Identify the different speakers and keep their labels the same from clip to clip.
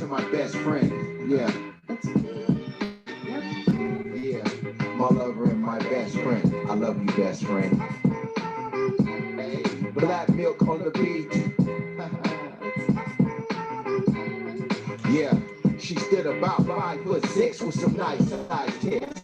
Speaker 1: to my best friend. Yeah. Yeah. My lover and my best friend. I love you, best friend. Hey, black milk on the beat. Yeah, she stood about 5'6" with some nice sized tits.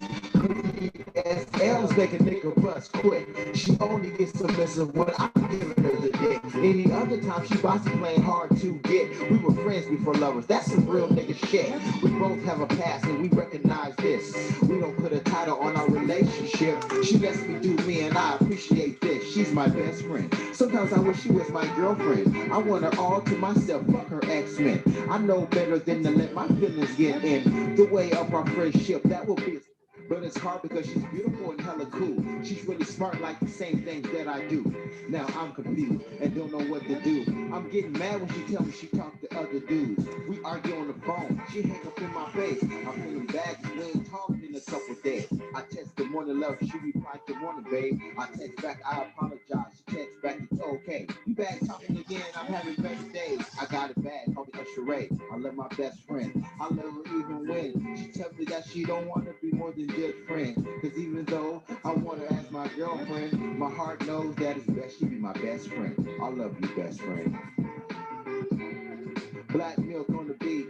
Speaker 1: SL's make a nigga bust quick. She only gets submissive when I'm giving her the dick. Any other time she bossy playing hard to get. We were friends before lovers. That's some real nigga shit. We both have a past and we recognize this. We don't put a title on our relationship. She lets me do me and I appreciate this. She's my best friend. Sometimes I wish she was my girlfriend. I want her all to myself. Fuck her ex-men. I know better than to let my feelings get in the way of our friendship. That will be. But it's hard because she's beautiful and hella cool. She's really smart, like the same things that I do. Now I'm confused and don't know what to do. I'm getting mad when she tells me she talked to other dudes. We argue on the phone. She hang up in my face. I'm feeling bad because we ain't talked in a couple days. I text good morning, love. She replied, good morning, babe. I text back, I apologize. She texts back, it's okay. You back talking again, I'm having better days. I got it bad, call me a charade. I love my best friend. I love her even when she tells me that she don't want to be more than just friends. Cause even though I want her as my girlfriend, my heart knows that it's best she be my best friend. I love you, best friend. Black milk on the beat.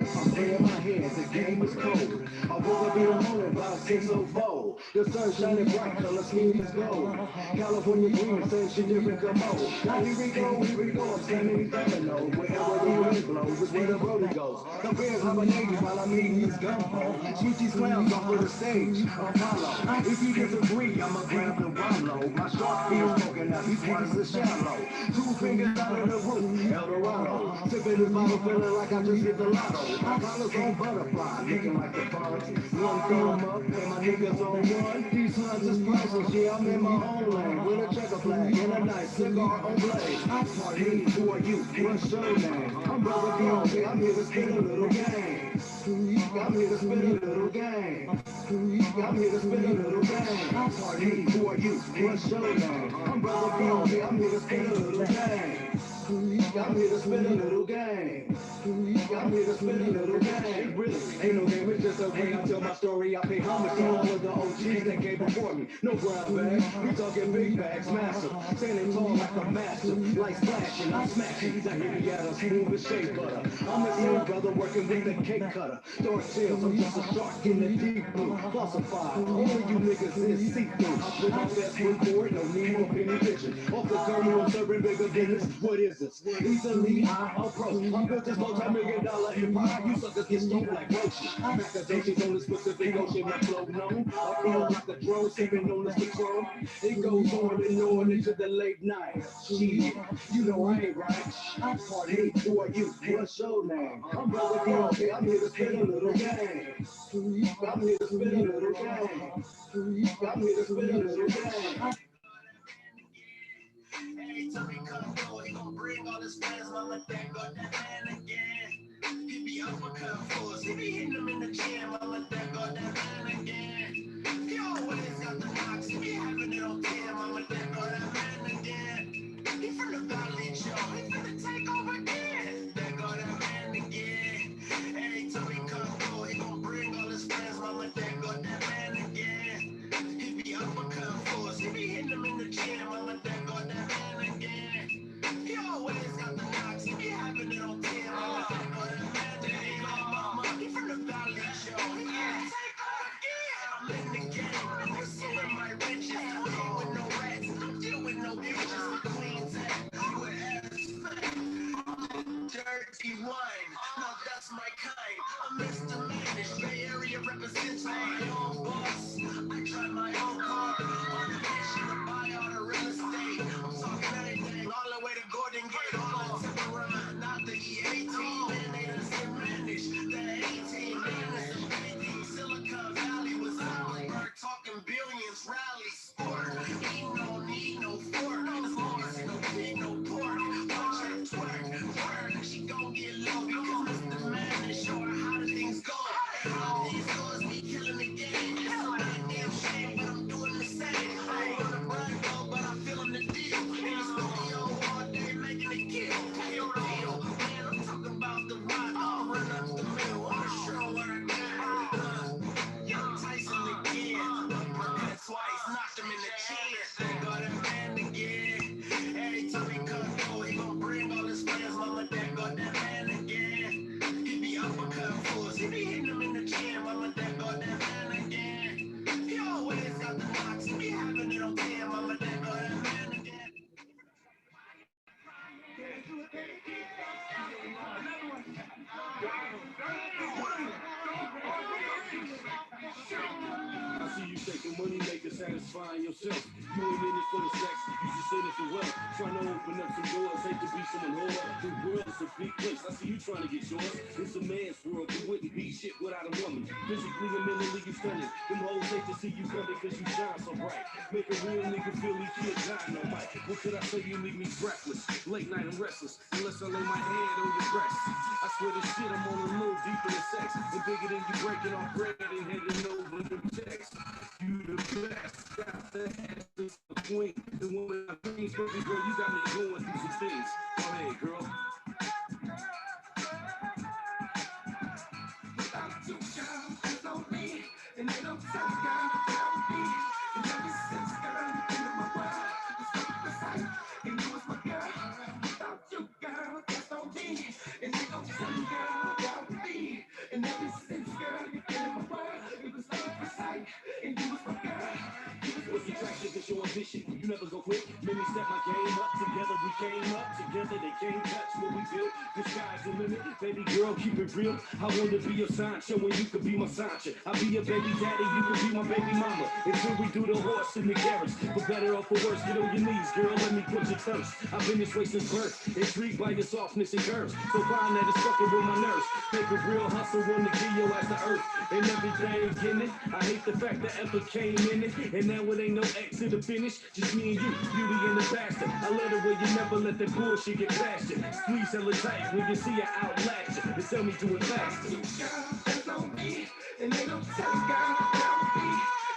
Speaker 2: I'm playing my hands, the game is cold. I woke up in the morning about 6:04. The sun shining bright, color scheme is gold. California dreaming, saying she different, come on. Now here we go, I'm slamming these dominoes. Wherever the wind blows is where the roadie goes. The bears hibernating while I'm eating these gumbo. Sweet these clowns off of the stage, Apollo. If you disagree, I'ma grab the wallow. My shark feels smoking out, these waters are shallow. 2 fingers out of the roof, El Dorado. Sipping this bottle, feeling like I just hit the lotto. My collar's on butterfly, looking like the funds. One thumb up, and my niggas on one. These hunts is priceless, yeah, I'm in my own lane. With a checker flag and a nice cigar on blaze. I party, who are you? What's your name? I'm Brother Beyonce, I'm here to spin a little game. I'm here to spin a little game. I'm here to spin a little game. I party, who are you? What's your name? I'm Brother Beyonce, I'm here to spin a little game. I'm here to spin a little game. I'm here to spin a little game. Really, ain't no game, it's just a way I tell my story. I pay homage to all of the OGs that came before me. No brown bag, we talking big bags, massive. Standing tall like a master, like splashing, I'm smashing. Now here we at a smooth as shea butter. I'm the same brother working with the cake cutter. Dark tails, I'm just a shark in the deep blue. Falsified, all of you niggas is see-through. With my best foot forward, no need for penny vision. Off the terminal, serving bigger business. What is this? Easily I approach. I'm built this multi-million-dollar empire. You suckers get stoned like roaches. Macadocious on the specific ocean, I float known. I feel like a drone, sipping on the Patron. It goes on and on into the late night. Shit, you know I ain't right. I party, who are you? What's your name? I'm Brother Beyonce, I'm here to spin a little game. I'm here to spin a little game. I'm here to spin a little game. Hey, tell me come through, he gon' bring all his friends, mama, that go that man again. He be uppercut fools, he be hitting them in the gym, mama, that go that man again. He always got the knocks, he be having it on 10, mama, that go that man again. He from the Valley Joe, he finna take over again. That go that man again. Hey, tell me come through, he gon' bring all his friends, mama, that go that man again. He be uppercut fools, he be hitting them in the gym, mama, that go that man again. He always got the knocks, he be having it on 10, mama, that go that man again. Mama, he from the Valley Joe, he finna take over again. I'm in the game, I'm pursuing my riches. I don't deal with no rats, don't deal with no bitches. My queen's at with dirty wine, now that's my kind. I'm Mr. Manish, Bay Area represents my own boss. I drive my own car, on a mission to buy all the real estate. I'm talking everything, all the way to Golden Gate, all the Timberline, not the E18. Man, they done said Manish, the 18, man, it's a baby. Silicon Valley was Allenberg, talking billions, rally sport. He don't need no fork, as long as he don't feed no pork. Watch her twerk, work, she gon' get low because Mr. Man is show her how the things go. All these stores be killing the game. It's like I see you taking money, making satisfying yourself. You ain't in it for the sex, you just in it for wealth. Trying to open up some doors, hate to be someone whore. The world's a big place, I see you trying to get yours. It's a man's world, you wouldn't be shit without a woman. Physically and mentally you stunning. Them hoes hate to see you coming cause you shine so bright. Make a real nigga feel he can't die no mic. What could I say, you leave me breathless, late night and restless, unless I lay my hand on your breast. I swear this shit, I'm on a little deeper than sex. And bigger than you breaking off bread and heading over the text. You the best, got the ass, the queen, the woman I dreams, baby girl, you got me going through some things. Go ahead, girl. Without you, girl, there's no me, and ain't no time, girl, without me. And ever since, girl, you came to my world, it's so precise, and you was my girl. Without you, girl, there's no me, and ain't no time, girl, without me. And ever since, girl, you came to my world, it was so precise, and you was my girl. What's attractive is your ambition. You never go quit. Made me step my game up. Together we came up. Together they can't touch what we built. The sky's the limit. Baby girl, keep it real. I want to be your Sancho and you could be my Sancho. I'll be your baby daddy. You could be my baby mama. Until we do the horse in the carriage. For better or for worse, get on your knees, girl. Let me quench your thirst. I've been this way since birth. Intrigued by your softness and curves. So fine that it's fucking with my nerves. Make a real hustle when to give your ass to earth. And everything in it. I hate the fact that ever came in it. And now it ain't no X to the finish. Just me and you, beauty and the bastard. I let her where you never let that bullshit get past you. Squeeze hella tight when you see her outlast you. And tell me to it faster. Girl, there's no me. And ain't no telling, girl, without me.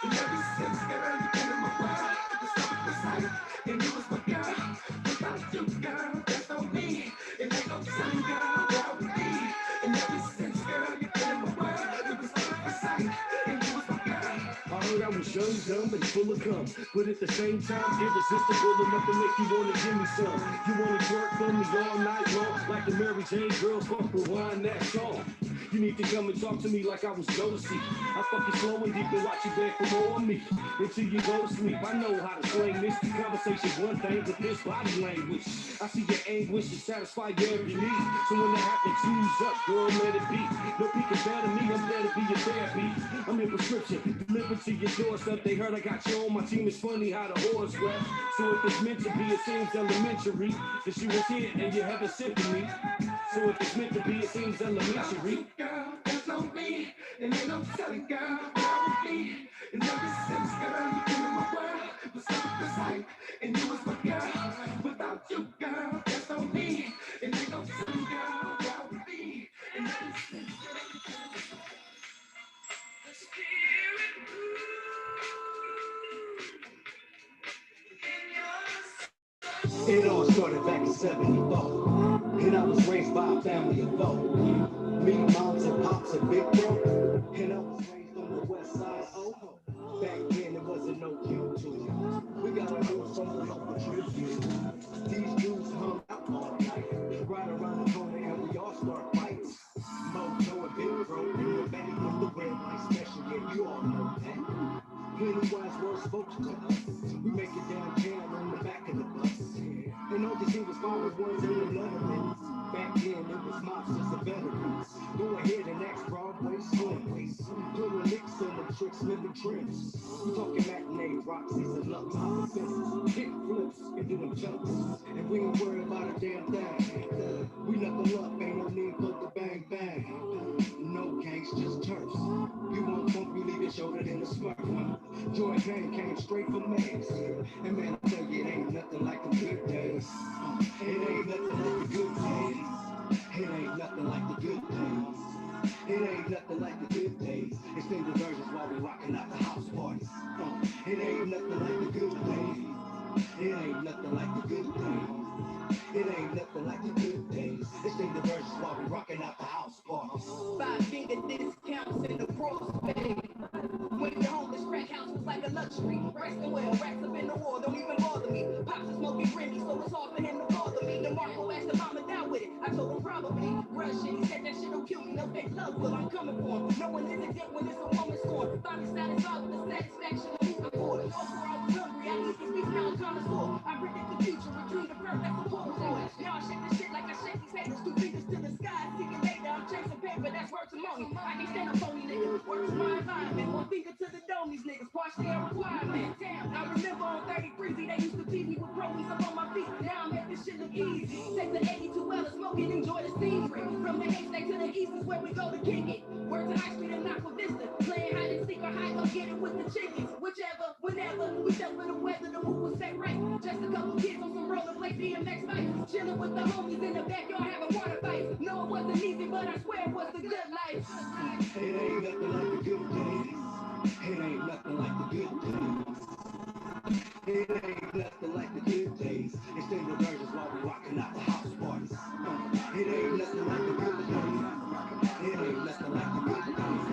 Speaker 2: And ever since, girl, you came to my world. It was so precise. And you was my girl. Without you, girl, there's no me. And ain't no telling, girl, without me. And ever since, girl, you came to my world. It was so precise. And you was my girl. I heard I was young, dumb, and full of cum, but at the same time, irresistible enough to make you wanna give me some. You wanna twerk for me all night long, like the Mary Jane girls fuck rewind that song. You need to come and talk to me like I was Josie. I fuck you slow and deep and watch you beg for more of me until you go to sleep. I know how to slang this. Conversation's one thing, but this body language. I see your anguish and satisfy your every need. So when that happens, choose up, girl, let it be. No peeking better me, I'm there to be your therapy. I'm your prescription, delivered to your doorstep. They heard I got you on my team. It's funny how the horse rap. So if it's meant to be, it seems elementary that she was here and you haven't sent to me. So if it's meant to be, it seems elementary. Girl, there's no me, and ain't no telling, girl, without me. And ever since, girl, you came in my world, it was so precise, and you was my girl. Without you, girl, there's no me, and ain't no telling, girl, without me. And ever since, girl, you came in my world. It all started back in '74, and I was raised by a family of four. Me, moms, and pops, and big bro, and I was raised on the west side. Oh, back then there wasn't no YouTube. We got our news from the local Tribune. These dudes hung out all night, right around the corner, and we all start fights. Mojo and Big Bro in the back with the red light special, yeah, you all know that. Plenty wise words spoken to us. We make it downtown on the back of the bus. And all you see was followers ones in the Lettermans. Back then it was mobsters and veterans. Go ahead and ask Broadway Slimways. Putting licks in the tricks, living trims. We talking matinee, Roxy's and Lux, hopping fences, kick flips and doing jumps. And we ain't worried about a damn thing. We knuckle up, ain't no need for the bang bang. No gangs, just turfs. You won't funk, we leave your shoulder than a smurf. Joint gang came straight from Max. And man, I tell you, it ain't nothing like the good days. It ain't nothing like the good days. It ain't nothing like the good days. It ain't nothing like the good days. Extended versions while we rocking out the house parties. It ain't nothing like the good days. It ain't nothing like the good days. It ain't nothing like the good days. Extended versions while we rocking out the house parties.
Speaker 3: 5-finger discounts in the cross, baby. When the homeless crack house was like a luxury. Resting well, racks up in the wall, don't even bother me. Pops is smoking Remy, so it's hard for him to bother me. DeMarco asked if I'm down with it. I told him probably. Russian, he said that shit'll kill me. No fake love, well, I'm coming for him. No one is exempt when it's a woman's scorn. Finally satisfied with the satisfaction of moving forward. on these niggas, partially a requirement. Damn, I remember on 30 Breezy, they used to beat me with pro-weeds up on my feet. Now I make this shit look easy. Take the 82 L and smoke it, enjoy the scenery. From the H-State to the East is where we go to kick it. Word to High Street and Aqua Vista. Playing hide and seek or hide, go get it with the chickens. Whichever, whenever, we jump for the weather, the mood was set right. Just a couple kids on some rollerblades, BMX bikes. Chilling with the homies in the backyard, having water fights. No, it wasn't easy, but I swear it was the good life.
Speaker 2: It ain't nothing like the good days. It ain't nothing like the good days. It ain't nothing like the good days. Extended versions while we rocking out the house parties. It ain't nothing like the good days. It ain't nothing like the good days.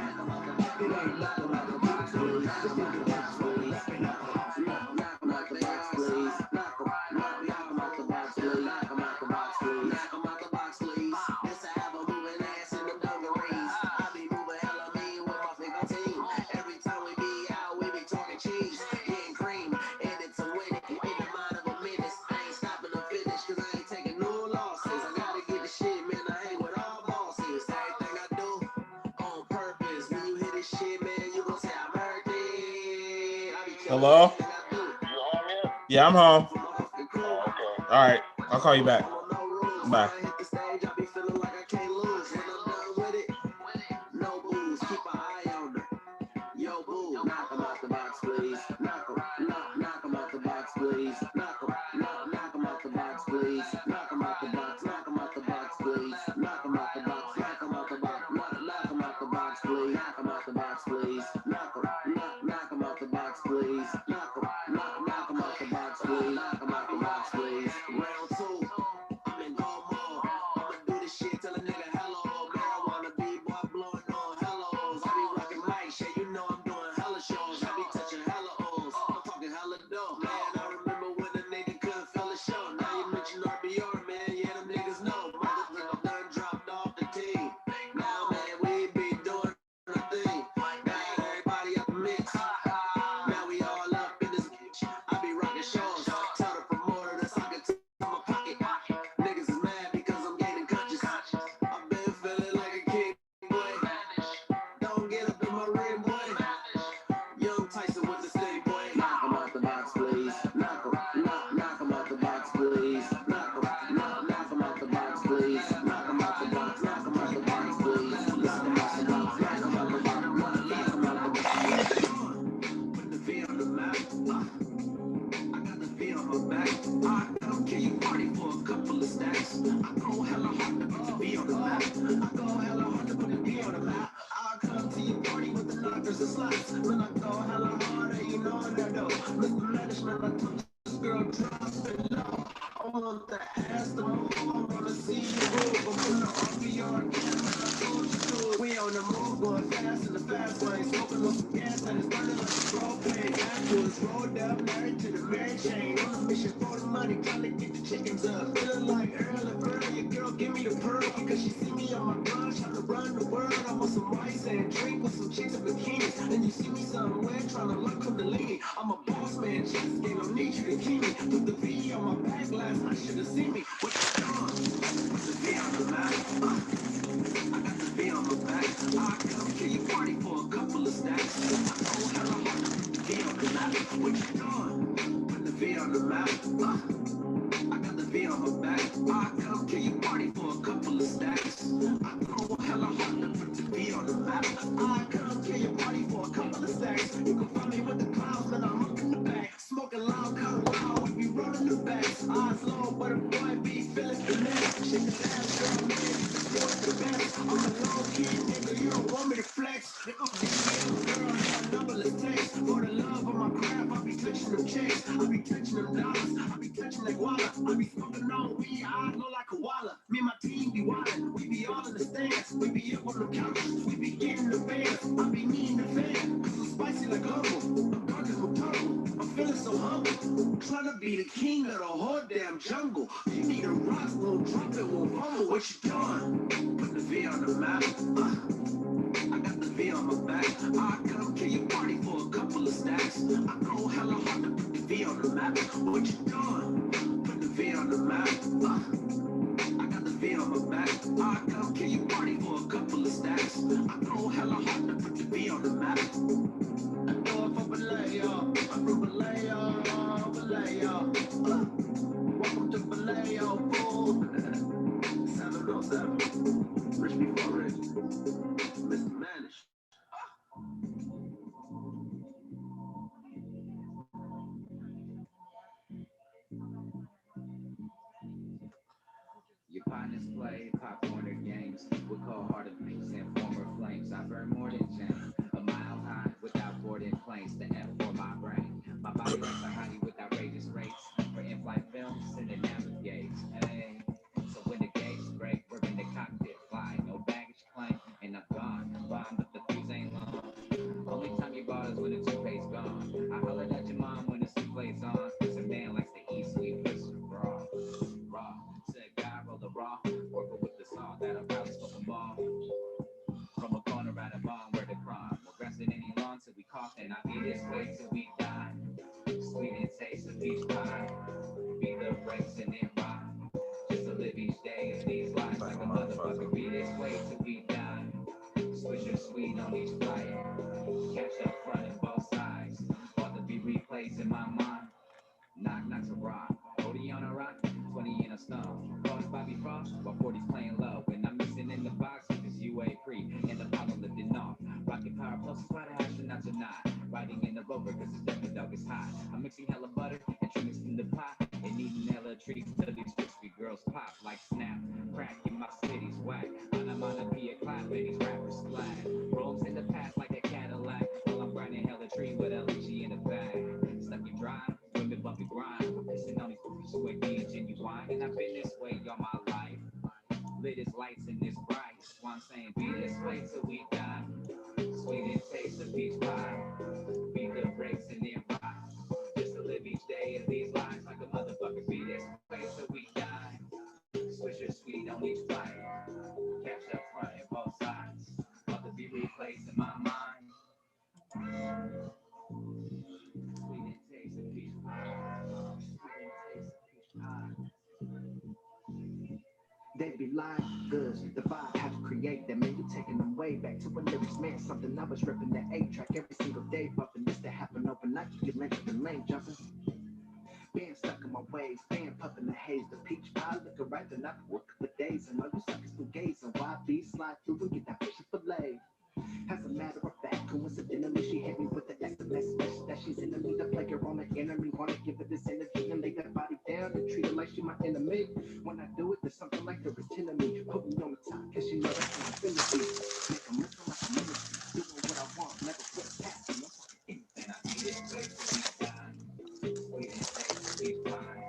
Speaker 2: It ain't nothing like the good days. Extended versions while we rocking out the house parties.
Speaker 4: Knock 'em out the box, please. Knock 'em out the box, please. Knock 'em out the box, please. Knock 'em out the box, please. This I have a moving ass in them dungarees. I be moving hella mean with my finger team. Every time we be out, we be talking cheese. Getting cream, and it's a win it. In the mind of a menace, I ain't stopping to finish, cause I ain't taking no losses. I gotta get the shit, man, I hang with all bosses. Everything I do, on purpose. When you hear this shit, man, you gon' say I'm hurt it. I be killing
Speaker 5: Hello?
Speaker 4: everything I do.
Speaker 5: Yeah, I'm home.
Speaker 4: Okay.
Speaker 5: All right, I'll call you back. Bye.
Speaker 4: Hit the stage, I be feeling like I can't lose. When I'm done with it, no booze. Keep an eye on her. Yo, boo, knock 'em out the box, please. Knock 'em out the box, please. Knock 'em out the box, please. Knock 'em out the box, knock 'em out the box, please. Knock 'em out the box, knock 'em out the box, knock 'em out the box, please. Knock 'em out the box, please. Knock 'em out the box, please. Knock 'em out the box, please. Knock 'em out the box, please. Round two, I'm in go mode. I'ma do this shit till a nigga hello. Man, I wanna be boy blowing on hellos. I be rocking mic shit, you know I'm doing hella shows. I be touching hella O's. I'm talking hella dough. Man, I remember when a nigga couldn't feel a show. Now you mention RBR, man, yeah, them niggas know. Motherfucker done dropped off the team. Now, man, we be doing the thing. Now everybody up mix. Now we all up in this bitch. I be rocking shows. Tell the promoter to sock it to my pocket. Niggas is mad because I'm getting conscious. I've been feeling like a king, boy. Don't get up in my ring, boy. Young Tyson with the steady boy. Knock 'em out the box, please. Knock 'em out the box, please. Knock 'em out the box, please. Knock 'em out the box, knock 'em out the box, please. Knock 'em out the box, knock 'em out the box, knock 'em out the box. Put the V on the map. I got the V on my back. I come kill you party for a couple of stacks. I go hella hard to put the V on the map. I go hella hard to put the V on the map. I come to your party with the knockers and slaps. When I go hella harder, you know that though. Mr. Management, I told this girl drop it low. I want the ass to move. I wanna see you move. I'm on the RBR again, man. I told you to. We on the move, going fast in the fast lane. Smoking on some gas and it's burning like a propane. Backwards, rolled up, married to the Mary chain. On a mission for the money, trying to get the chickens up. Feeling like Earl and Pearl, your girl give me the pearl. Because she see me on my grind, trying to run the world. I want some rice and drink with some chicks in bikinis. And you see me somewhere, trying to look from the lean. I'm a boss man, chest game, don't need you to keep me. Put the V on my back last night, should have seen me. What you doing? Put the V on the map. I got the V on my back. I come kill you party for a couple of stacks. I go hella hard to put the V on the map. What you doing? Put the V on the map. I got the V on my back. I come kill you party for a couple of stacks. I go hella hard to put the V on the map. I come kill you party for a couple of stacks. You can find me with the clouds, man, I'm up in the back. Smoking loud, cut wild, we be rolling the backs. Eyes low, but a boy be feeling the next. Shake the ass, girl, man, you're the best. I'm a low key, nigga, you don't want me to flex. Nigga, DM, girl, have a numberless text. For the love of my craft, I be touching them checks. I be touching them dollars, I be touching that wallet. I be smoking on weed, I look like a walla. Me and my team be wildin', we be all in the stands. We be up on the couches, we be getting the fans. I be needing the fan, cause I'm spicy like global. I'm dark as Motoro, I'm feeling so humble. Trying to be the king of the whole damn jungle. You need a rock, won't drop it, won't fumble. What you doing? Put the V on the map. I got the V on my back. I come kill you party for a couple of stacks. I go hella hard to put the V on the map. What you doing? Put the V on the map. I got the V on my back. I come kill you party for a couple of stacks. I go hella hard to put the V on the map. I go
Speaker 2: Vallejo. I'm from Vallejo, Vallejo. Welcome to Vallejo, fool. 707. Rich before rich. Mr. Manish.
Speaker 6: Your partners play popcorn or games with cold-hearted things and former flames. I burn more than James, a mile high without boarding planes. The F for my brain. My body likes a hottie with outrageous rates for in-flight films and it navigates. Hey, so when the gates break, we're in the cockpit fly. No baggage claim, and I'm gone. Bomb, but the fuse ain't long. Only time you bought is when the toothpaste gone. I hollered at your mom when the souffle's on. Cause a man likes to eat sweet pussy raw. Raw. Said God roll the raw. Working with the saw that'll probably smoke them all. From a corner at a barn where the crime. We're resting any long till we cough and I be this way till we die. Sweet and taste of peach pie. Be the breaks and it rock. Just to live each day in these lives like a motherfucker. Be this way till we die. Swish your sweet on each flight. Catch up front and both sides. Want to be replaced in my mind. Knock, knock to rock. 40 on a rock, 20 in a stone. Boss Bobby Frost, while 40's playing low. And I'm mixing in the box with this UA pre and Apollo lifting off. Rocket power plus why the astronauts are not. Riding in the rover cause it's definitely dog is hot. I'm mixing hella butter and trimmings in the pot. And eating hella treats till these crispy girls pop like snap. Crack in my city's whack. Onomatopoeia clap, ladies rappers splat. Roams in the past like a Cadillac. While I'm grinding hella tree with LG in the bag. Stuck you dry. Women bumpy grind, we're pissing on these booties who ain't being genuine. And I've been this way all my life. Lit as lights in this bright. That's why I'm saying be this way till we die. Sweet and taste of peach pie. Be the breaks and then rock. Just to live each day in these lives like a motherfucker. Be this way till we die. Swish your sweet on each flight. Catch up front and both sides. Want to be replaced in my mind. Sweet and taste of peach pie.
Speaker 2: They be lying, goods, the vibe had to create that man, you taking them way back to when lyrics meant something. I was ripping the A-track every single day, bumping this to happen overnight. You get lynched and lane jumping. Being stuck in my ways, being puffing the haze, the peach pie looking right, then I work for days. And all you suckers still gazing, why be slide through and get that fish fillet. As a matter of fact, coincidentally, she hit me with the SMS message that she's in me to play her on the enemy. Wanna give her this energy and lay that body down and treat her like she my enemy. When I do it, there's something like there is 10 of me. Put me on the top, cause she know that's my affinity. Make a listen like a minute. Doing what I want, never put a pass me. I'm fucking anything.
Speaker 6: And I be this way till we die. Sweet and taste each time.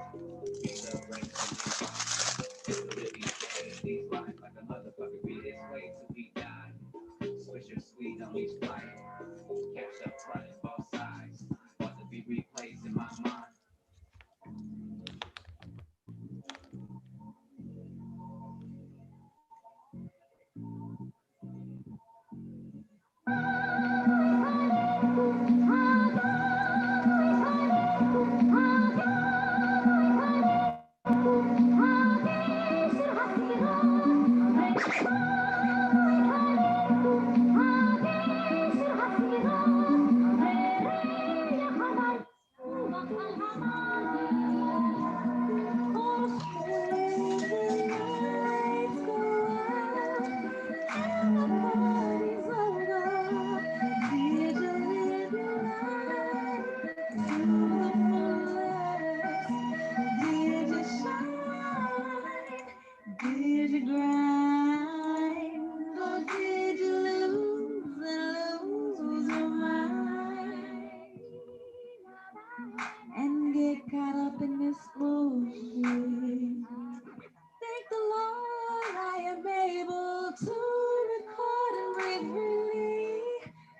Speaker 6: Be the breaks and then rock. Just to live each day in these lives like a motherfucker. Be this way till we die. Swish your sweet on each flight. Catch up front and both sides. Want to be replaced in my mind.
Speaker 7: And get caught up in this bullshit. Thank the Lord I am able to record and breathe freely.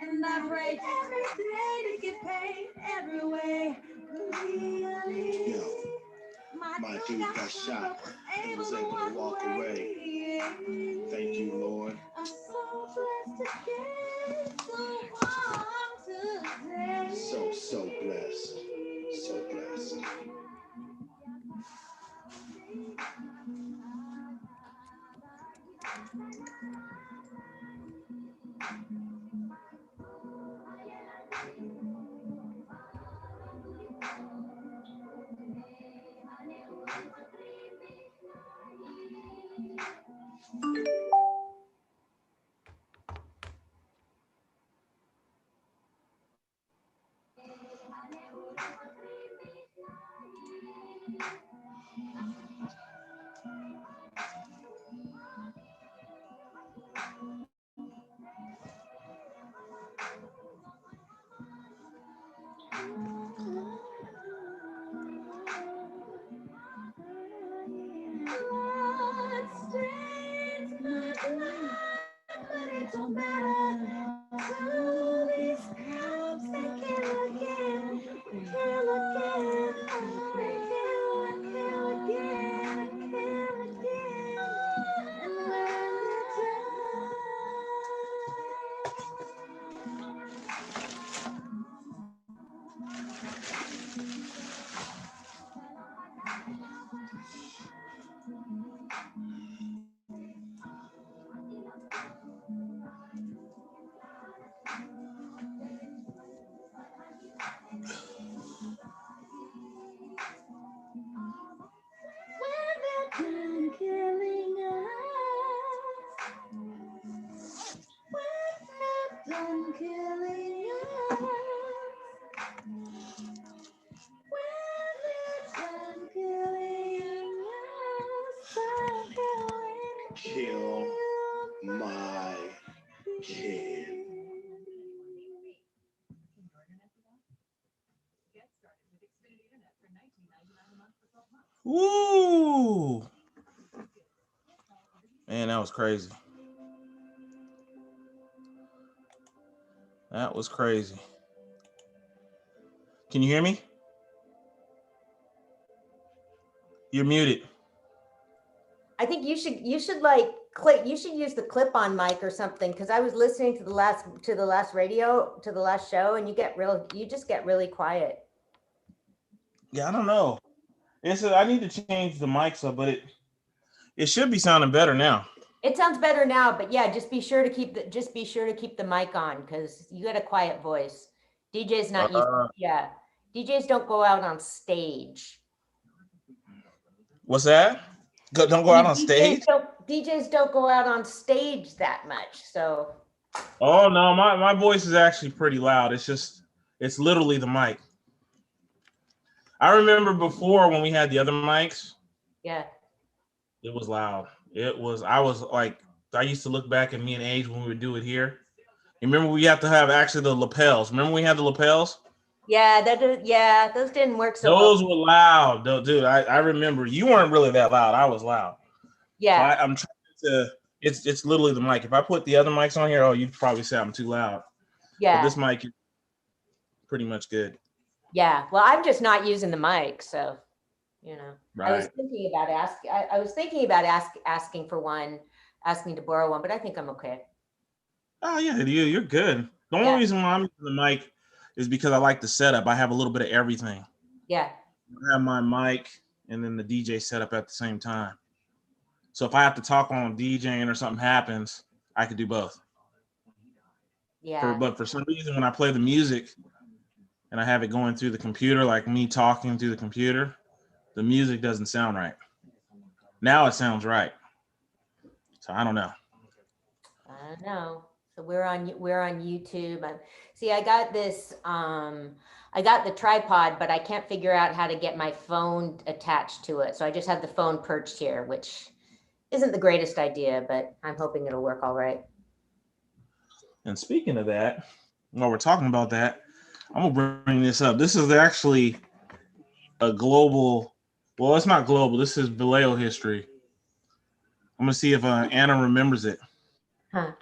Speaker 7: And I pray every day to get paid every way. Really.
Speaker 2: My dude got shot and was able to walk away. Thank you, Lord.
Speaker 7: I'm so blessed to get so on today.
Speaker 2: So blessed. So blessed. Kill my kid.
Speaker 5: Woo! Man, that was crazy. That was crazy. Can you hear me? You're muted.
Speaker 8: I think you should like click. You should use the clip-on mic or something, because I was listening to the last show, and you just get really quiet.
Speaker 5: Yeah, I don't know. I need to change the mics up, but it should be sounding better now.
Speaker 8: It sounds better now, but yeah, just be sure to keep the mic on, because you got a quiet voice. DJs not DJs don't go out on stage.
Speaker 5: What's that? Don't go out on stage?
Speaker 8: DJs don't go out on stage that much. So.
Speaker 5: Oh no, my voice is actually pretty loud. It's literally the mic. I remember before when we had the other mics.
Speaker 8: Yeah.
Speaker 5: It was loud. I used to look back at me and Age when we would do it here. You remember we have to have actually the lapels. Remember we had the lapels?
Speaker 8: Yeah, those didn't work so well.
Speaker 5: Those were loud, though, dude. I remember you weren't really that loud. I was loud.
Speaker 8: Yeah.
Speaker 5: So I'm trying to. It's literally the mic. If I put the other mics on here, you'd probably say I'm too loud.
Speaker 8: Yeah.
Speaker 5: But this mic is pretty much good.
Speaker 8: Yeah. Well, I'm just not using the mic, so
Speaker 5: Right.
Speaker 8: I was thinking about asking for one, asking to borrow one, but I think I'm okay.
Speaker 5: Oh yeah, you're good. The only reason why I'm using the mic is because I like the setup. I have a little bit of everything.
Speaker 8: Yeah.
Speaker 5: I have my mic and then the DJ setup at the same time. So if I have to talk on DJing or something happens, I could do both.
Speaker 8: Yeah.
Speaker 5: But for some reason, when I play the music and I have it going through the computer, like me talking through the computer, the music doesn't sound right. Now it sounds right. So I don't know.
Speaker 8: I don't know. So we're on YouTube. See, I got this. I got the tripod, but I can't figure out how to get my phone attached to it. So I just have the phone perched here, which isn't the greatest idea, but I'm hoping it'll work all right.
Speaker 5: And speaking of that, while we're talking about that, I'm gonna bring this up. This is actually a global. Well, it's not global. This is Vallejo history. I'm gonna see if Anna remembers it.
Speaker 8: Huh.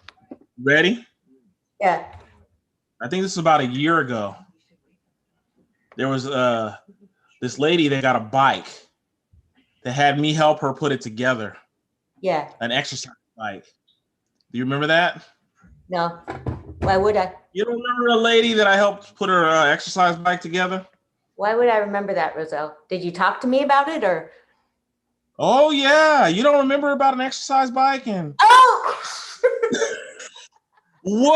Speaker 5: Ready?
Speaker 8: Yeah.
Speaker 5: I think this is about a year ago. There was this lady that got a bike that had me help her put it together.
Speaker 8: Yeah.
Speaker 5: An exercise bike. Do you remember that?
Speaker 8: No. Why would I?
Speaker 5: You don't remember a lady that I helped put her exercise bike together?
Speaker 8: Why would I remember that, Roselle? Did you talk to me about it or?
Speaker 5: Oh yeah, you don't remember about an exercise bike and
Speaker 8: Oh!
Speaker 5: Whoa!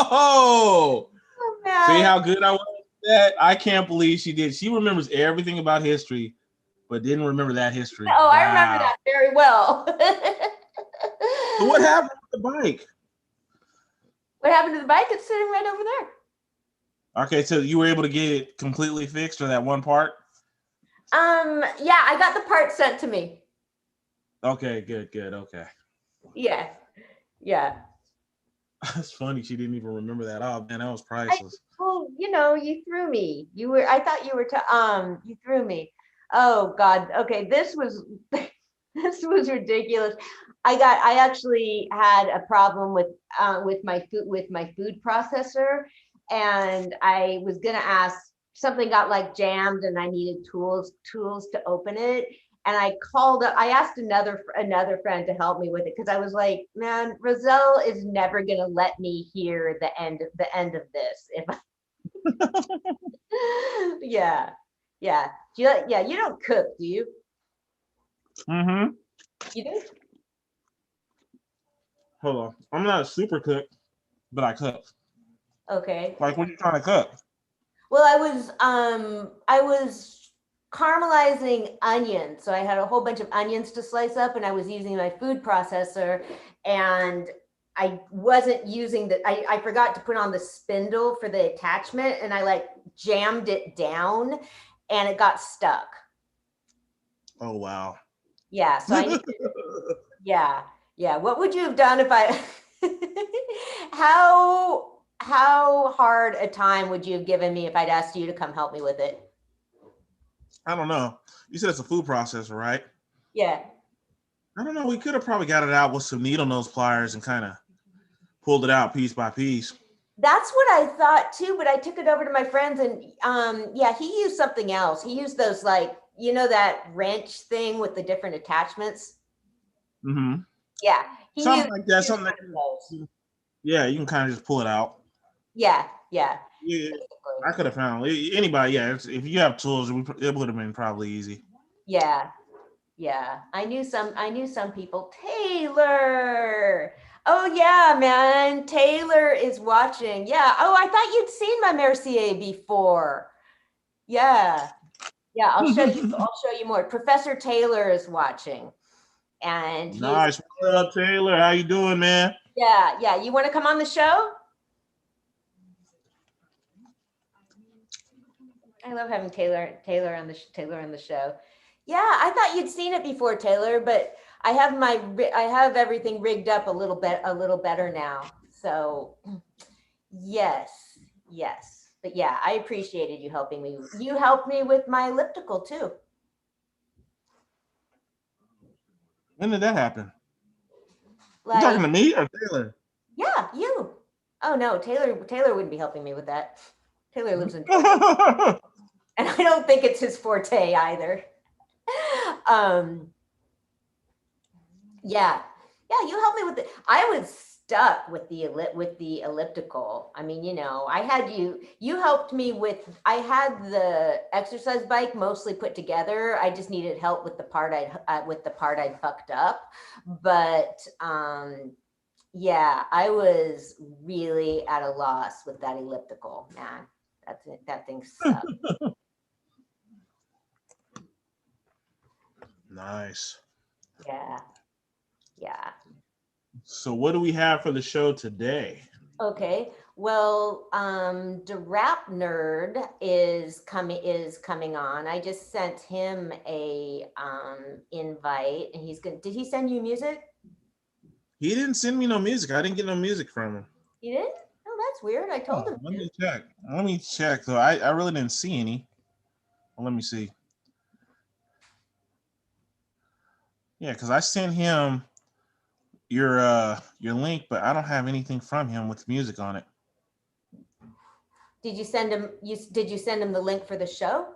Speaker 8: Oh,
Speaker 5: See how good I was at that? I can't believe she did. She remembers everything about history, but didn't remember that history.
Speaker 8: Oh, wow. I remember that very well.
Speaker 5: So what happened with the bike?
Speaker 8: What happened to the bike? It's sitting right over there.
Speaker 5: Okay, so you were able to get it completely fixed or that one part?
Speaker 8: Yeah, I got the part sent to me.
Speaker 5: Okay, good. Okay.
Speaker 8: Yeah, yeah.
Speaker 5: That's funny. She didn't even remember that. Oh man, that was
Speaker 8: I,
Speaker 5: priceless.
Speaker 8: well, you threw me. I thought you were, you threw me. Oh God. Okay. This was, this was ridiculous. I actually had a problem with my food processor, and I was gonna ask, something got like jammed and I needed tools to open it. And I asked another friend to help me with it, because I was like, man, Roselle is never gonna let me hear the end of this. If yeah, yeah. Yeah, you don't cook, do you?
Speaker 5: Mm-hmm.
Speaker 8: You do?
Speaker 5: Hold on. I'm not a super cook, but I cook.
Speaker 8: Okay.
Speaker 5: Like, what are you trying to cook?
Speaker 8: Well, I was caramelizing onions. So I had a whole bunch of onions to slice up, and I was using my food processor, and I wasn't using I forgot to put on the spindle for the attachment, and I like jammed it down and it got stuck.
Speaker 5: Oh wow.
Speaker 8: Yeah. So I need yeah. Yeah. What would you have done if I how hard a time would you have given me if I'd asked you to come help me with it?
Speaker 5: I don't know. You said it's a food processor, right?
Speaker 8: Yeah.
Speaker 5: I don't know. We could have probably got it out with some needle nose pliers and kind of pulled it out piece by piece.
Speaker 8: That's what I thought too, but I took it over to my friends, and yeah, he used something else. He used those, like, that wrench thing with the different attachments.
Speaker 5: Mm-hmm.
Speaker 8: Yeah.
Speaker 5: Something like that. Something
Speaker 8: one of those.
Speaker 5: that, yeah, you can kind of just pull it out.
Speaker 8: Yeah.
Speaker 5: Yeah, I could have found anybody. Yeah, if you have tools, it would have been probably easy.
Speaker 8: Yeah. Yeah. I knew some people. Taylor. Oh yeah, man. Taylor is watching. Yeah. Oh, I thought you'd seen my Mercier before. Yeah. Yeah, I'll show you more. Professor Taylor is watching. And he's
Speaker 5: Nice. What up, Taylor? How you doing, man?
Speaker 8: yeah. You want to come on the show? I love having Taylor on the show. Yeah, I thought you'd seen it before, Taylor, but I have everything rigged up a little better now. So yes. But yeah, I appreciated you helping me. You helped me with my elliptical too.
Speaker 5: When did that happen?
Speaker 8: Like,
Speaker 5: you talking to me or Taylor?
Speaker 8: Yeah, you. Oh no, Taylor wouldn't be helping me with that. Taylor lives in and I don't think it's his forte either. Yeah, you helped me with it. I was stuck with the elliptical. I mean, I had you helped me with, I had the exercise bike mostly put together. I just needed help with the part I'd fucked up. But yeah, I was really at a loss with that elliptical, man. That thing sucked.
Speaker 5: Nice.
Speaker 8: Yeah.
Speaker 5: So what do we have for the show today?
Speaker 8: Okay. Well, the rap nerd is coming on. I just sent him a invite, and did he send you music?
Speaker 5: He didn't send me no music. I didn't get no music from him.
Speaker 8: You didn't? Oh, that's weird. I told him.
Speaker 5: Let me check though. I really didn't see any. Well, let me see. Yeah, because I sent him your link, but I don't have anything from him with music on it.
Speaker 8: Did you send him the link for the show?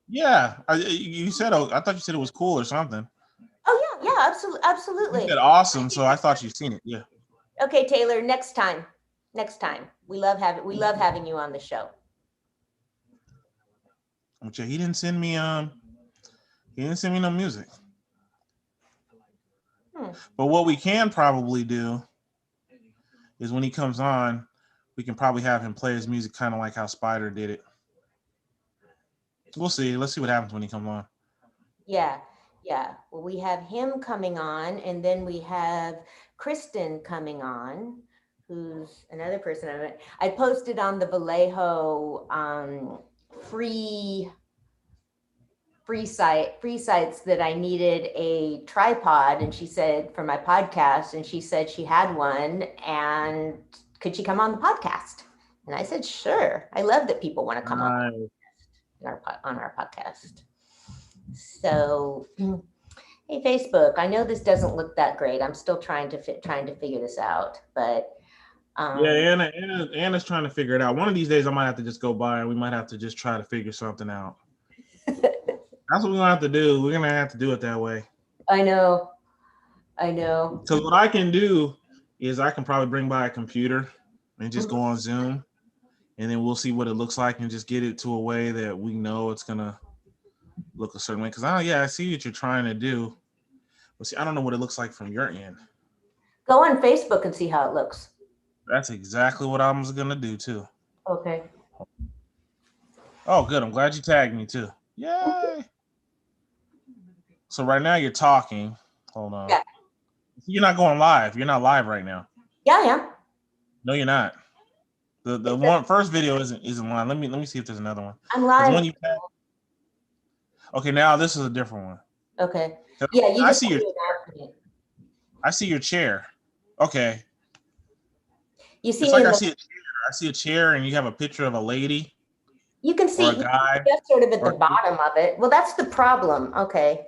Speaker 5: Yeah, you said, I thought you said it was cool or something.
Speaker 8: Oh yeah, absolutely.
Speaker 5: You said awesome, so I thought you'd seen it. Yeah.
Speaker 8: Okay, Taylor, next time. We love having you on the show.
Speaker 5: Okay, he didn't send me no music. But what we can probably do is when he comes on, we can probably have him play his music kind of like how Spider did it. We'll see. Let's see what happens when he comes on.
Speaker 8: Yeah. Well, we have him coming on, and then we have Kristen coming on, who's another person I posted on the Vallejo free free sites that I needed a tripod, and she said for my podcast, and she said she had one, and could she come on the podcast? And I said, sure. I love that people want to come on our podcast. So, hey, Facebook, I know this doesn't look that great. I'm still trying to figure this out, but
Speaker 5: yeah, Anna's trying to figure it out. One of these days, I might have to just go by, and we might have to just try to figure something out. That's what we're gonna have to do. We're gonna have to do it that way.
Speaker 8: I know.
Speaker 5: Because what I can do is I can probably bring by a computer and just go on Zoom, and then we'll see what it looks like and just get it to a way that we know it's gonna look a certain way. Because I see what you're trying to do, but see, I don't know what it looks like from your end.
Speaker 8: Go on Facebook and see how it looks.
Speaker 5: That's exactly what I was gonna do too.
Speaker 8: Okay.
Speaker 5: Oh, good. I'm glad you tagged me too. Yay! So right now you're talking. Hold on.
Speaker 8: Yeah.
Speaker 5: You're not going live. You're not live right now.
Speaker 8: Yeah, I am.
Speaker 5: No, you're not. The one first video isn't live. Let me see if there's another one.
Speaker 8: I'm live.
Speaker 5: The one you tagged. Okay, now this is a different one.
Speaker 8: Okay. Yeah,
Speaker 5: I see your chair. Okay.
Speaker 8: You see
Speaker 5: it's like I see a chair and you have a picture of a lady.
Speaker 8: You can see
Speaker 5: or a guy,
Speaker 8: that's sort of at the bottom of it. Well, that's the problem. Okay.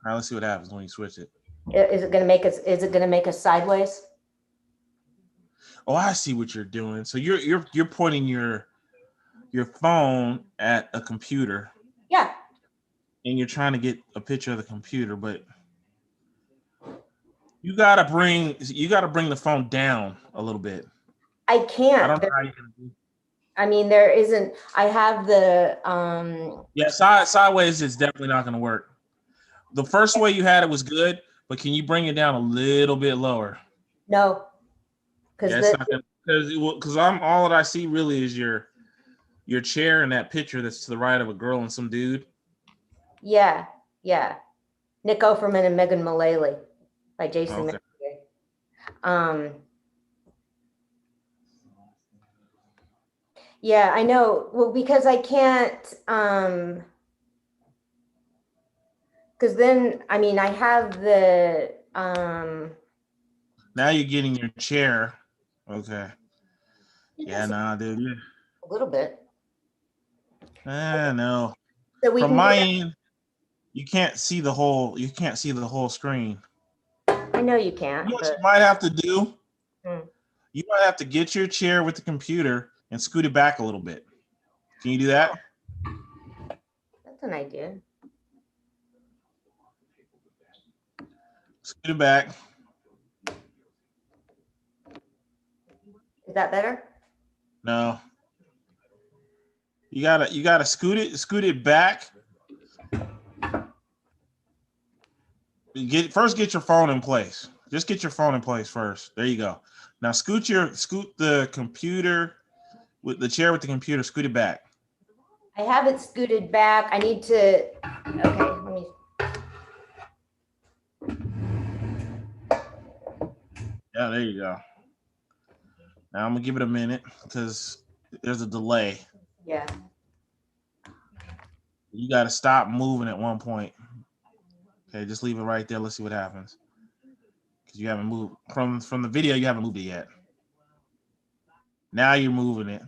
Speaker 5: All right, let's see what happens when you switch it.
Speaker 8: Is it going to make us sideways?
Speaker 5: Oh, I see what you're doing. So you're pointing your phone at a computer.
Speaker 8: Yeah.
Speaker 5: And you're trying to get a picture of the computer, but you gotta bring the phone down a little bit.
Speaker 8: I can't.
Speaker 5: I don't know how you can do.
Speaker 8: I mean, there isn't. I have the.
Speaker 5: Yeah, sideways is definitely not going to work. The first way you had it was good, but can you bring it down a little bit lower?
Speaker 8: No, because
Speaker 5: I'm all that I see really is your chair and that picture that's to the right of a girl and some dude.
Speaker 8: Yeah. Nick Offerman and Megan Mullally by Jason.
Speaker 5: Okay.
Speaker 8: Yeah, I know. Well, because I can't, because then, I mean, I have the,
Speaker 5: Now you're getting your chair. Okay. Yeah, nah, dude. Yeah.
Speaker 8: A little bit.
Speaker 5: No.
Speaker 8: So
Speaker 5: from my end, you can't see the whole screen.
Speaker 8: I know you can't.
Speaker 5: You know what you might have to do? You might have to get your chair with the computer and scoot it back a little bit. Can you do that?
Speaker 8: That's an idea.
Speaker 5: Scoot it back.
Speaker 8: Is that better?
Speaker 5: No. You gotta scoot it back. Get your phone in place. Just get your phone in place first. There you go. Now scoot the computer with the chair with the computer, scoot it back.
Speaker 8: I have it scooted back. I need to, okay, let me.
Speaker 5: Yeah, there you go. Now I'm gonna give it a minute because there's a delay.
Speaker 8: Yeah.
Speaker 5: You gotta stop moving at one point. Okay, just leave it right there. Let's see what happens. Because you haven't moved from the video, you haven't moved it yet. Now you're moving it.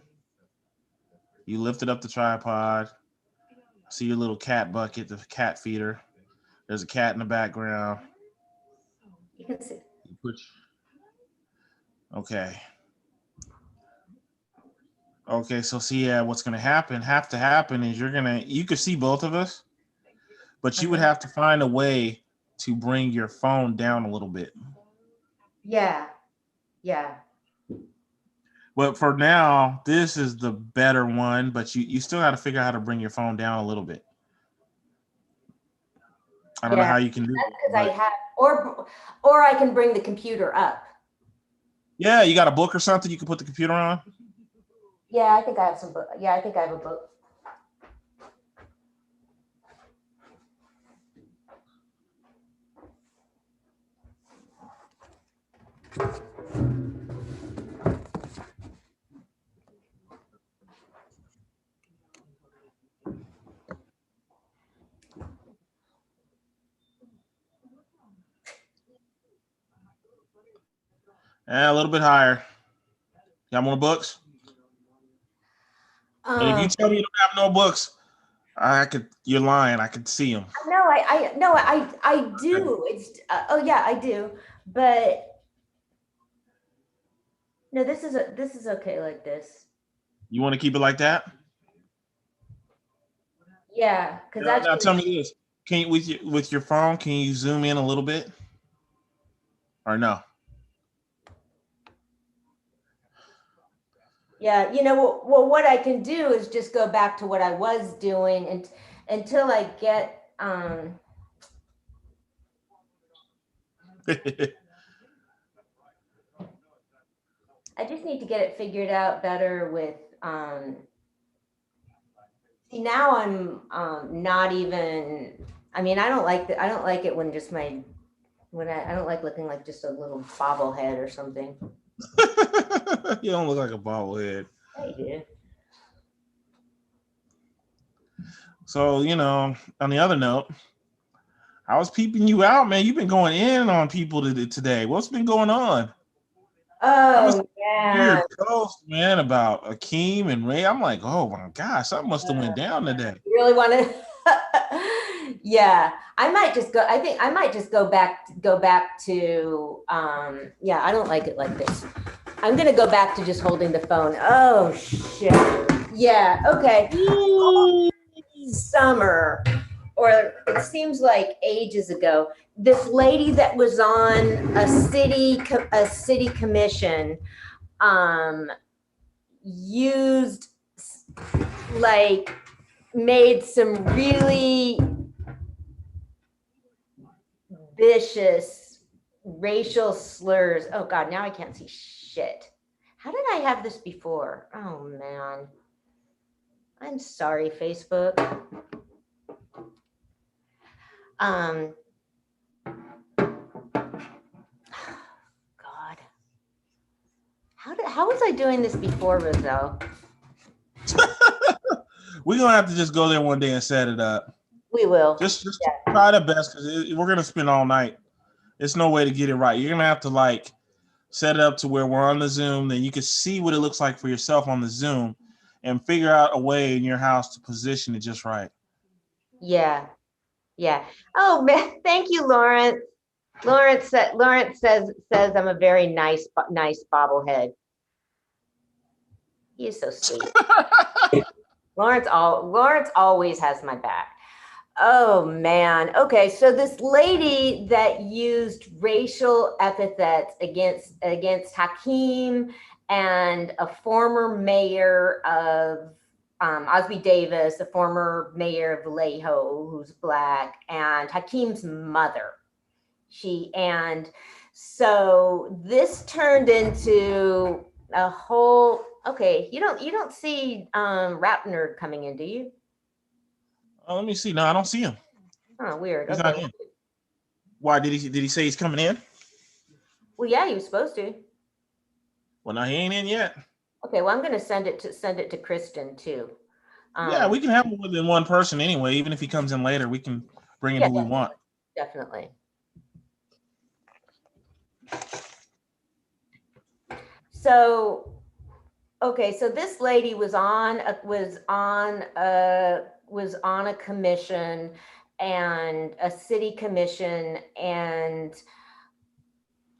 Speaker 5: You lifted up the tripod. See your little cat bucket, the cat feeder. There's a cat in the background.
Speaker 8: You can see.
Speaker 5: Okay. Okay, so see, what's gonna have to happen is you could see both of us, but you would have to find a way to bring your phone down a little bit.
Speaker 8: Yeah.
Speaker 5: But for now, this is the better one, but you still got to figure out how to bring your phone down a little bit. I don't know how you can do it.
Speaker 8: Because I have, or I can bring the computer up.
Speaker 5: Yeah, you got a book or something you can put the computer on?
Speaker 8: Yeah, I think I have some book. Yeah, I think I have a book.
Speaker 5: A little bit higher. Got more books? And if you tell me you don't have no books, you're lying. I could see them.
Speaker 8: No, I do. It's oh yeah, I do. But no, this is okay like this.
Speaker 5: You want to keep it like that?
Speaker 8: Yeah, because
Speaker 5: Now tell me this: can you with your phone? Can you zoom in a little bit, or no?
Speaker 8: Yeah, well, what I can do is just go back to what I was doing and until I get I just need to get it figured out better with see now I'm not even I mean I don't like it when just I don't like looking like just a little bobblehead or something.
Speaker 5: You don't look like a bobblehead.
Speaker 8: I do.
Speaker 5: So, on the other note, I was peeping you out, man. You've been going in on people today. What's been going on?
Speaker 8: Oh, yeah.
Speaker 5: Weird post, man, about Akeem and Ray. I'm like, oh my gosh, something must have went down today.
Speaker 8: You really want to? Yeah, I might just go. I think I might just go back to. Yeah, I don't like it like this. I'm gonna go back to just holding the phone. Oh shit. Yeah. Okay. Summer, or it seems like ages ago. This lady that was on a city commission, used made some really vicious racial slurs. Oh God, now I can't see shit. How did I have this before? Oh man. I'm sorry, Facebook. God. How was I doing this before, Rizzo?
Speaker 5: We're gonna have to just go there one day and set it up.
Speaker 8: We will.
Speaker 5: Just try the best because we're gonna spend all night. There's no way to get it right. You're gonna have to set it up to where we're on the Zoom, then you can see what it looks like for yourself on the Zoom, and figure out a way in your house to position it just right.
Speaker 8: Yeah. Oh man, thank you, Lawrence. Lawrence says I'm a very nice bobblehead. He is so sweet. Lawrence always has my back. Oh man. Okay, so this lady that used racial epithets against Hakeem and a former mayor of Osby Davis, the former mayor of Vallejo, who's black, and Hakeem's mother. So this turned into a whole. Okay, you don't see Rap Nerd coming in, do you?
Speaker 5: Oh, let me see. No, I don't see him.
Speaker 8: Oh, weird.
Speaker 5: He's
Speaker 8: okay.
Speaker 5: not in. Why did he say he's coming in?
Speaker 8: Well, yeah, he was supposed to.
Speaker 5: Well, no, he ain't in yet.
Speaker 8: Okay, well, I'm gonna send it to Kristen too.
Speaker 5: Yeah, we can have more than one person anyway. Even if he comes in later, we can bring in who we want.
Speaker 8: Definitely. So, okay, so this lady was on a commission, and a city commission, and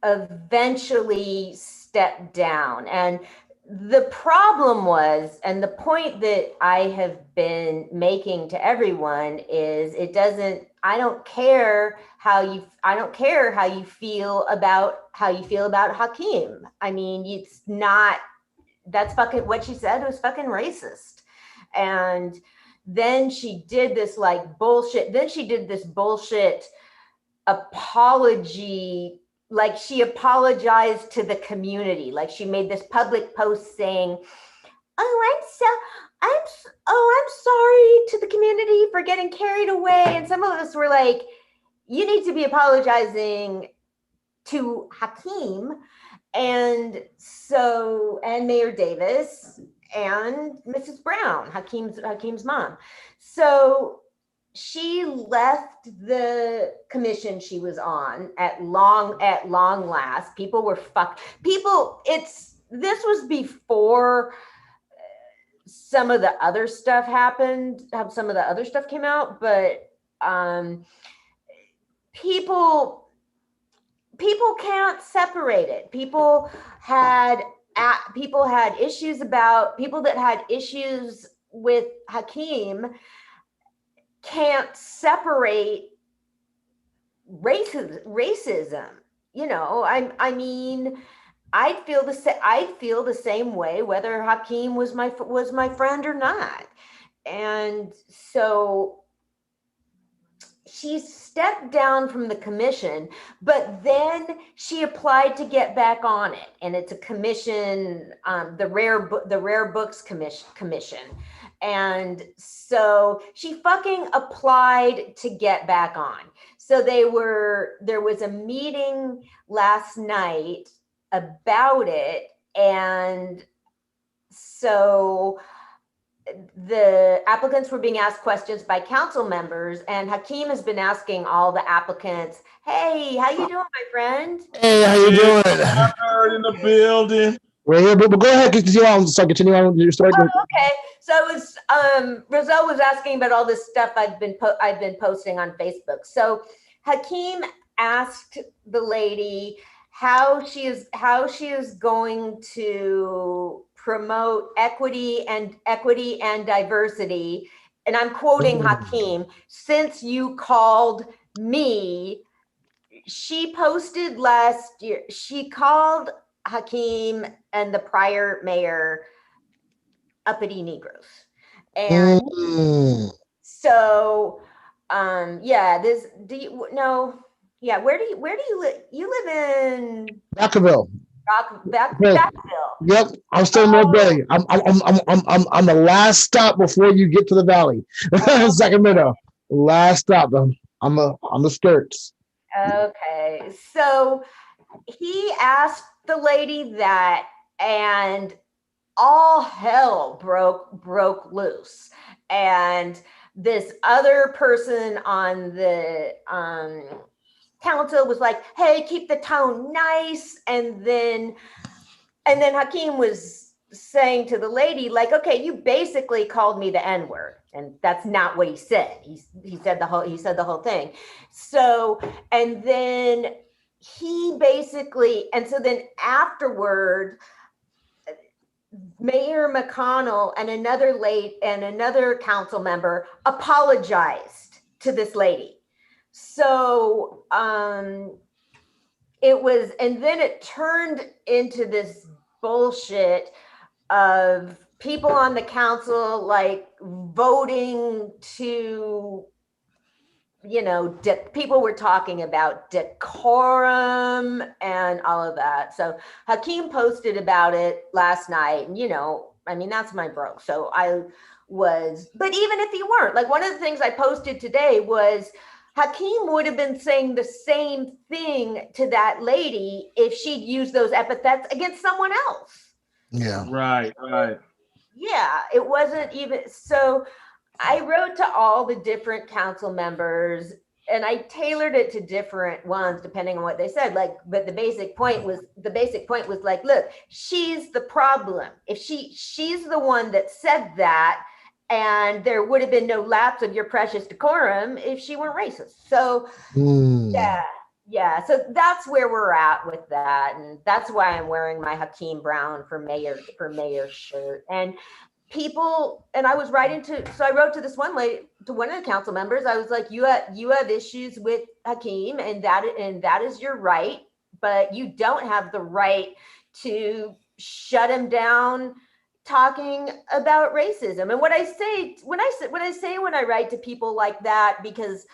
Speaker 8: eventually stepped down. And the problem was, and the point that I have been making to everyone is, I don't care how you feel about Hakeem. I mean, that's fucking what she said was fucking racist. And then she did this bullshit. Then she did this bullshit apology. She apologized to the community. She made this public post saying, I'm sorry to the community for getting carried away. And some of us were like, you need to be apologizing to Hakeem and Mayor Davis and Mrs. Brown, Hakeem's mom. So she left the commission she was on at long last. People were this was before some of the other stuff happened, some of the other stuff came out, but people can't separate it. People that had issues with Hakeem can't separate racism. You know, I mean, I'd feel the same way whether Hakeem was my friend or not. And so she stepped down from the commission, but then she applied to get back on it, and it's a commission, the Rare Books Commission. And so she fucking applied to get back on. So there was a meeting last night about it, and so the applicants were being asked questions by council members, and Hakeem has been asking all the applicants, "Hey, how you doing, my friend?"
Speaker 9: Hey, how you doing?
Speaker 5: Nerd in the building.
Speaker 9: We're here, but go ahead, continue on with your story.
Speaker 8: Oh, okay. So it was Roselle was asking about all this stuff I've been posting on Facebook. So Hakeem asked the lady how she is going to promote equity and diversity, and I'm quoting Hakeem, "since you called me." She posted last year, she called Hakeem and the prior mayor uppity Negroes. And so where do you live? You live in
Speaker 9: Vacaville.
Speaker 8: Vacaville.
Speaker 9: Yep, I'm still in North Bay. I'm the last stop before you get to the valley. Sacramento. Last stop. I'm on the skirts.
Speaker 8: Okay, so he asked the lady that, and all hell broke loose. And this other person on the council was like, "Hey, keep the tone nice." And then Hakeem was saying to the lady, like, "Okay, you basically called me the N-word." And that's not what he said. He said the whole thing. So, and then then afterward, Mayor McConnell and another council member apologized to this lady. So it turned into this bullshit of people on the council like voting to, people were talking about decorum and all of that. So Hakeem posted about it last night, and that's my bro. So but even if you weren't, like, one of the things I posted today was Hakeem would have been saying the same thing to that lady if she'd used those epithets against someone else.
Speaker 9: Yeah.
Speaker 5: Right.
Speaker 8: Yeah, it wasn't even, so I wrote to all the different council members, and I tailored it to different ones depending on what they said. Like, but the basic point was like, look, she's the problem. If she's the one that said that, and there would have been no lapse of your precious decorum if she weren't racist. So yeah. So that's where we're at with that, and that's why I'm wearing my Hakeem Brown for mayor shirt. And I was I wrote to this one lady, to one of the council members. I was like, you have issues with Hakeem, and that is your right, but you don't have the right to shut him down talking about racism. And what I say when I write to people like that, because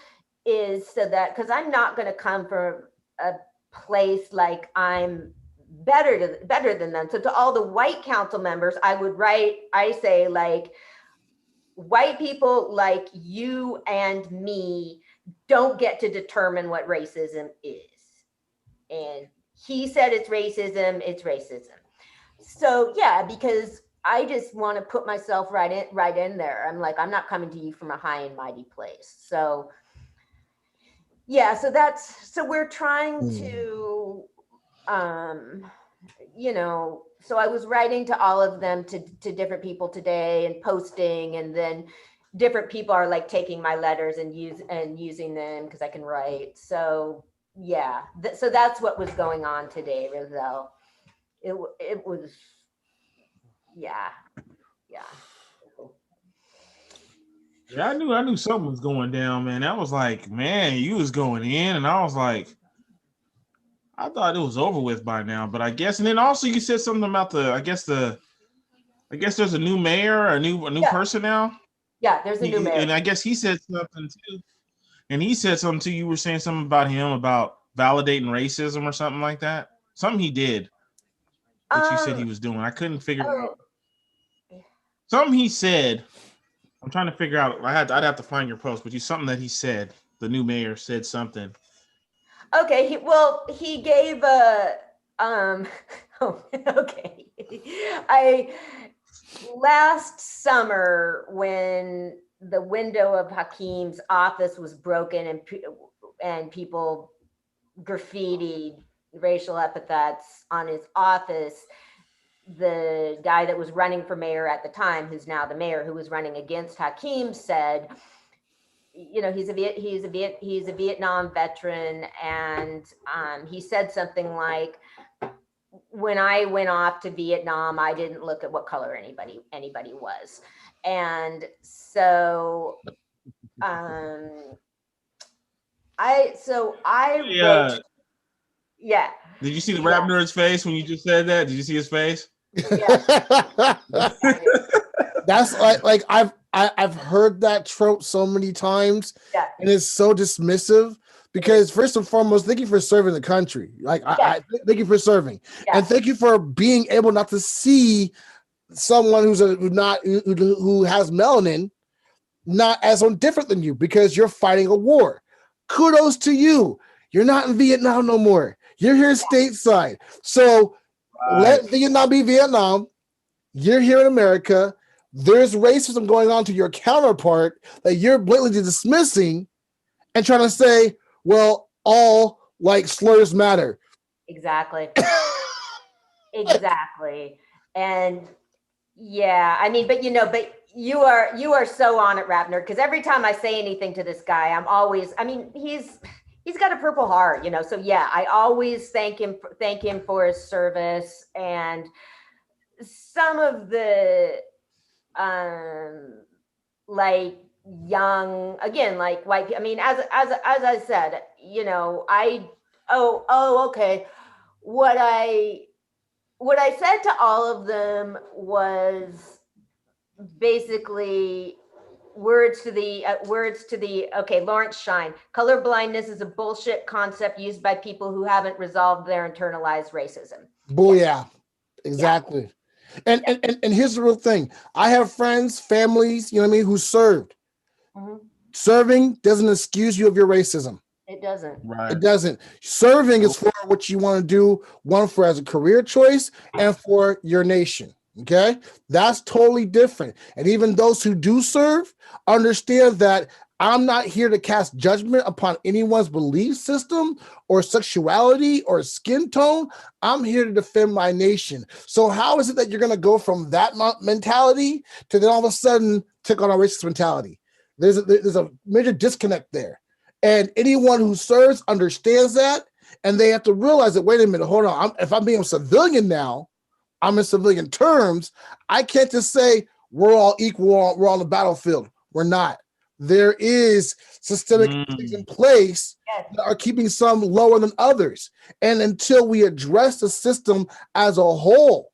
Speaker 8: I'm not going to come from a place like I'm better than them. So to all the white council members, I say, like, white people like you and me don't get to determine what racism is. And he said it's racism. So yeah, because I just want to put myself right in there. I'm like, I'm not coming to you from a high and mighty place. So yeah, so we're trying to so I was writing to all of them, to different people today, and posting, and then different people are like taking my letters and using them because I can write. So yeah, so that's what was going on today, Roselle. It was, yeah.
Speaker 5: Yeah, I knew something was going down, man. That was like, man, you was going in, and I was like, I thought it was over with by now, but I guess. And then also you said something about I guess there's a new mayor, a new person now.
Speaker 8: Yeah, there's a new mayor,
Speaker 5: and I guess he said something too. And he said something too. You were saying something about him about validating racism or something like that. Something he did that you said he was doing. I couldn't figure it out. Something he said. I'm trying to figure out. I'd have to find your post, but something that he said. The new mayor said something.
Speaker 8: Okay, he gave a okay. Last summer, when the window of Hakeem's office was broken and people graffitied racial epithets on his office, the guy that was running for mayor at the time, who's now the mayor, who was running against Hakeem, said, he's a Vietnam veteran, and he said something like, when I went off to Vietnam, I didn't look at what color anybody was. And so I wrote, yeah.
Speaker 5: Did you see the rap nerd's face when you just said that? Did you see his face?
Speaker 8: Yeah.
Speaker 9: That's like I've heard that trope so many times, and it's so dismissive. Because first and foremost, thank you for serving the country. Like I thank you for serving, and thank you for being able not to see someone who has melanin not as different than you, because you're fighting a war. Kudos to you. You're not in Vietnam no more. You're here stateside. So let Vietnam be Vietnam. You're here in America. There's racism going on to your counterpart that you're blatantly dismissing and trying to say, well, all like slurs matter.
Speaker 8: Exactly. Exactly. And yeah, I mean, but you are so on it, Rap Nerd, because every time I say anything to this guy, he's got a Purple Heart, so yeah, I always thank him for his service. And some of the like young, again, like white people, I mean, as I said, okay, what I said to all of them was basically words to the okay, Lawrence Shine, color blindness is a bullshit concept used by people who haven't resolved their internalized racism.
Speaker 9: Booyah. Exactly. Yeah. And here's the real thing. I have friends, families, who served. Mm-hmm. Serving doesn't excuse you of your racism.
Speaker 8: It doesn't.
Speaker 5: Right.
Speaker 9: It doesn't. Serving is for what you want to do, one for as a career choice and for your nation. Okay, that's totally different. And even those who do serve understand that I'm not here to cast judgment upon anyone's belief system or sexuality or skin tone. I'm here to defend my nation. So how is it that you're going to go from that mentality to then all of a sudden take on a racist mentality? There's a major disconnect there. And anyone who serves understands that, and they have to realize that, wait a minute, hold on. If I'm being a civilian now, I'm in civilian terms. I can't just say we're all equal, we're on the battlefield. We're not. There is systemic things in place that are keeping some lower than others. And until we address the system as a whole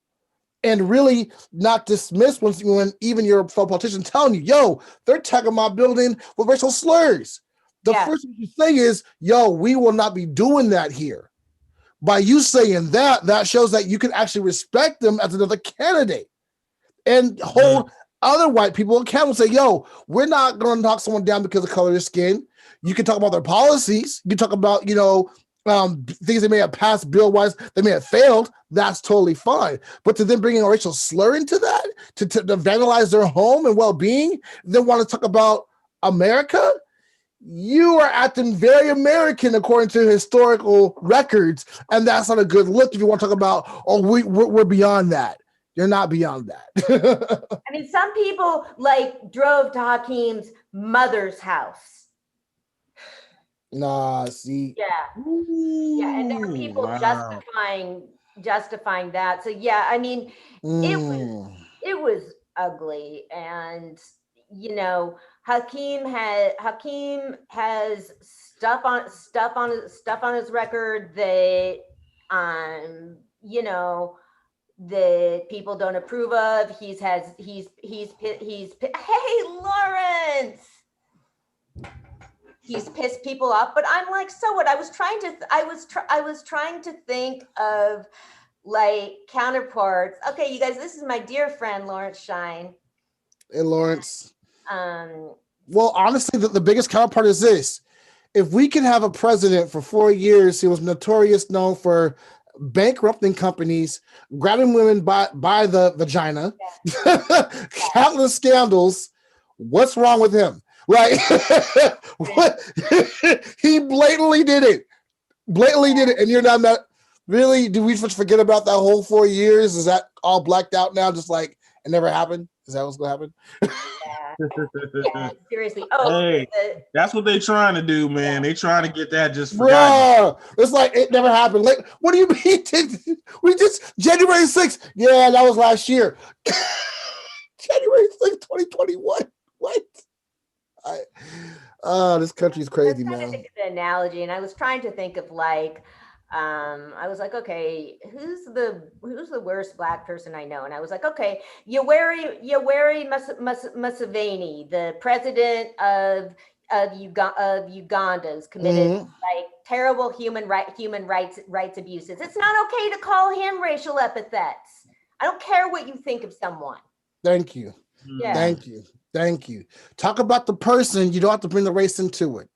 Speaker 9: and really not dismiss when even your fellow politician telling you, yo, they're tagging my building with racial slurs. The first thing you say is, yo, we will not be doing that here. By you saying that shows that you can actually respect them as another candidate and hold other white people accountable. Say, yo, we're not going to knock someone down because of color of their skin. You can talk about their policies. You can talk about, things they may have passed bill-wise, they may have failed, that's totally fine. But to then bring a racial slur into that, to vandalize their home and well-being, then want to talk about America, you are acting very American according to historical records, and that's not a good look if you want to talk about, oh, we're beyond that. You're not beyond that.
Speaker 8: I mean, some people like drove to Hakeem's mother's house.
Speaker 9: Nah, see.
Speaker 8: Yeah. Yeah, and there were people
Speaker 5: Wow.
Speaker 8: justifying that. So yeah, I mean,
Speaker 9: Mm.
Speaker 8: it was ugly. And you know, Hakeem has stuff on his record that you know, the people don't approve of. He's hey Lawrence, he's pissed people off. But I'm like, so what? I was trying to think of like counterparts. Okay, you guys, this is my dear friend Lawrence Shine.
Speaker 9: Hey, Lawrence. Well, honestly, the biggest counterpart is this. If we can have a president for 4 years, he was notorious, known for bankrupting companies, grabbing women by the vagina, countless scandals. What's wrong with him? Like, what? He blatantly did it. And you're not really. Do we just forget about that whole 4 years? Is that all blacked out now? Just like it never happened? Is that what's gonna happen?
Speaker 8: Yeah, seriously. Oh,
Speaker 5: Hey, that's what they trying to do, man. They trying to get that just
Speaker 9: Bruh,
Speaker 5: forgotten.
Speaker 9: it's like it never happened. Like, what do you mean? We just January 6th. Yeah, that was last year. January 6th, 2021. What? This country's crazy,
Speaker 8: I was trying to
Speaker 9: man.
Speaker 8: think of the analogy, and I was trying to think of like, I was like, okay, who's the worst black person I know? And I was like, okay, Yoweri Museveni, the president of Uganda, is committed like terrible human rights abuses. It's not okay to call him racial epithets. I don't care what you think of someone.
Speaker 9: Thank you.
Speaker 8: Yeah.
Speaker 9: Thank you. Talk about the person. You don't have to bring the race into it.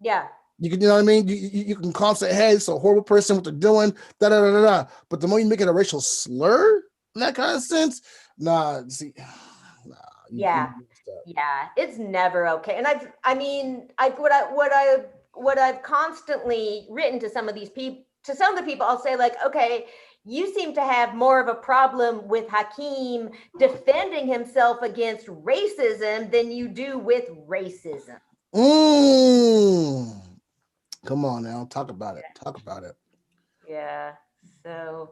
Speaker 8: Yeah.
Speaker 9: You can, you know what I mean? You can call and say, hey, it's a horrible person, what they're doing, da-da-da-da-da. But the more you make it a racial slur in that kind of sense,
Speaker 8: yeah, it's never okay. And what I've constantly written to some of these people, to some of the people, I'll say like, okay, you seem to have more of a problem with Hakeem defending himself against racism than you do with racism.
Speaker 9: Come on now, talk about it.
Speaker 8: Yeah. So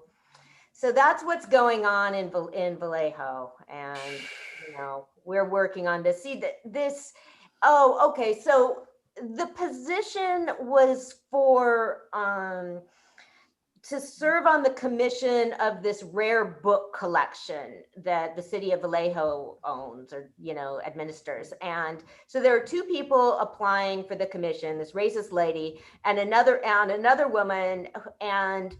Speaker 8: that's what's going on in Vallejo, and you know, we're working on this. See this. Oh, okay. So the position was for to serve on the commission of this rare book collection that the city of Vallejo owns, or you know, administers. And so there are two people applying for the commission: this racist lady and another woman. And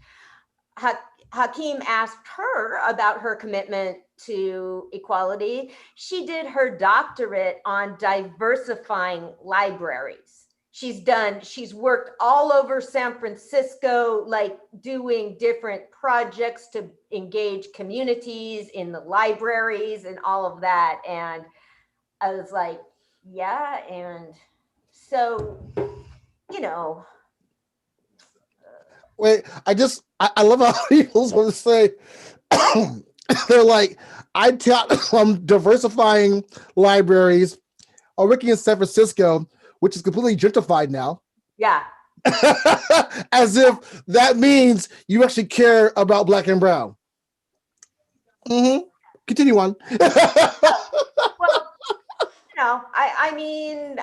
Speaker 8: Hakeem asked her about her commitment to equality. She did her doctorate on diversifying libraries. She's worked all over San Francisco, like doing different projects to engage communities in the libraries and all of that. And I was like, yeah. And so, you know.
Speaker 9: Wait, I love how people want to say, they're like, I taught diversifying libraries, working in San Francisco, which is completely gentrified now.
Speaker 8: Yeah.
Speaker 9: As if that means you actually care about Black and brown. Continue on.
Speaker 8: Well, you know, I mean,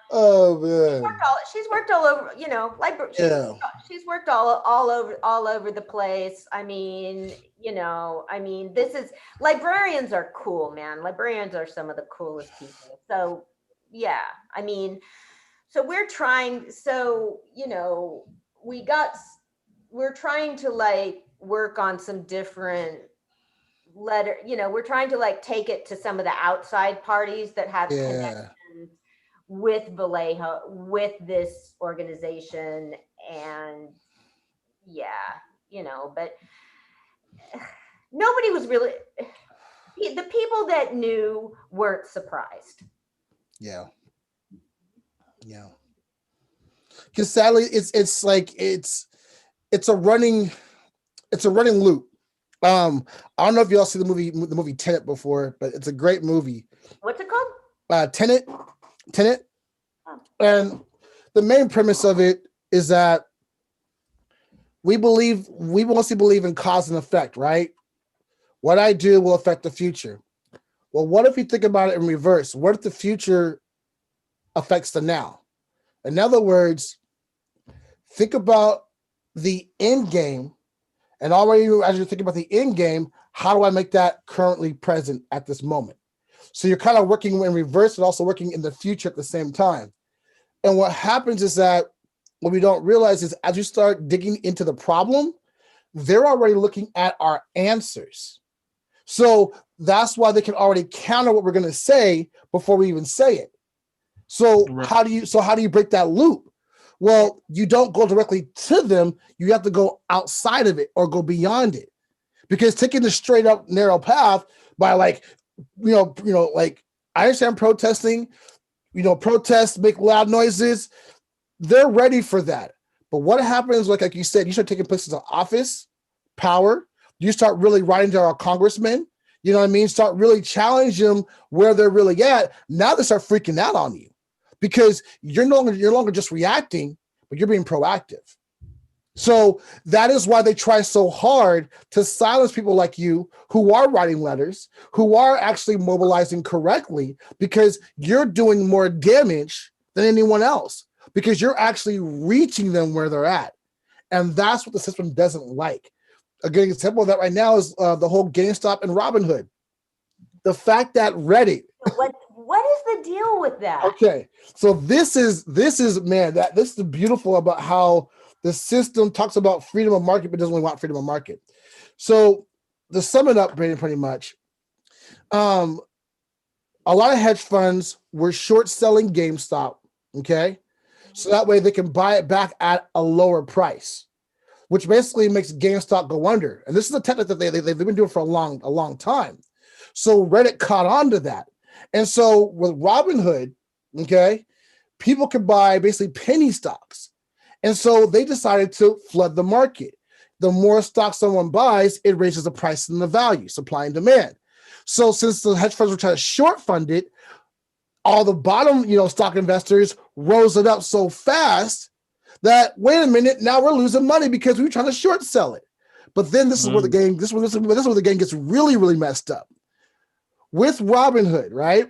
Speaker 9: oh man,
Speaker 8: she's worked all over, you know, she's worked all over the place. I mean, you know, librarians are cool, man. Librarians are some of the coolest people. So yeah, I mean, so we're trying, so, you know, we're trying to like work on some different we're trying to like take it to some of the outside parties that have connections with Vallejo, with this organization. And yeah, but nobody was really, the people that knew weren't surprised.
Speaker 9: Yeah. Because sadly, it's like it's a running loop. I don't know if y'all see the movie Tenet before, but it's a great movie.
Speaker 8: What's it called?
Speaker 9: Tenet.
Speaker 8: Oh.
Speaker 9: And the main premise of it is that we mostly believe in cause and effect, right? What I do will affect the future. Well, what if you think about it in reverse? What if the future affects the now? In other words, think about the end game, and already as you're thinking about the end game, how do I make that currently present at this moment? So you're kind of working in reverse and also working in the future at the same time. And what happens is that what we don't realize is as you start digging into the problem, they're already looking at our answers. So that's why they can already counter what we're going to say before we even say it. So
Speaker 5: Right.
Speaker 9: how do you break that loop? Well, you don't go directly to them. You have to go outside of it or go beyond it, because taking the straight up narrow path by like I understand protesting, protest, make loud noises. They're ready for that. But what happens, like you said, you start taking places of office, power. You start really writing to our congressmen. You know what I mean? Start really challenging them where they're really at. Now they start freaking out on you because you're no longer just reacting, but you're being proactive. So that is why they try so hard to silence people like you who are writing letters, who are actually mobilizing correctly, because you're doing more damage than anyone else, because you're actually reaching them where they're at. And that's what the system doesn't like. A good example of that right now is the whole GameStop and Robinhood. The fact that Reddit.
Speaker 8: What is the deal with that?
Speaker 9: Okay, so this is the beautiful about how the system talks about freedom of market, but doesn't really want freedom of market. So to sum it up, Brandon, pretty much, a lot of hedge funds were short selling GameStop. Okay, so that way they can buy it back at a lower price, which basically makes GameStop go under. And this is a technique that they've been doing for a long time. So Reddit caught on to that. And so with Robinhood, okay, people could buy basically penny stocks. And so they decided to flood the market. The more stocks someone buys, it raises the price and the value, supply and demand. So since the hedge funds were trying to short fund it, all the bottom, stock investors rose it up so fast that, wait a minute, now we're losing money because we were trying to short sell it. But then this is where the game, this is where the game gets really, really messed up. With Robinhood, right?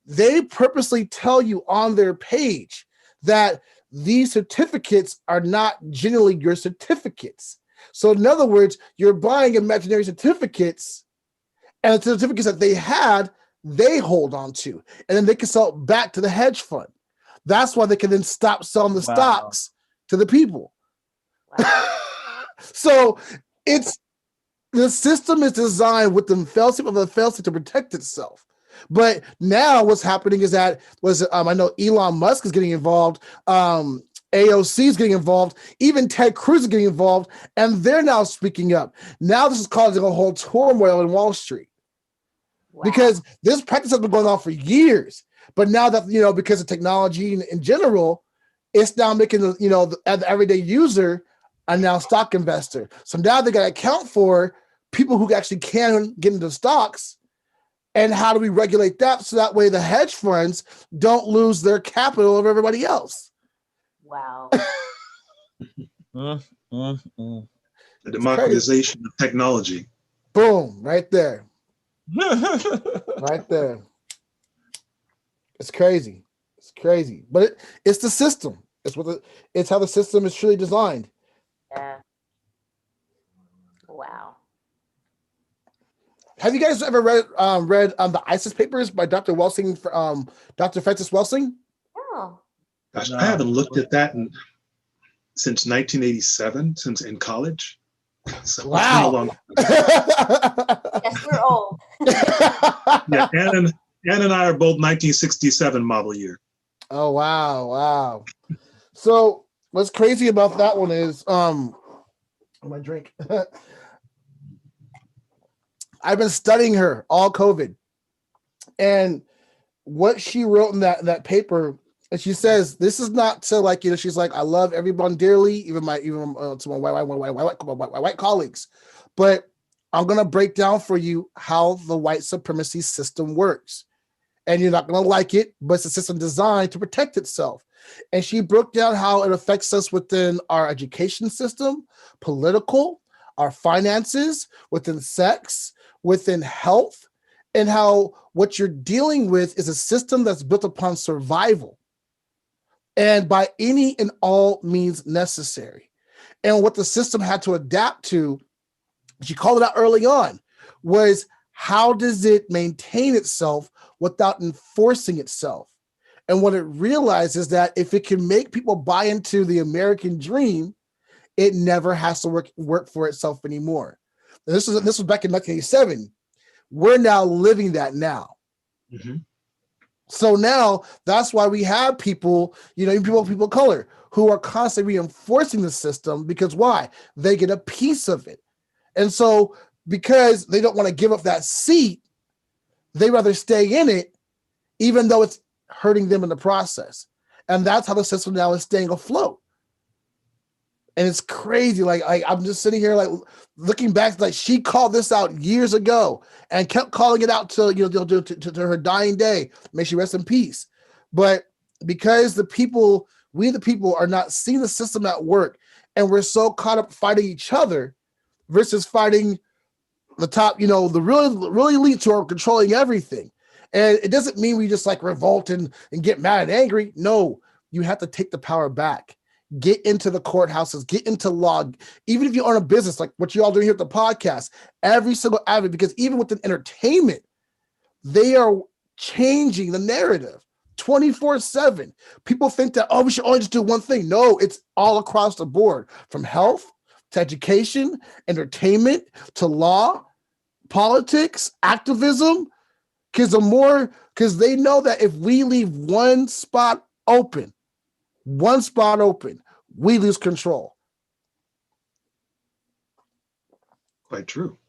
Speaker 9: They purposely tell you on their page that these certificates are not generally your certificates. So in other words, you're buying imaginary certificates, and the certificates that they had, they hold on to, and then they can sell it back to the hedge fund. That's why they can then stop selling the stocks to the people.
Speaker 8: Wow.
Speaker 9: So the system is designed with the fallacy to protect itself. But now what's happening is that I know Elon Musk is getting involved. AOC is getting involved. Even Ted Cruz is getting involved, and they're now speaking up. Now this is causing a whole turmoil in Wall Street. Wow. Because this practice has been going on for years. But now that, because of technology in general, it's now making the everyday user a now stock investor. So now they got to account for people who actually can get into stocks. And how do we regulate that so that way the hedge funds don't lose their capital of everybody else?
Speaker 8: Wow.
Speaker 10: The democratization of technology.
Speaker 9: Boom, right there. Right there. It's crazy. It's crazy. But it's the system. It's how the system is truly designed.
Speaker 8: Yeah. Wow.
Speaker 9: Have you guys ever read the ISIS papers by Dr. Welsing, Dr. Francis Welsing?
Speaker 8: No.
Speaker 10: Gosh, I haven't looked at that since 1987, since in college. So
Speaker 9: wow.
Speaker 8: Yes, we're old.
Speaker 10: Yeah, Ann and I are both 1967 model year.
Speaker 9: Oh, wow. So What's crazy about that one is my drink. I've been studying her all COVID, and what she wrote in that paper, and she says this is not to like, you know, she's like, I love everyone dearly, even to my white colleagues, but I'm gonna break down for you how the white supremacy system works, and you're not gonna like it, but it's a system designed to protect itself. And she broke down how it affects us within our education system, political, our finances, within sex, within health, and how what you're dealing with is a system that's built upon survival and by any and all means necessary. And what the system had to adapt to, she called it out early on, was how does it maintain itself without enforcing itself? And what it realized is that if it can make people buy into the American dream, it never has to work for itself anymore. And this was back in 1987. We're now living that now.
Speaker 10: Mm-hmm.
Speaker 9: So now that's why we have people, you know, people of color who are constantly reinforcing the system, because why? They get a piece of it. And so because they don't want to give up that seat, they rather stay in it, even though it's hurting them in the process. And that's how the system now is staying afloat. And it's crazy. Like I'm just sitting here, like looking back, like she called this out years ago and kept calling it out till, you know, to her dying day. May she rest in peace. But because we the people are not seeing the system at work, and we're so caught up fighting each other versus fighting the top, you know, the really elites who are controlling everything. And it doesn't mean we just like revolt and get mad and angry. No, you have to take the power back. Get into the courthouses, get into law. Even if you own a business, like what you all doing here at the podcast, every single avenue, because even within entertainment, they are changing the narrative 24/7. People think that, oh, we should only just do one thing. No, it's all across the board, from health to education, entertainment to law, politics, activism. Because they know that if we leave one spot open, we lose control.
Speaker 10: Quite true.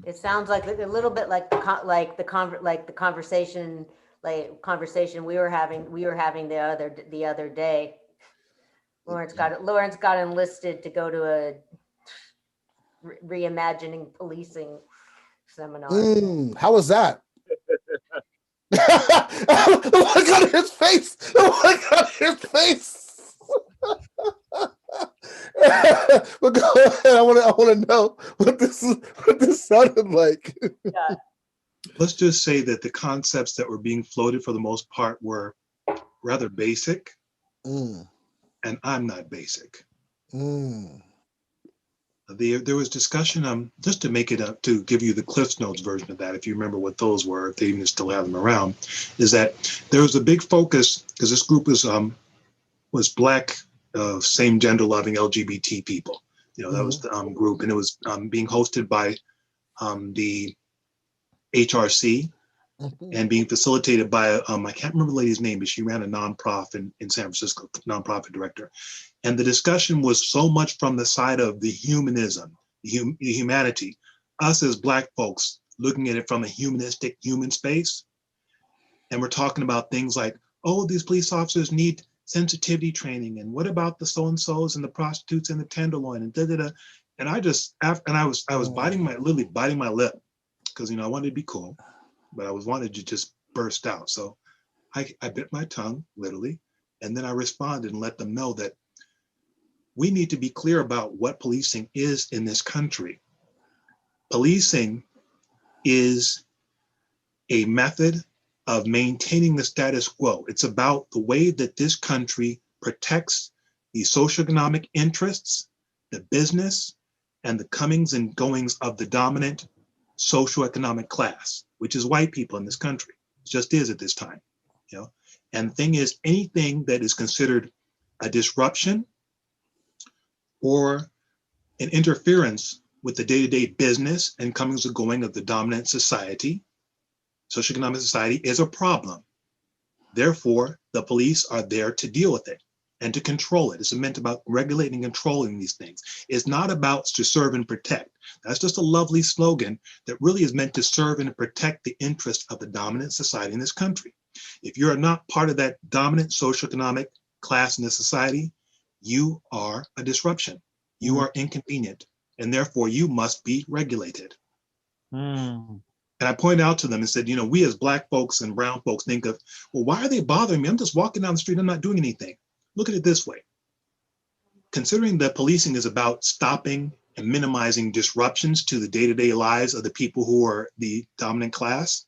Speaker 8: It sounds like a little bit like the conversation we were having the other day. Lawrence got enlisted to go to a reimagining policing seminar.
Speaker 9: How was that? Look on his face. Look on his face. But go ahead. I want to know what this sounded like.
Speaker 8: Yeah.
Speaker 10: Let's just say that the concepts that were being floated for the most part were rather basic, and I'm not basic. There was discussion, just to make it up, to give you the Cliff's Notes version of that, if you remember what those were, if they even still have them around, is that there was a big focus, because this group was Black, same gender loving LGBT people. You know, that was the group, and it was being hosted by the HRC and being facilitated by, I can't remember the lady's name, but she ran a nonprofit in San Francisco, nonprofit director. And the discussion was so much from the side of the humanism, the humanity, us as Black folks looking at it from a humanistic human space. And we're talking about things like, oh, these police officers need sensitivity training. And what about the so-and-sos and the prostitutes and the tenderloin and da-da-da. And I was literally biting my lip, because, you know, I wanted to be cool, but I wanted to just burst out. So I bit my tongue, literally, and then I responded and let them know that we need to be clear about what policing is in this country. Policing is a method of maintaining the status quo. It's about the way that this country protects the socioeconomic interests, the business, and the comings and goings of the dominant socioeconomic class, which is white people in this country. It just is at this time, you know. And the thing is, anything that is considered a disruption or an interference with the day-to-day business and comings and going of the dominant society, socioeconomic society, is a problem. Therefore, the police are there to deal with it. and to control it. It's meant about regulating and controlling these things. It's not about to serve and protect. That's just a lovely slogan that really is meant to serve and protect the interest of the dominant society in this country. If you're not part of that dominant socioeconomic class in this society, you are a disruption. You are inconvenient, and therefore you must be regulated. And I pointed out to them and said, you know, we as Black folks and brown folks think of, well, why are they bothering me? I'm just walking down the street. I'm not doing anything. Look at it this way. Considering that policing is about stopping and minimizing disruptions to the day-to-day lives of the people who are the dominant class,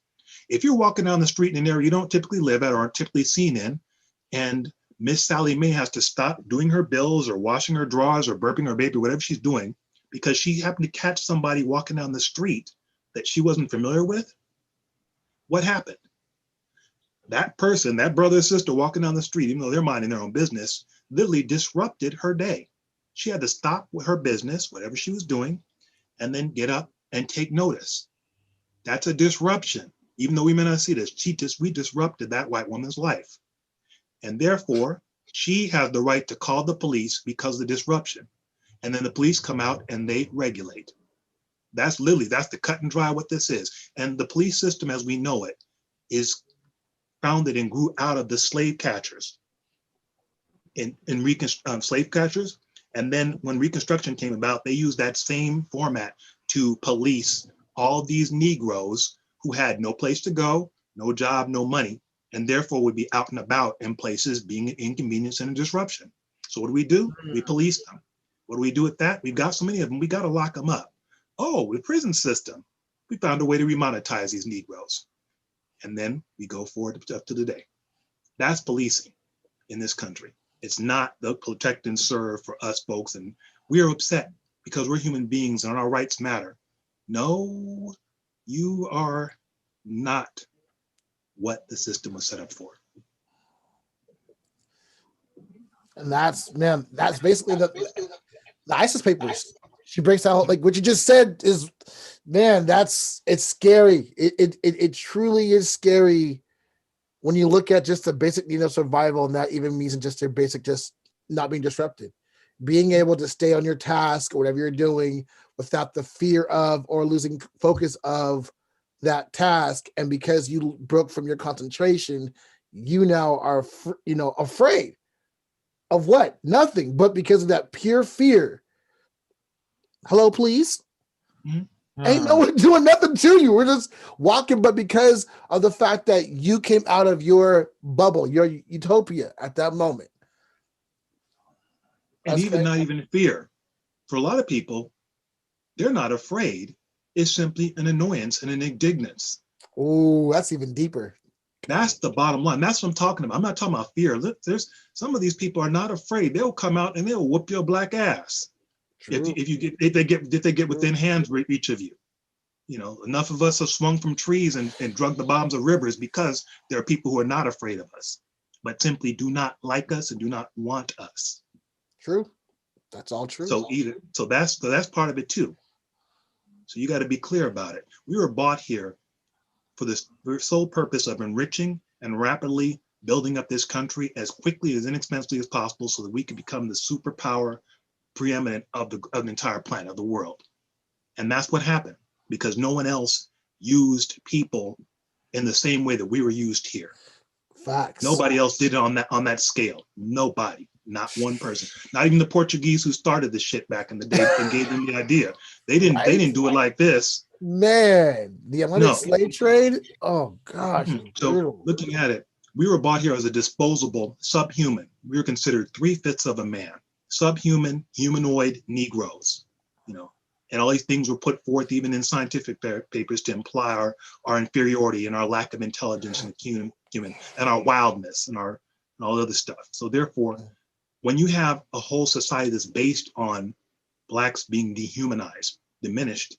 Speaker 10: if you're walking down the street in an area you don't typically live at or aren't typically seen in, and Miss Sally Mae has to stop doing her bills or washing her drawers or burping her baby, whatever she's doing, because she happened to catch somebody walking down the street that she wasn't familiar with, what happened? That person, that brother or sister walking down the street, even though they're minding their own business, literally disrupted her day. She had to stop with her business, whatever she was doing, and then get up and take notice. That's a disruption. Even though we may not see this, we disrupted that white woman's life. And therefore, she has the right to call the police because of the disruption. And then the police come out and they regulate. That's the cut and dry what this is. And the police system as we know it is founded and grew out of the slave catchers slave catchers. And then when Reconstruction came about, they used that same format to police all these Negroes who had no place to go, no job, no money, and therefore would be out and about in places being an inconvenience and a disruption. So what do? We police them. What do we do with that? We've got so many of them, we got to lock them up. Oh, the prison system. We found a way to remonetize these Negroes. And then we go forward up to the day. That's policing in this country. It's not the protect and serve for us folks. And we are upset because we're human beings and our rights matter. No, you are not what the system was set up for.
Speaker 9: And that's basically the ISIS papers. She breaks out, like what you just said is, man, it's scary. It truly is scary when you look at just the basic need of survival, and that even means just their basic, just not being disrupted, being able to stay on your task or whatever you're doing without the fear of or losing focus of that task. And because you broke from your concentration, you now are, afraid of what? Nothing, but because of that pure fear. Hello, please. Ain't no one doing nothing to you. We're just walking, but because of the fact that you came out of your bubble, your utopia at that moment.
Speaker 10: And even not even fear. For a lot of people, they're not afraid. It's simply an annoyance and an indignance.
Speaker 9: Oh, that's even deeper.
Speaker 10: That's the bottom line. That's what I'm talking about. I'm not talking about fear. There's some of these people are not afraid. They'll come out and they'll whoop your black ass. If they get within hands with each of you. You know, enough of us have swung from trees and drunk the bottoms of rivers because there are people who are not afraid of us, but simply do not like us and do not want us.
Speaker 9: True. That's all true.
Speaker 10: So that's part of it too. So you got to be clear about it. We were bought here for this sole purpose of enriching and rapidly building up this country as quickly, as inexpensively as possible so that we could become the superpower preeminent of the entire planet, of the world. And that's what happened because no one else used people in the same way that we were used here.
Speaker 9: Facts.
Speaker 10: Nobody else did it on that scale. Nobody, not one person. Not even the Portuguese who started the shit back in the day and gave them the idea. They didn't do it like this.
Speaker 9: Man, the Atlantic slave trade. Oh gosh.
Speaker 10: So looking at it, we were bought here as a disposable subhuman. We were considered 3/5 of a man. Subhuman, humanoid Negroes, and all these things were put forth even in scientific papers to imply our inferiority and our lack of intelligence and human and our wildness and all other stuff. So therefore, when you have a whole society that's based on blacks being dehumanized, diminished,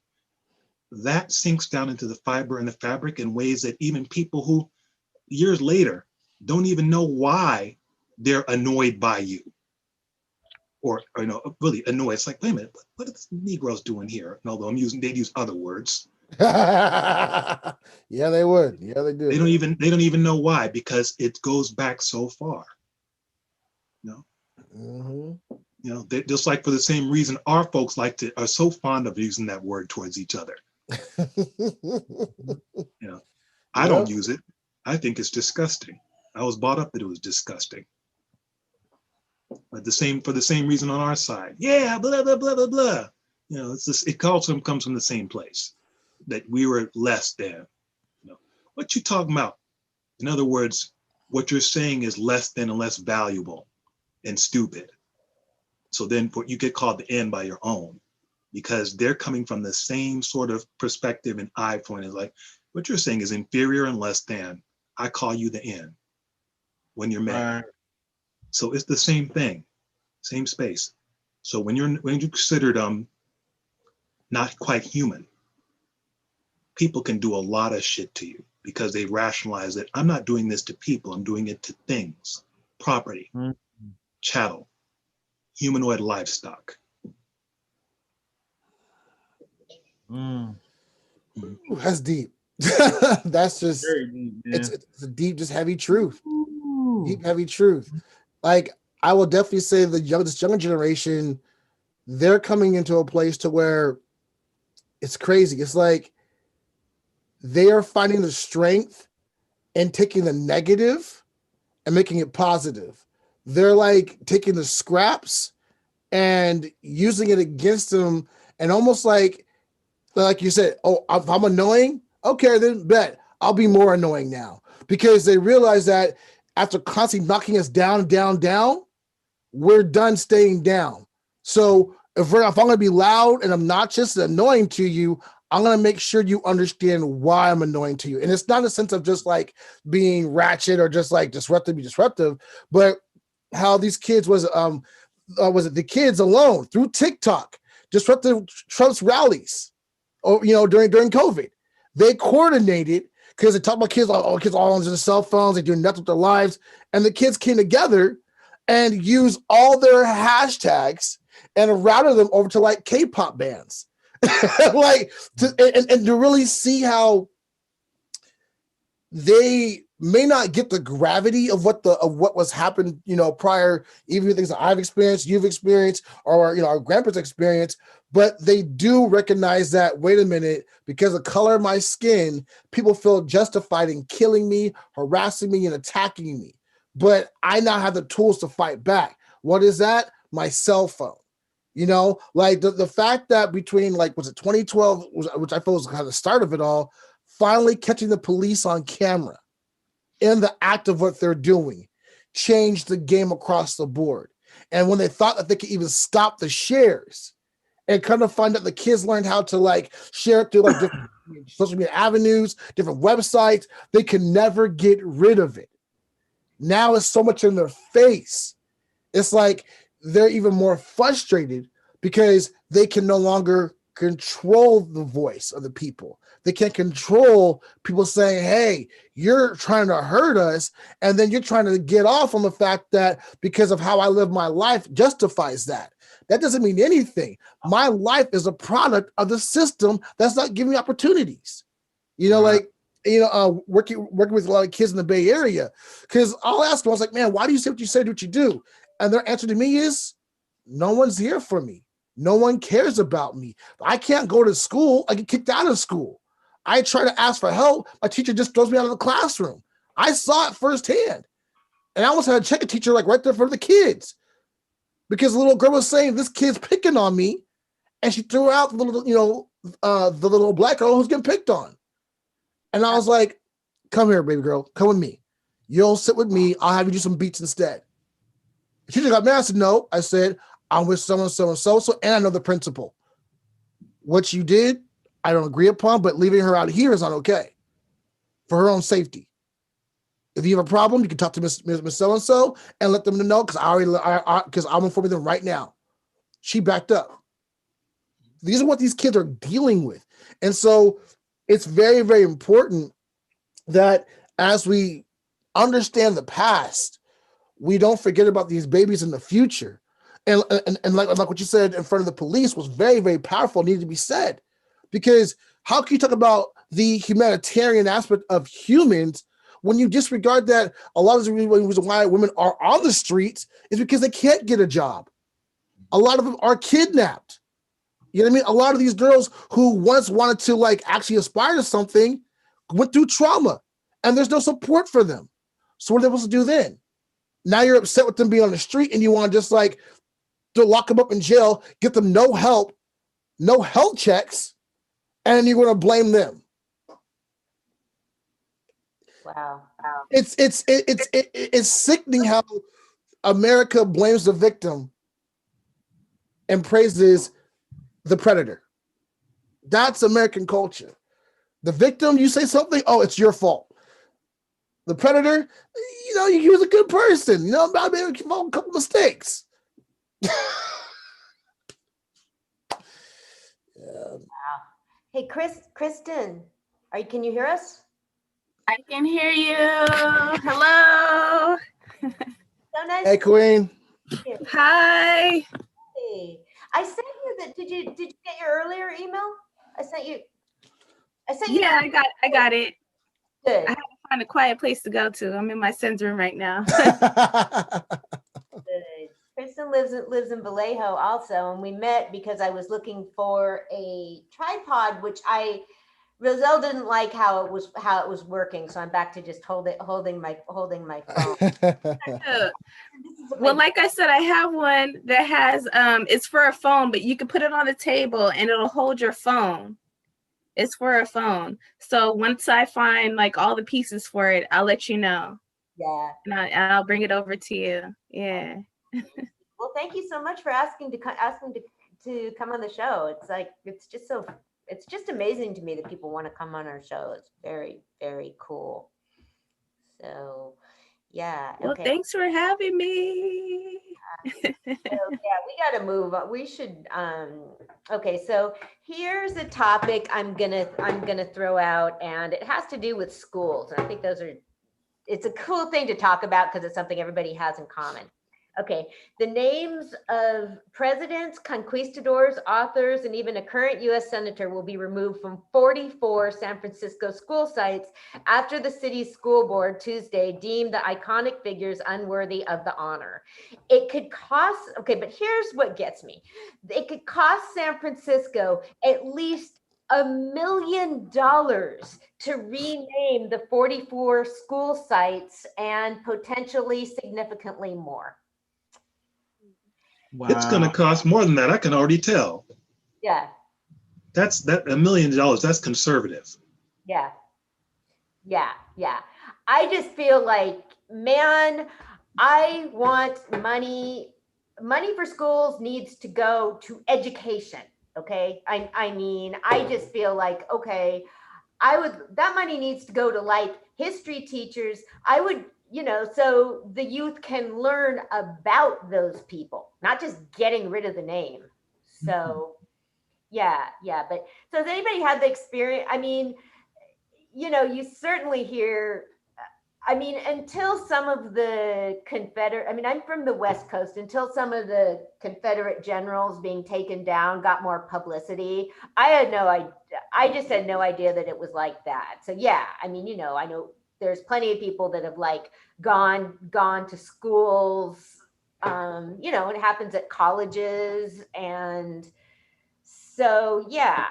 Speaker 10: that sinks down into the fiber and the fabric in ways that even people who years later don't even know why they're annoyed by you. Or really annoyed. It's like, wait a minute, what are the Negroes doing here? And although they'd use other words.
Speaker 9: Yeah, they would. Yeah, they do.
Speaker 10: They don't even know why, because it goes back so far.
Speaker 9: Mhm.
Speaker 10: You know, just like for the same reason our folks are so fond of using that word towards each other. You know, I don't
Speaker 9: Yep.
Speaker 10: use it. I think it's disgusting. I was brought up that it was disgusting. But for the same reason on our side. Yeah, blah, blah, blah, blah, blah. You know, it also comes from the same place, that we were less than. You know, what you talking about? In other words, what you're saying is less than and less valuable and stupid. So then you get called the N by your own, because they're coming from the same sort of perspective and eye point. Is like, what you're saying is inferior and less than. I call you the N when you're mad.
Speaker 5: Right.
Speaker 10: So it's the same thing, same space. So when you're considered not quite human, people can do a lot of shit to you because they rationalize that I'm not doing this to people, I'm doing it to things, property, chattel, humanoid livestock.
Speaker 5: Mm.
Speaker 9: Ooh, that's deep. That's just
Speaker 5: Very deep, man.
Speaker 9: it's a deep, just heavy truth. Deep, heavy truth. Like, I will definitely say this younger generation, they're coming into a place to where it's crazy. It's like they are finding the strength in taking the negative and making it positive. They're like taking the scraps and using it against them, and almost like you said, oh, if I'm annoying, okay, then bet I'll be more annoying now, because they realize that after constantly knocking us down, we're done staying down. So if I'm going to be loud and obnoxious and annoying to you, I'm going to make sure you understand why I'm annoying to you. And it's not a sense of just like being ratchet or just like disruptive, but how these kids was it the kids alone through TikTok disrupted Trump's rallies, or during COVID. They coordinated because they talk about kids kids all on their cell phones, they do nothing with their lives, and the kids came together and used all their hashtags and routed them over to like K-pop bands, like and to really see how they may not get the gravity of what was happened, prior, even things that I've experienced, you've experienced, or our grandparents experienced, but they do recognize that, wait a minute, because of the color of my skin, people feel justified in killing me, harassing me, and attacking me. But I now have the tools to fight back. What is that? My cell phone. Like the fact that between, like, was it 2012, which I feel was kind of the start of it all, finally catching the police on camera in the act of what they're doing changed the game across the board. And when they thought that they could even stop the shares, and kind of find out the kids learned how to like share it through like different social media avenues, different websites, they can never get rid of it. Now it's so much in their face. It's like they're even more frustrated because they can no longer control the voice of the people. They can't control people saying, hey, you're trying to hurt us, and then you're trying to get off on the fact that because of how I live my life justifies that. That doesn't mean anything. My life is a product of the system that's not giving me opportunities. Working with a lot of kids in the Bay Area, because I'll ask them, I was like, man, why do you say what you said, what you do? And their answer to me is, no one's here for me. No one cares about me. I can't go to school. I get kicked out of school. I try to ask for help. My teacher just throws me out of the classroom. I saw it firsthand. And I almost had to check a teacher like right there for the kids, because the little girl was saying, this kid's picking on me. And she threw out the little black girl who's getting picked on. And I was like, come here, baby girl, come with me. You'll sit with me. I'll have you do some beats instead. She just got mad. I said, no. I said, I'm with someone, so, and I know the principal. What you did, I don't agree upon, but leaving her out here is not okay for her own safety. If you have a problem, you can talk to Miss So-and-so and let them know, because I'm informing them right now. She backed up. These are what these kids are dealing with. And so it's very, very important that as we understand the past, we don't forget about these babies in the future. And like what you said in front of the police was very, very powerful, needed to be said. Because how can you talk about the humanitarian aspect of humans when you disregard that, a lot of the reason why women are on the streets is because they can't get a job. A lot of them are kidnapped. You know what I mean? A lot of these girls who once wanted to like actually aspire to something went through trauma and there's no support for them. So what are they supposed to do then? Now you're upset with them being on the street and you want to just like to lock them up in jail, get them no help, no health checks, and you're going to blame them.
Speaker 8: Wow.
Speaker 9: It's sickening how America blames the victim and praises the predator. That's American culture. The victim, you say something, oh, it's your fault. The predator, you know, he was a good person. You know, I made a couple mistakes. Yeah.
Speaker 8: Wow. Hey, Kristen, can you hear us?
Speaker 11: I can hear you. Hello.
Speaker 8: So nice.
Speaker 9: Hey, Queen.
Speaker 11: Hi.
Speaker 8: Hey. I sent you that. Did you get your earlier email? I sent you.
Speaker 11: Yeah, I got it.
Speaker 8: Good.
Speaker 11: I have to find a quiet place to go to. I'm in my son's room right now.
Speaker 8: Good. Kristen lives in Vallejo also, and we met because I was looking for a tripod, which Roselle didn't like how it was working, so I'm back to just holding my phone.
Speaker 11: Well, like I said, I have one that has it's for a phone, but you can put it on the table and it'll hold your phone. It's for a phone. So once I find like all the pieces for it, I'll let you know.
Speaker 8: Yeah.
Speaker 11: And I'll bring it over to you. Yeah.
Speaker 8: Well, thank you so much for asking to come on the show. It's just amazing to me that people want to come on our show. It's very, very cool. So, yeah.
Speaker 11: Well,
Speaker 8: okay.
Speaker 11: Thanks for having me.
Speaker 8: So, yeah, we got to move on. We should. Okay, so here's a topic I'm gonna throw out, and it has to do with schools. And I think it's a cool thing to talk about because it's something everybody has in common. Okay, the names of presidents, conquistadors, authors, and even a current U.S. senator will be removed from 44 San Francisco school sites after the city's school board Tuesday deemed the iconic figures unworthy of the honor. It could cost, okay, but here's what gets me. It could cost San Francisco at least $1 million to rename the 44 school sites and potentially significantly more.
Speaker 10: Wow. It's going to cost more than that. I can already tell.
Speaker 8: Yeah.
Speaker 10: That's $1 million. That's conservative.
Speaker 8: Yeah. Yeah. Yeah. I just feel like, man, I want money. Money for schools needs to go to education. Okay. I mean, I just feel like, okay, that money needs to go to like history teachers. So the youth can learn about those people, not just getting rid of the name. So, yeah. But so has anybody had the experience? I mean, you certainly hear, until some of the I'm from the West Coast, until some of the Confederate generals being taken down got more publicity. I just had no idea that it was like that. So yeah, I know there's plenty of people that have like gone to schools, and it happens at colleges. And so, yeah.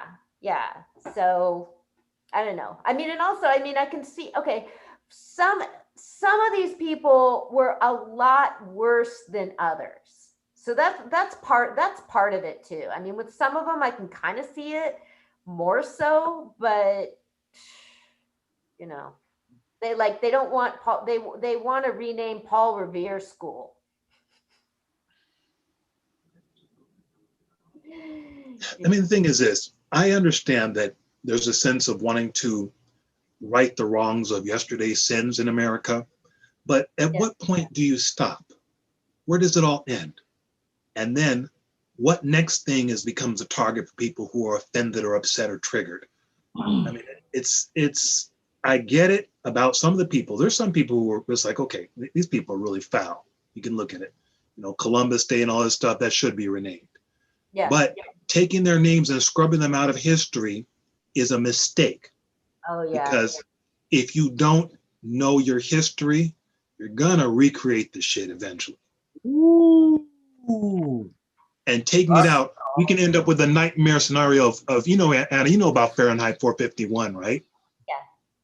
Speaker 8: So I don't know. And also, I can see, okay, some of these people were a lot worse than others. So that's part of it too. With some of them, I can kind of see it more so, but they don't want Paul. They want to rename Paul Revere School.
Speaker 10: The thing is this: I understand that there's a sense of wanting to right the wrongs of yesterday's sins in America, but at what point do you stop? Where does it all end? And then, what next thing becomes a target for people who are offended or upset or triggered? It's. I get it about some of the people. There's some people who are just like, okay, these people are really foul. You can look at it. Columbus Day and all this stuff, that should be renamed. Yeah. But taking their names and scrubbing them out of history is a mistake.
Speaker 8: Oh, yeah.
Speaker 10: Because if you don't know your history, you're gonna recreate the shit eventually.
Speaker 5: Ooh.
Speaker 10: And taking it out, we can end up with a nightmare scenario of you know, Anna, you know about Fahrenheit 451, right?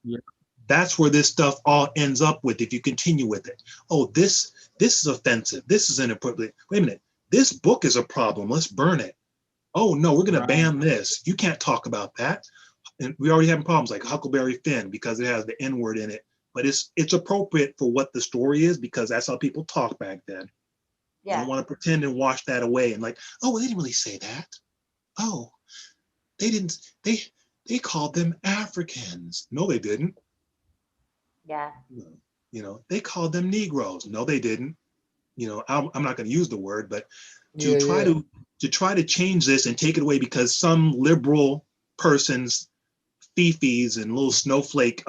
Speaker 8: Yeah.
Speaker 10: That's where this stuff all ends up with if you continue with it. Oh, this is offensive. This is inappropriate. Wait a minute. This book is a problem. Let's burn it. Oh no, we're gonna ban this. You can't talk about that. And we already have problems like Huckleberry Finn because it has the N-word in it. But it's appropriate for what the story is because that's how people talk back then.
Speaker 8: Yeah.
Speaker 10: I don't want to pretend and wash that away and like, oh, well, they didn't really say that. Oh, they didn't. They called them Africans. No, they didn't.
Speaker 8: Yeah.
Speaker 10: You know, they called them Negroes. No, they didn't. You know, I'm not going to use the word, but to try to change this and take it away because some liberal person's fifis and little snowflake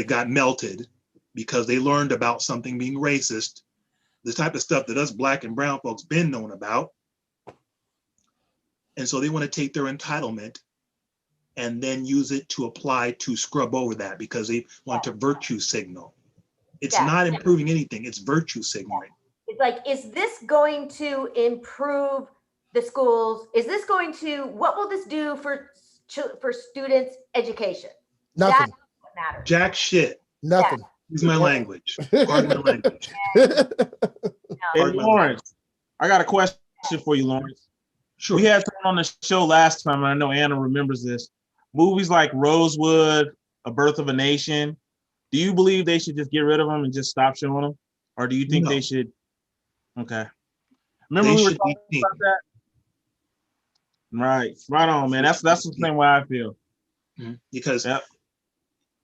Speaker 10: got melted because they learned about something being racist. The type of stuff that us black and brown folks been known about. And so they want to take their entitlement and then use it to apply to scrub over that because they want to virtue signal. It's not improving anything, it's virtue signaling.
Speaker 8: It's like, is this going to improve the schools? Is this going to, what will this do for students' education?
Speaker 9: Nothing.
Speaker 8: That's what matters.
Speaker 10: Jack shit.
Speaker 9: Nothing.
Speaker 10: Use my language. Pardon my language.
Speaker 5: Hey, Lawrence, I got a question for you, Lawrence.
Speaker 10: Sure.
Speaker 5: We had someone on the show last time, and I know Anna remembers this. Movies like Rosewood, A Birth of a Nation, do you believe they should just get rid of them and just stop showing them? Or do you think they should? Okay. Remember we were talking about that? Right on, man. That's the same way I feel.
Speaker 10: Because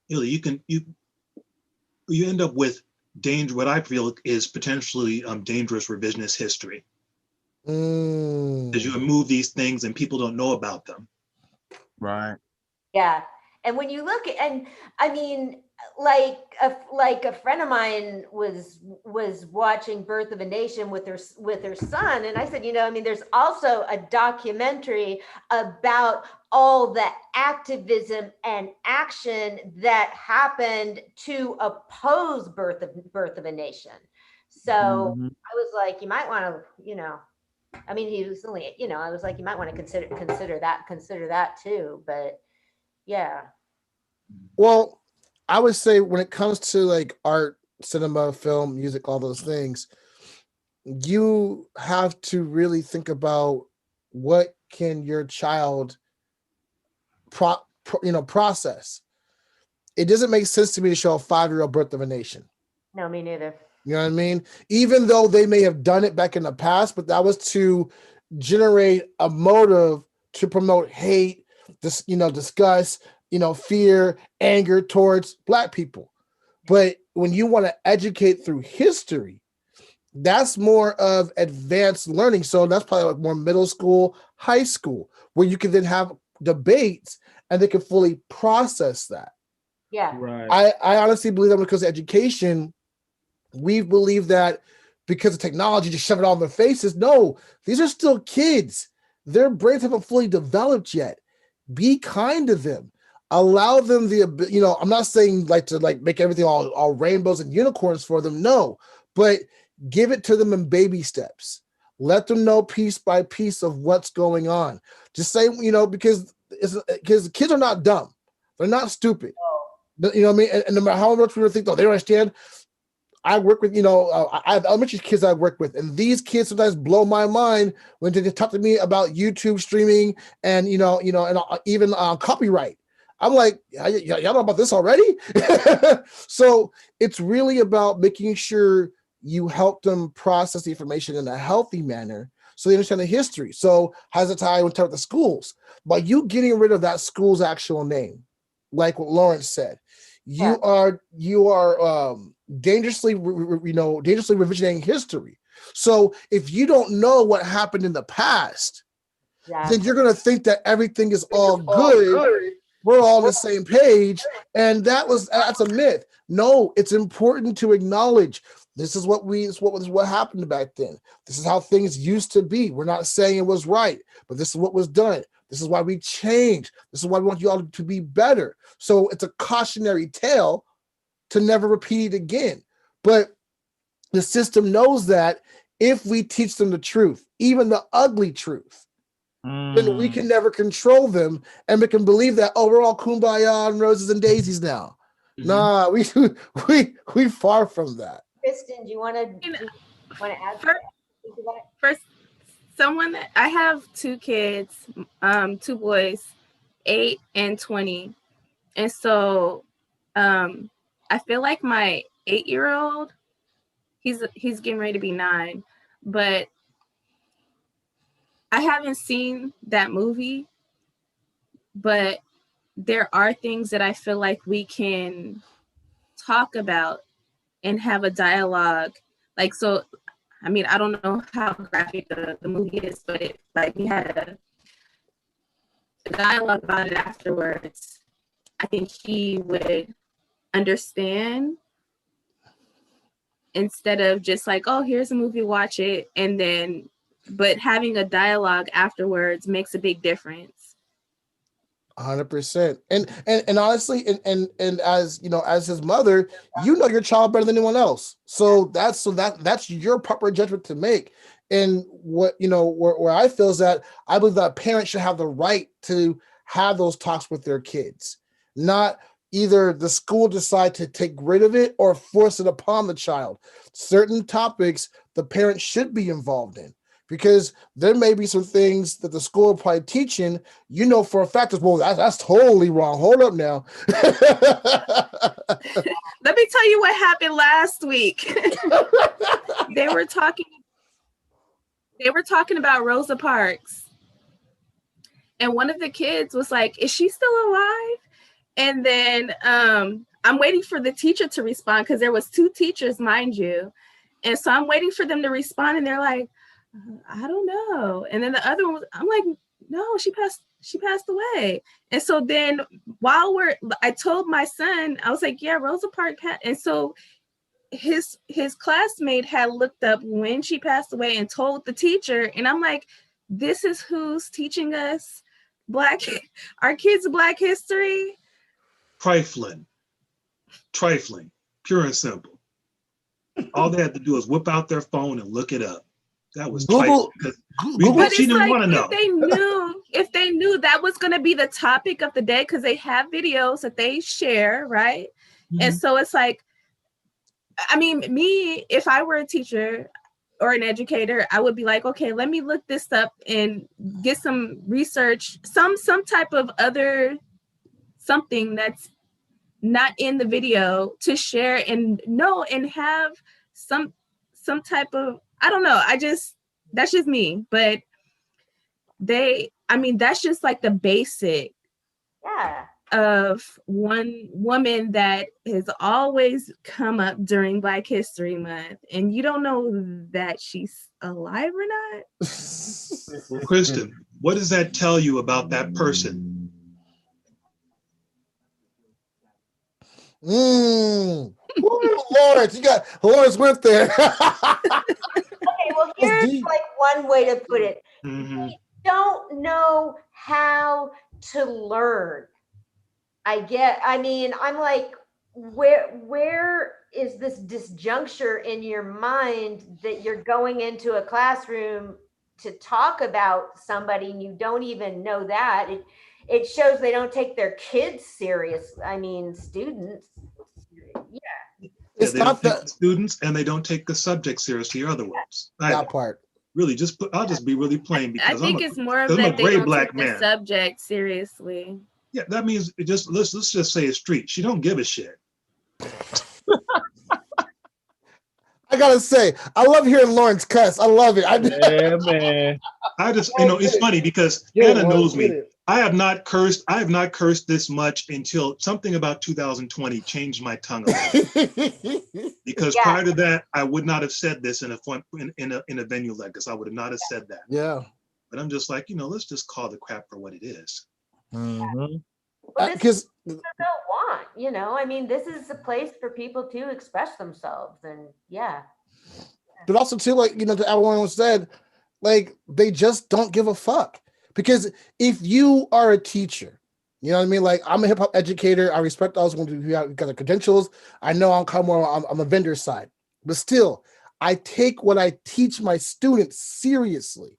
Speaker 10: you end up with what I feel is potentially dangerous revisionist history. Because you remove these things and people don't know about them.
Speaker 5: Right.
Speaker 8: Yeah. And when you look at, and I mean, like a friend of mine was watching Birth of a Nation with her son, and I said, you know, I mean, there's also a documentary about all the activism and action that happened to oppose Birth of a Nation. So I was like, you might want to, you know, I mean, he was only, you know, I was like, you might want to consider that too, but yeah.
Speaker 9: Well, I would say when it comes to like art, cinema, film, music, all those things, you have to really think about what can your child process. It doesn't make sense to me to show a 5-year-old Birth of a Nation.
Speaker 8: No, me neither.
Speaker 9: You know what I mean? Even though they may have done it back in the past, but that was to generate a motive to promote hate, disgust, fear, anger towards Black people. But when you want to educate through history, that's more of advanced learning. So that's probably like more middle school, high school, where you can then have debates and they can fully process that.
Speaker 8: Yeah.
Speaker 5: Right.
Speaker 9: I honestly believe that because of education, we believe that because of technology, just shove it all in their faces. No, these are still kids. Their brains haven't fully developed yet. Be kind to them. Allow them I'm not saying to make everything all rainbows and unicorns for them. No, but give it to them in baby steps. Let them know piece by piece of what's going on. Just say, because kids are not dumb. They're not stupid. You know what I mean? And no matter how much people think, they don't understand. I work with, I have elementary kids I work with, and these kids sometimes blow my mind when they talk to me about YouTube streaming and, and even copyright. I'm like, y'all know about this already? So it's really about making sure you help them process the information in a healthy manner so they understand the history. So how's it tie with the schools? By you getting rid of that school's actual name, like what Lawrence said, you are dangerously revisioning history. So if you don't know what happened in the past, then you're going to think that everything is all good. We're all on the same page. And that's a myth. No, it's important to acknowledge this is what happened back then. This is how things used to be. We're not saying it was right, but this is what was done. This is why we changed. This is why we want you all to be better. So it's a cautionary tale to never repeat it again. But the system knows that if we teach them the truth, even the ugly truth, then we can never control them and make them believe that, oh, we're all kumbaya and roses and daisies now. Nah, we far from that.
Speaker 8: Kristen, do you want to add
Speaker 11: for someone that I have two kids, two boys, 8 and 20. And so I feel like my 8-year-old, he's getting ready to be 9, but I haven't seen that movie, but there are things that I feel like we can talk about and have a dialogue. Like, so, I mean, I don't know how graphic the movie is, but we had a dialogue about it afterwards. I think he would understand instead of just like, oh, here's a movie, watch it, and then, but having a dialogue afterwards makes a big difference.
Speaker 9: 100%. And honestly, and as you know, as his mother, you know your child better than anyone else. So that's your proper judgment to make. And what, you know, where I feel is that I believe that parents should have the right to have those talks with their kids, not either the school decide to take rid of it or force it upon the child. Certain topics the parents should be involved in, because there may be some things that the school probably teaching, you know, for a fact is, well, that's totally wrong. Hold up now.
Speaker 11: Let me tell you what happened last week. They were talking about Rosa Parks. And one of the kids was like, is she still alive? And then I'm waiting for the teacher to respond, because there was 2 teachers, mind you. And so I'm waiting for them to respond, and they're like, I don't know. And then the other one was, I'm like, no, she passed away. And so then I told my son, I was like, yeah, Rosa Parks. And so his classmate had looked up when she passed away and told the teacher. And I'm like, this is who's teaching us our kids Black history.
Speaker 10: Trifling, pure and simple. All they had to do is whip out their phone and look it up. That was
Speaker 9: Google.
Speaker 11: But
Speaker 10: she
Speaker 11: it's
Speaker 10: didn't
Speaker 11: like,
Speaker 10: want to know.
Speaker 11: if they knew that was going to be the topic of the day, because they have videos that they share, right? Mm-hmm. And so it's like, I mean, me, if I were a teacher or an educator, I would be like, okay, let me look this up and get some research, some type of other something that's not in the video to share and know and have some type of, I don't know. That's just me, but that's just like the basic of one woman that has always come up during Black History Month, and you don't know that she's alive or not.
Speaker 10: Kristen, what does that tell you about that person?
Speaker 9: Lawrence went there.
Speaker 8: Okay, well, here's like one way to put it.
Speaker 10: Mm-hmm.
Speaker 8: We don't know how to learn. I'm like, where is this disjuncture in your mind that you're going into a classroom to talk about somebody and you don't even know that? It shows they don't take their kids serious. I mean, students. Yeah.
Speaker 9: It's not
Speaker 10: the students, and they don't take the subject seriously. Other words,
Speaker 9: that part.
Speaker 10: Really, I'll just be really plain, because
Speaker 11: I think it's more of that they don't take the subject seriously.
Speaker 10: Yeah, that means let's just say it's street. She don't give a shit.
Speaker 9: I gotta say, I love hearing Lawrence cuss. I love it.
Speaker 5: Yeah, man.
Speaker 10: I just, it's funny because Hannah knows me. I have not cursed this much until something about 2020 changed my tongue a little. Because prior to that, I would not have said this in a venue like this. I would have not have said that.
Speaker 9: Yeah.
Speaker 10: But I'm just like, let's just call the crap for what it is.
Speaker 5: Mm-hmm.
Speaker 8: Because people don't want, this is a place for people to express themselves, and
Speaker 9: But also too, like, to everyone said, like, they just don't give a fuck. Because if you are a teacher You know what I mean? Like, I'm a hip hop educator. I respect those who got the credentials. I know I'm kind of more on the vendor side, but still, I take what I teach my students seriously.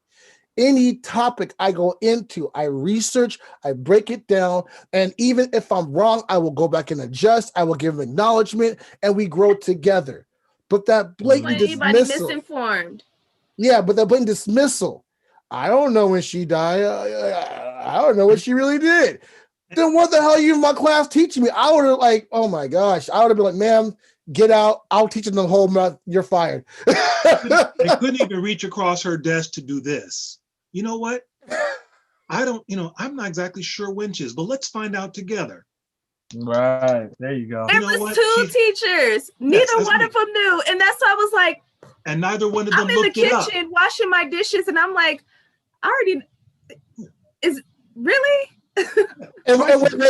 Speaker 9: Any topic I go into, I research, I break it down, and even if I'm wrong, I will go back and adjust. I will give them acknowledgement, and we grow together. But that blatant
Speaker 11: Anybody
Speaker 9: dismissal,
Speaker 11: misinformed.
Speaker 9: yeah, but that blatant dismissal. I don't know when she died. I don't know what she really did. Then what the hell are you in my class teaching me? I would have like, oh my gosh, I would have been like, ma'am, get out. I'll teach them the whole month. You're fired.
Speaker 10: They couldn't even reach across her desk to do this. You know what? I don't, I'm not exactly sure when she is, but let's find out together.
Speaker 5: Right. There you go.
Speaker 11: There
Speaker 10: know
Speaker 11: was
Speaker 10: what?
Speaker 11: two teachers. Neither
Speaker 10: that's
Speaker 11: one
Speaker 10: me.
Speaker 11: of them knew. And that's why I was like,
Speaker 10: And neither one of them
Speaker 11: I'm in the
Speaker 10: looked it up.
Speaker 11: kitchen washing my dishes, and I'm like, I already is really.
Speaker 9: And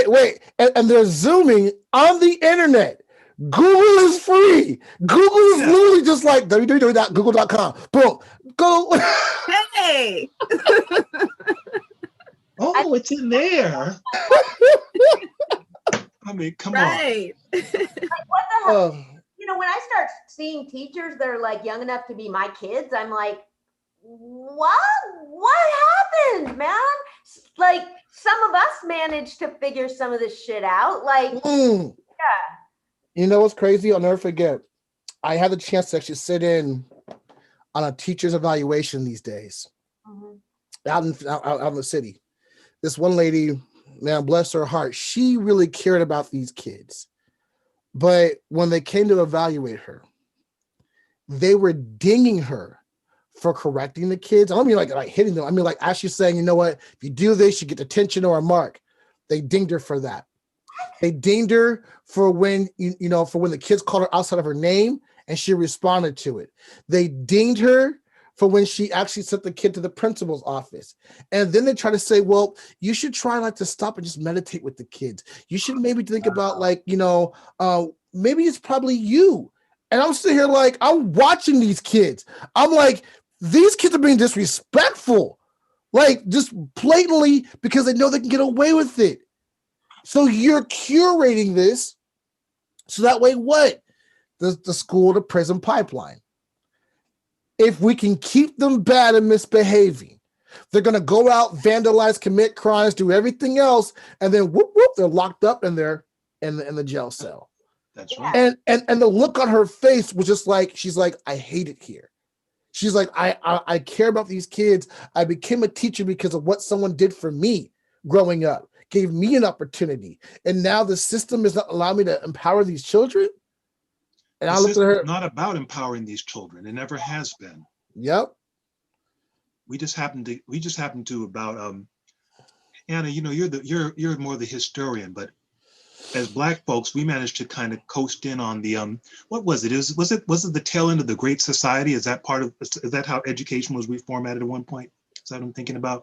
Speaker 9: wait. And they're zooming on the internet. Google is free. Google is literally just like www.google.com. Boom. Go.
Speaker 11: Hey.
Speaker 10: Oh, it's in there. I mean, come
Speaker 11: Right.
Speaker 8: Like, what the hell? When I start seeing teachers that are like young enough to be my kids, I'm like, what happened, man? Like, some of us managed to figure some of this shit out. Like, yeah.
Speaker 9: You know what's crazy? I'll never forget. I had the chance to actually sit in on a teacher's evaluation these days, out in the city. This one lady, man, bless her heart, she really cared about these kids. But when they came to evaluate her, they were dinging her for correcting the kids. I don't mean like hitting them. I mean like actually saying, you know what, if you do this, you get detention or a mark. They dinged her for that. They dinged her for when for when the kids called her outside of her name and she responded to it. They dinged her for when she actually sent the kid to the principal's office. And then they try to say, well, you should try like to stop and just meditate with the kids. You should maybe think about like, maybe it's probably you. And I'm sitting here like, I'm watching these kids. I'm like, these kids are being disrespectful, like just blatantly because they know they can get away with it. So you're curating this so that way what? The school to prison pipeline. If we can keep them bad and misbehaving, they're going to go out, vandalize, commit crimes, do everything else, and then whoop, they're locked up and they're in the jail cell.
Speaker 10: That's right.
Speaker 9: And the look on her face was just like, she's like, I hate it here. She's like, I care about these kids. I became a teacher because of what someone did for me growing up, gave me an opportunity. And now the system is not allowing me to empower these children. And I looked at her.
Speaker 10: It's not about empowering these children. It never has been.
Speaker 9: Yep.
Speaker 10: We just happen to about Anna, you're more the historian, but as Black folks, we managed to kind of coast in on the what was it? Was it the tail end of the Great Society? Is that how education was reformatted at one point? Is that what I'm thinking about?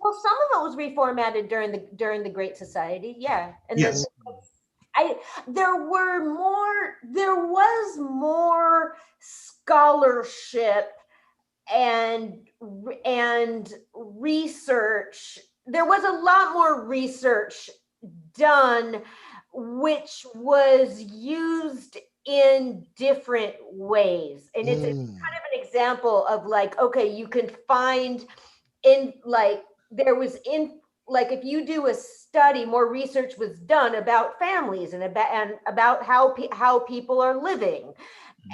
Speaker 8: Well, some of it was reformatted during the Great Society, yeah. And
Speaker 10: yes.
Speaker 8: There was more scholarship and research. There was a lot more research done, which was used in different ways. And it's kind of an example of like, okay, you can find if you do a study, more research was done about families and about how people are living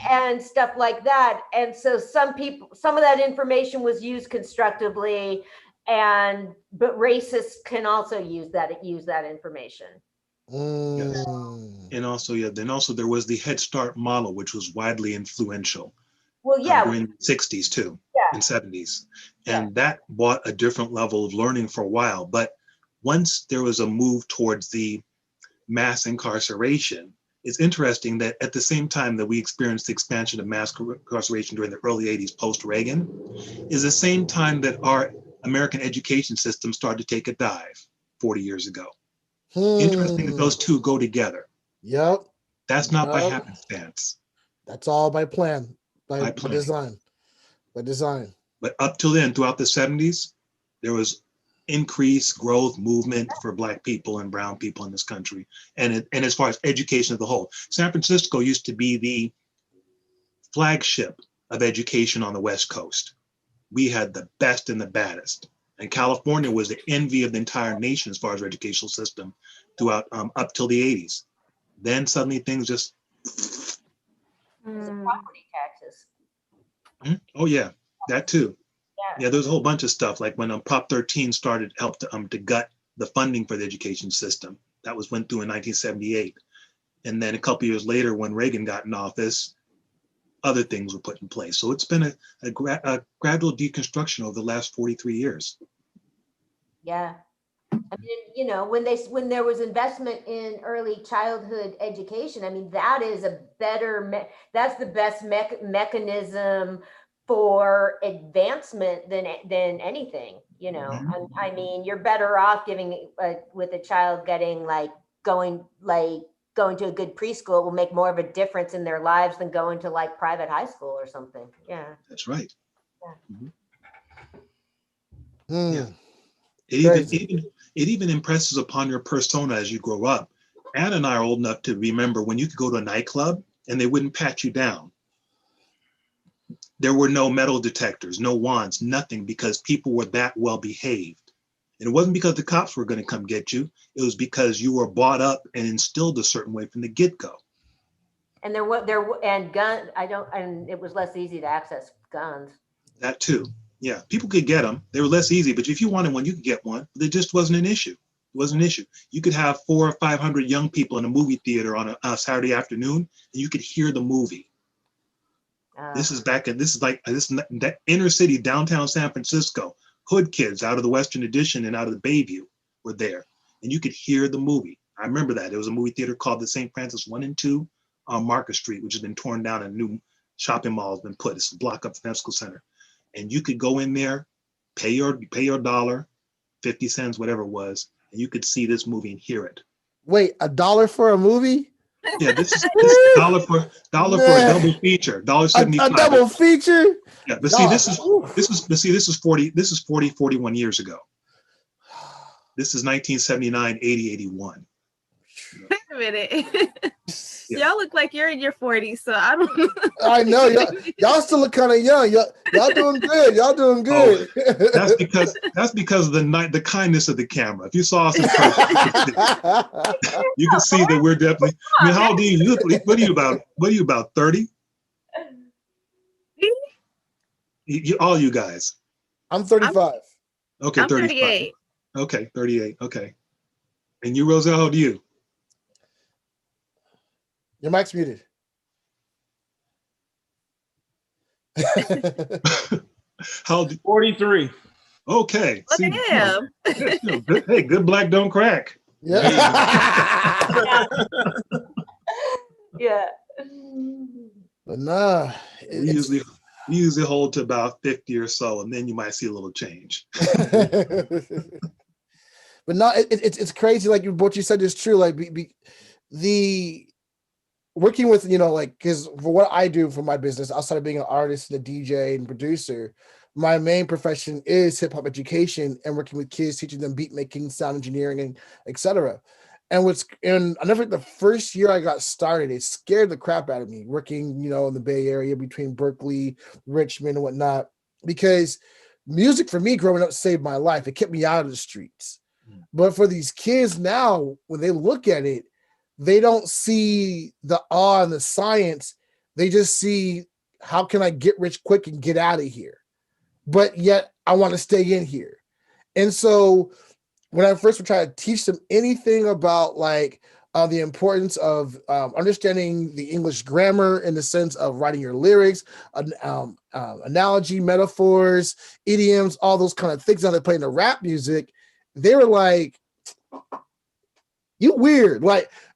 Speaker 8: and stuff like that. And so some of that information was used constructively, but racists can also use that information.
Speaker 10: Yes. And also there was the Head Start model, which was widely influential.
Speaker 8: Well, yeah,
Speaker 10: during the 60s too, and 70s. And
Speaker 8: Yeah.
Speaker 10: that brought a different level of learning for a while. But once there was a move towards the mass incarceration, it's interesting that at the same time that we experienced the expansion of mass incarceration during the early 80s post-Reagan, is the same time that our American education system started to take a dive 40 years ago. Interesting that those two go together.
Speaker 9: Yep.
Speaker 10: That's not by happenstance.
Speaker 9: That's all by plan, by
Speaker 10: planning.
Speaker 9: design. By design.
Speaker 10: But up till then, throughout the 70s, there was increase, growth, movement for Black people and brown people in this country. And as far as education as a whole, San Francisco used to be the flagship of education on the West Coast. We had the best and the baddest. And California was the envy of the entire nation as far as our educational system throughout up till the 80s. Then suddenly things just.
Speaker 8: Property taxes.
Speaker 10: Oh yeah, that too.
Speaker 8: Yeah.
Speaker 10: Yeah, there's a whole bunch of stuff like when Prop 13 started, helped to gut the funding for the education system. That went through in 1978. And then a couple years later, when Reagan got in office, other things were put in place. So it's been a gradual deconstruction over the last 43 years.
Speaker 8: Yeah. I mean, when there was investment in early childhood education, I mean, that is a better, that's the best mechanism for advancement than anything,
Speaker 10: Mm-hmm.
Speaker 8: I mean, you're better off giving with a child getting going to a good preschool will make more of a difference in their lives than going to private high school or something. Yeah.
Speaker 10: That's right.
Speaker 8: Yeah.
Speaker 10: Mm-hmm. Yeah. It even impresses upon your persona as you grow up. Anna and I are old enough to remember when you could go to a nightclub and they wouldn't pat you down. There were no metal detectors, no wands, nothing, because people were that well behaved. And it wasn't because the cops were going to come get you. It was because you were brought up and instilled a certain way from the get-go.
Speaker 8: And it was less easy to access guns.
Speaker 10: That too. Yeah, people could get them. They were less easy, but if you wanted one, you could get one. It just wasn't an issue. It wasn't an issue. You could have 400 or 500 young people in a movie theater on a Saturday afternoon, and you could hear the movie. This is that inner city, downtown San Francisco. Hood kids out of the Western Addition and out of the Bayview were there, and you could hear the movie. I remember that. There was a movie theater called the St. Francis 1 and 2 on Market Street, which has been torn down and a new shopping mall has been put. It's a block up the Nesco Center. And you could go in there, pay your $1, 50 cents, whatever it was, and you could see this movie and hear it.
Speaker 9: Wait, $1 for a movie?
Speaker 10: Yeah, this is $1 for a double feature, $1.75.
Speaker 9: A double feature?
Speaker 10: Yeah, but see, this is 41 years ago. This is 1979, 80, 81.
Speaker 11: Wait a minute.
Speaker 10: Yeah.
Speaker 11: Y'all look like you're in your 40s, so I don't know.
Speaker 9: I know y'all still look kind of young. Y'all doing good. Y'all doing good.
Speaker 10: Oh, that's because of the kindness of the camera. If you saw us in person, you can see that we're definitely. I mean, how old are you? What are you about? 30? All you guys.
Speaker 9: I'm 35.
Speaker 10: Okay,
Speaker 11: I'm 38.
Speaker 10: Okay, 38. Okay. And you, Roselle, how old are you?
Speaker 9: Your mic's muted.
Speaker 10: How old?
Speaker 5: 43.
Speaker 10: Okay.
Speaker 11: Look at him.
Speaker 10: Hey, good black don't crack.
Speaker 9: Yeah.
Speaker 8: Yeah.
Speaker 9: But nah.
Speaker 10: We usually hold to about 50 or so, and then you might see a little change.
Speaker 9: But no, it's crazy. Like what you said is true. Like the working with, because for what I do for my business, outside of being an artist and a DJ and producer, my main profession is hip hop education and working with kids, teaching them beat making, sound engineering, and etc. And I never, the first year I got started, it scared the crap out of me working, in the Bay Area between Berkeley, Richmond, and whatnot, because music for me growing up saved my life. It kept me out of the streets. But for these kids now, when they look at it, they don't see the awe and the science. They just see, how can I get rich quick and get out of here? But yet I want to stay in here. And so when I first would try to teach them anything about the importance of understanding the English grammar in the sense of writing your lyrics, analogy, metaphors, idioms, all those kind of things that they play in the rap music, they were like, you weird.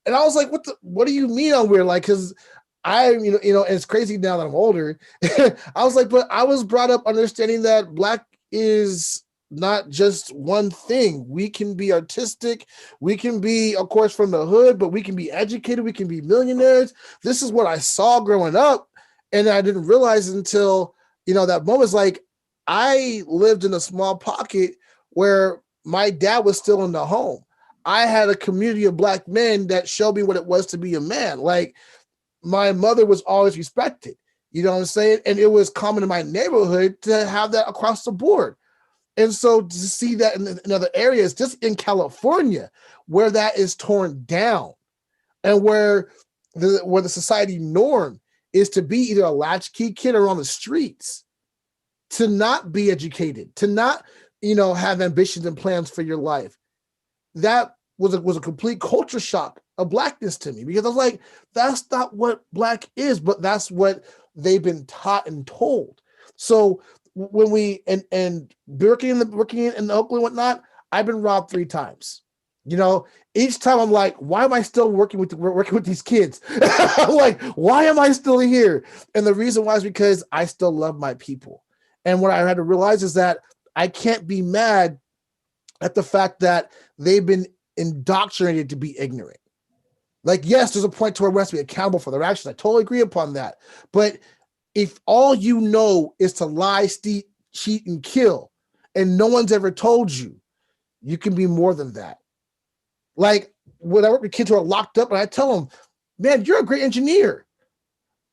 Speaker 9: And I was like, what do you mean I'm weird? Because and it's crazy now that I'm older. I was like, but I was brought up understanding that Black is not just one thing. We can be artistic. We can be, of course, from the hood, but we can be educated. We can be millionaires. This is what I saw growing up. And I didn't realize until, that moment was like, I lived in a small pocket where my dad was still in the home. I had a community of Black men that showed me what it was to be a man. Like, my mother was always respected. You know what I'm saying? And it was common in my neighborhood to have that across the board. And so to see that in other areas, just in California, where that is torn down, and where the society norm is to be either a latchkey kid or on the streets, to not be educated, to not, have ambitions and plans for your life. That was a complete culture shock of Blackness to me, because I was like, that's not what Black is, but that's what they've been taught and told. So when we and working in Oakland and whatnot, I've been robbed 3 times. Each time I'm like, why am I still working with these kids? I'm like, why am I still here? And the reason why is because I still love my people. And what I had to realize is that I can't be mad at the fact that they've been indoctrinated to be ignorant. Like, yes, there's a point to where we have to be accountable for their actions. I totally agree upon that. But if all you know is to lie, cheat, and kill, and no one's ever told you, you can be more than that. Like, when I work with kids who are locked up, and I tell them, man, you're a great engineer.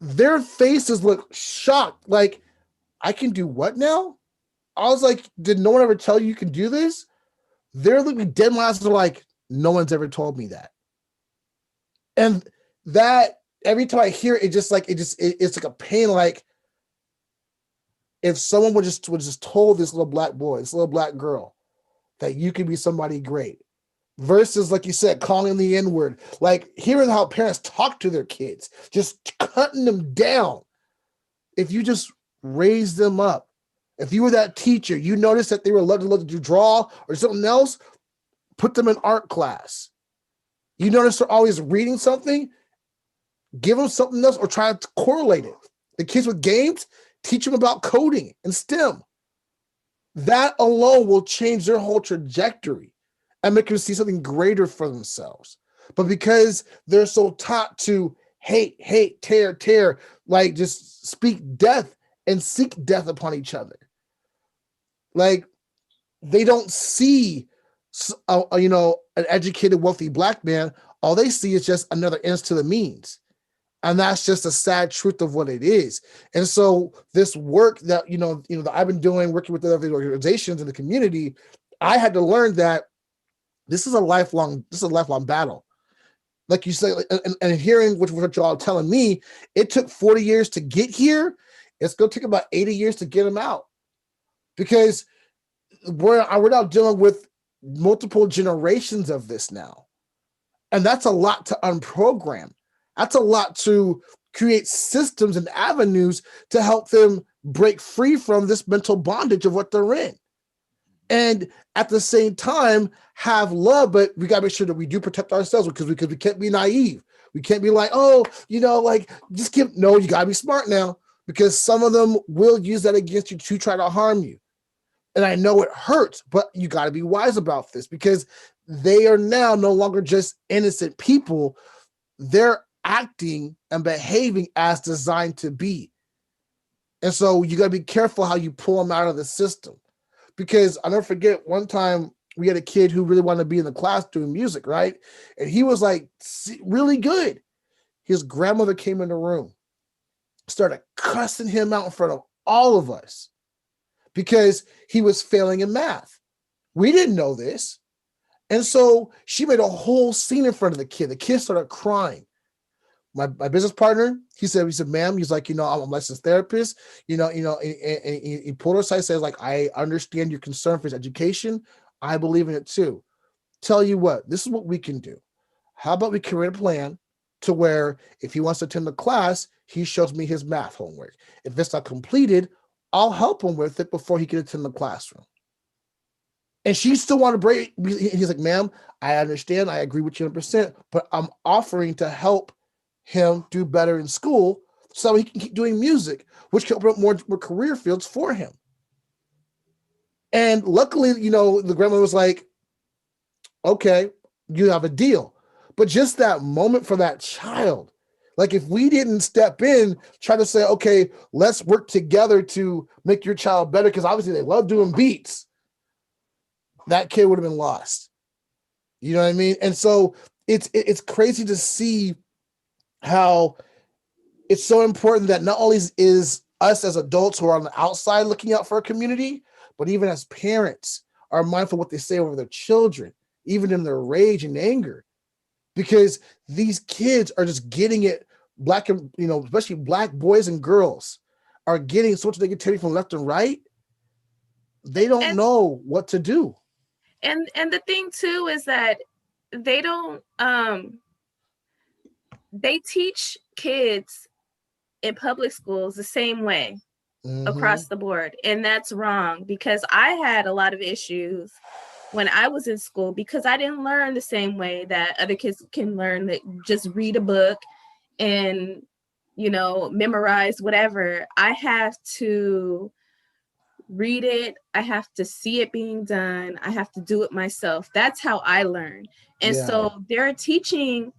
Speaker 9: Their faces look shocked. Like, I can do what now? I was like, did no one ever tell you can do this? They're looking dead in my eyes. They're like, no one's ever told me that. And that, every time I hear it, it's like a pain. Like, if someone would just told this little Black boy, this little Black girl, that you can be somebody great, versus, like you said, calling the N-word, like hearing how parents talk to their kids, just cutting them down. If you just raise them up, if you were that teacher, you notice that they were loved to draw or something else, put them in art class. You notice they're always reading something, give them something else or try to correlate it. The kids with games, teach them about coding and STEM. That alone will change their whole trajectory and make them see something greater for themselves. But because they're so taught to hate, tear, like just speak death and seek death upon each other. Like, they don't see, an educated, wealthy Black man. All they see is just another ends to the means. And that's just a sad truth of what it is. And so this work that, that I've been doing, working with other organizations in the community, I had to learn that this is a lifelong battle. Like you say, and hearing what y'all are telling me, it took 40 years to get here. It's going to take about 80 years to get them out, because we're now dealing with multiple generations of this now. And that's a lot to unprogram. That's a lot to create systems and avenues to help them break free from this mental bondage of what they're in. And at the same time, have love, but we gotta make sure that we do protect ourselves, because we can't be naive. We can't be like, you gotta be smart now, because some of them will use that against you to try to harm you. And I know it hurts, but you gotta be wise about this, because they are now no longer just innocent people. They're acting and behaving as designed to be. And so you got to be careful how you pull them out of the system, because I'll never forget one time we had a kid who really wanted to be in the class doing music, right? And he was like really good. His grandmother came in the room, started cussing him out in front of all of us because he was failing in math. We didn't know this. And so she made a whole scene in front of the kid. The kid started crying. My business partner, he said, ma'am, he's like, I'm a licensed therapist, and he pulled her aside, says, like, I understand your concern for his education. I believe in it too. Tell you what, this is what we can do. How about we create a plan to where if he wants to attend the class, he shows me his math homework. If it's not completed, I'll help him with it before he can attend the classroom. And she still wanted to break. He's like, ma'am, I understand. I agree with you 100%, but I'm offering to help him do better in school so he can keep doing music, which can open up more career fields for him. And luckily, the grandmother was like, okay, you have a deal. But just that moment for that child, like if we didn't step in, try to say, okay, let's work together to make your child better, because obviously they love doing beats. that kid would have been lost. You know what I mean? And so it's crazy to see how it's so important that not only is us as adults who are on the outside looking out for our community, but even as parents are mindful of what they say over their children, even in their rage and anger, because these kids are just getting it. Black and, especially Black boys and girls are getting so much negativity from left and right. They don't know what to do.
Speaker 11: And the thing too is that they don't they teach kids in public schools the same way across the board, and that's wrong, because I had a lot of issues when I was in school because I didn't learn the same way that other kids can learn, that just read a book and memorize whatever. I have to read it, I have to see it being done, I have to do it myself. That's how I learn. And so they're teaching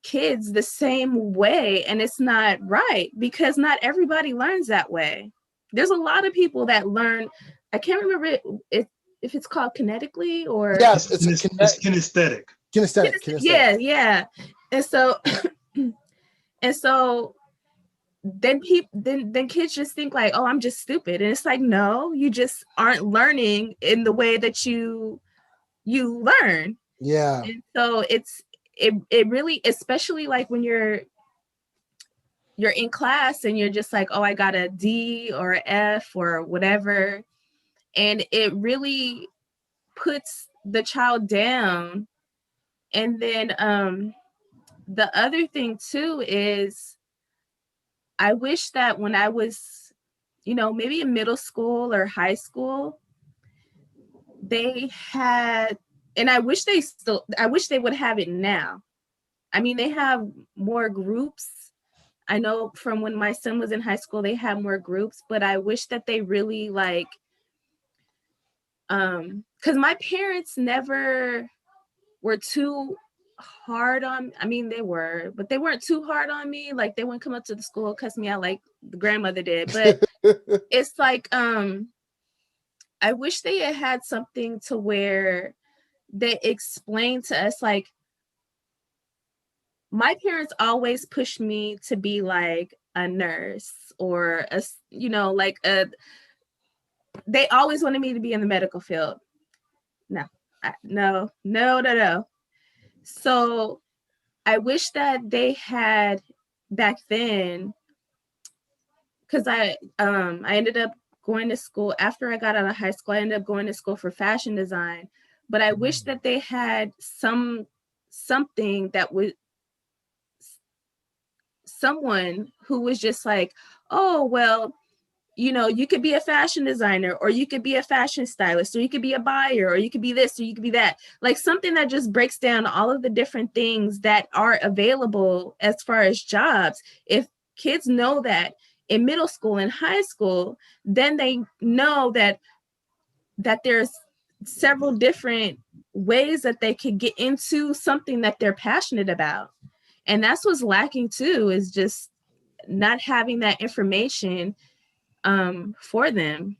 Speaker 11: kids the same way, and it's not right, because not everybody learns that way. There's a lot of people that learn, I can't remember if it's called kinetically or
Speaker 10: it's kinesthetic.
Speaker 11: Yeah. And so then kids just think like, oh, I'm just stupid. And it's like, no, you just aren't learning in the way that you learn.
Speaker 9: Yeah.
Speaker 11: And so it really, especially like when you're in class and you're just like, oh, I got a D or an F or whatever, and it really puts the child down. And then the other thing too is, I wish that when I was, maybe in middle school or high school, they had, and I wish they would have it now. I mean, they have more groups. I know from when my son was in high school, they had more groups, but I wish that they really because my parents never were too hard on, I mean, they were, but they weren't too hard on me. Like, they wouldn't come up to the school, cuss me out like the grandmother did. But it's like, I wish they had something to where they explained to us, like, my parents always pushed me to be like a nurse or they always wanted me to be in the medical field. No. So I wish that they had back then, because I ended up going to school after I got out of high school. I ended up going to school for fashion design, but I wish that they had something that would, someone who was just like, oh, well, you could be a fashion designer, or you could be a fashion stylist, or you could be a buyer, or you could be this, or you could be that. Like, something that just breaks down all of the different things that are available as far as jobs. If kids know that in middle school and high school, then they know that there's several different ways that they could get into something that they're passionate about. And that's what's lacking too, is just not having that information for them.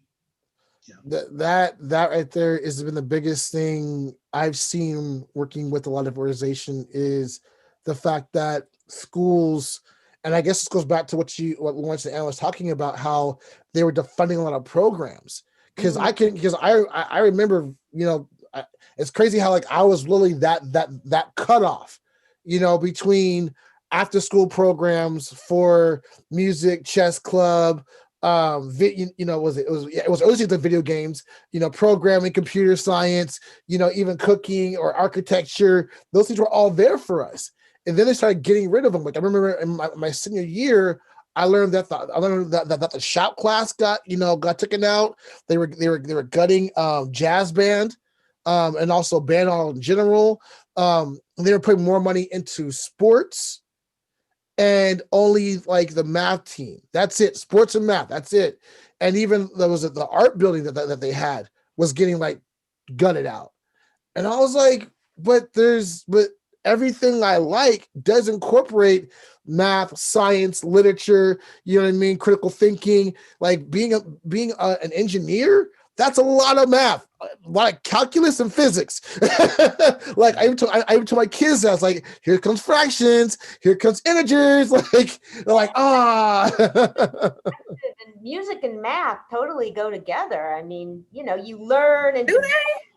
Speaker 9: That right there has been the biggest thing I've seen working with a lot of organization, is the fact that schools, and I guess this goes back to what Lawrence and Anna was talking about, how they were defunding a lot of programs. Because I remember, it's crazy how like I was literally that cutoff, between after school programs for music, chess club, it was early the video games, programming, computer science, even cooking or architecture. Those things were all there for us. And then they started getting rid of them. Like, I remember in my senior year, I learned that the shop class got taken out. They were gutting jazz band, and also band all in general. They were putting more money into sports, and only like the math team. That's it. Sports and math. That's it. And even there was the art building that they had was getting like gutted out. And I was like, but everything I like does incorporate math, science, literature, critical thinking. Like being an engineer, That's a lot of math, a lot of calculus and physics. Like I even told my kids, I was like, here comes fractions, here comes integers. Like they're like,
Speaker 8: And music and math totally go together. I mean, you know, you learn and
Speaker 11: Do they?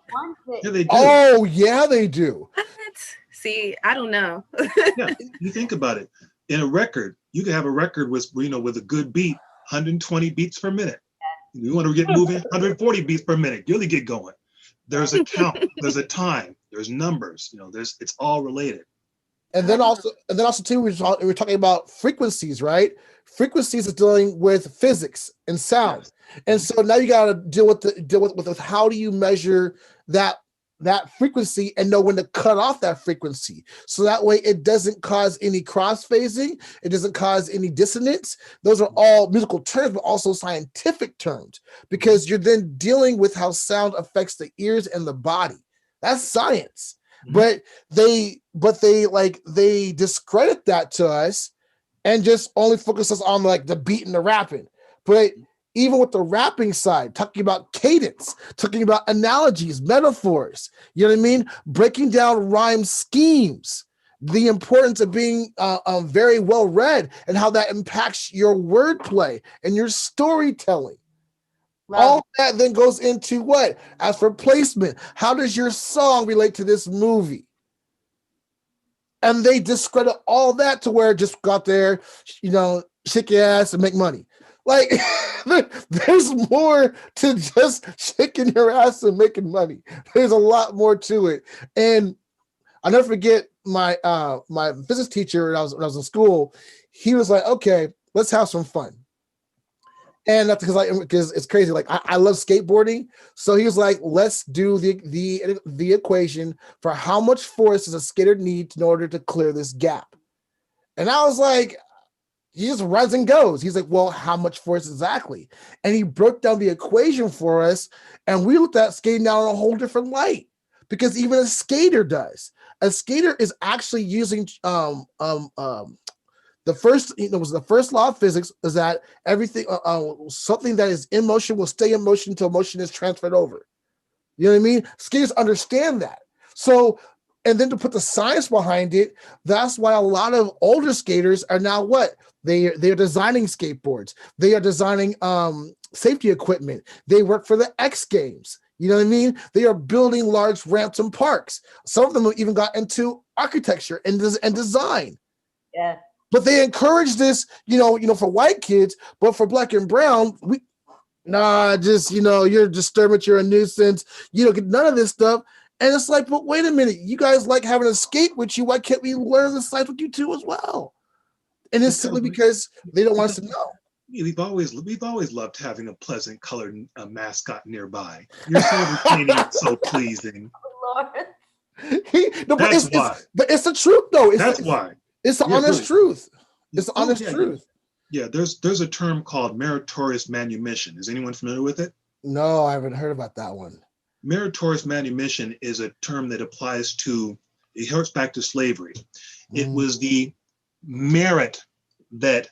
Speaker 8: one thing.
Speaker 10: Yeah, they do.
Speaker 9: oh yeah, they do.
Speaker 11: What? See, I don't know.
Speaker 10: Yeah, you think about it. In a record, you can have a record with with a good beat, 120 beats per minute. You want to get moving, 140 beats per minute. You really get going. There's a count. There's a time. There's numbers. It's all related.
Speaker 9: And then also too, we were talking about frequencies, right? Frequencies is dealing with physics and sound,
Speaker 10: Yes.
Speaker 9: and so now you got to deal with how do you measure that frequency and know when to cut off that frequency, so that way it doesn't cause any cross phasing, it doesn't cause any dissonance. Those are all musical terms, but also scientific terms, because you're then dealing with how sound affects the ears and the body. That's science.
Speaker 10: Mhm.
Speaker 9: But they discredit that to us and just only focus us on like the beat and the rapping. But even with the rapping side, talking about cadence, talking about analogies, metaphors, you know what I mean? Breaking down rhyme schemes, the importance of being very well read and how that impacts your wordplay and your storytelling. All that then goes into what? As for placement, how does your song relate to this movie? And they discredit all that to where it just got there, shake your ass and make money. Like there's more to just shaking your ass and making money. There's a lot more to it. And I'll never forget my my physics teacher when I was in school. He was like, okay, let's have some fun. And that's because it's crazy. Like I love skateboarding. So he was like, let's do the equation for how much force does a skater need in order to clear this gap. And I was like, he just runs and goes. He's like, well, how much force exactly? And he broke down the equation for us. And we looked at skating now in a whole different light, because even a skater does. A skater is actually using the first law of physics is that everything, something that is in motion will stay in motion until motion is transferred over. You know what I mean? Skaters understand that. So, and then to put the science behind it, that's why a lot of older skaters are now what? They're designing skateboards. They are designing safety equipment. They work for the X Games. You know what I mean? They are building large ramps and parks. Some of them even got into architecture and design.
Speaker 8: Yeah.
Speaker 9: But they encourage this, for white kids, but for black and brown, you're disturbing, you're a nuisance. You don't get none of this stuff. And it's like, but wait a minute, you guys like having a skate with you. Why can't we learn the science with you too as well? And it's simply because they don't want us to know.
Speaker 10: We've always loved having a pleasant colored mascot nearby. Your silver painting is so pleasing.
Speaker 9: But it's the truth, though.
Speaker 10: That's why.
Speaker 9: It's the honest truth. It's the honest
Speaker 10: yeah,
Speaker 9: truth.
Speaker 10: Yeah, there's a term called meritorious manumission. Is anyone familiar with it?
Speaker 9: No, I haven't heard about that one.
Speaker 10: Meritorious manumission is a term that applies to, it harks back to slavery. It was the merit that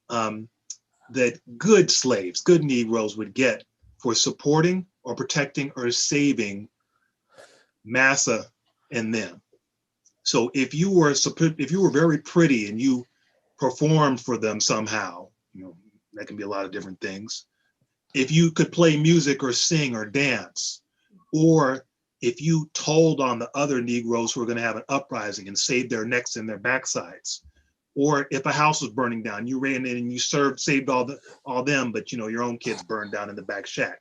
Speaker 10: that good slaves, good Negroes would get for supporting or protecting or saving massa and them. So if you were very pretty and you performed for them somehow, that can be a lot of different things. If you could play music or sing or dance, or if you told on the other Negroes who were going to have an uprising and saved their necks and their backsides, or if a house was burning down, you ran in and you saved all them, but your own kids burned down in the back shack,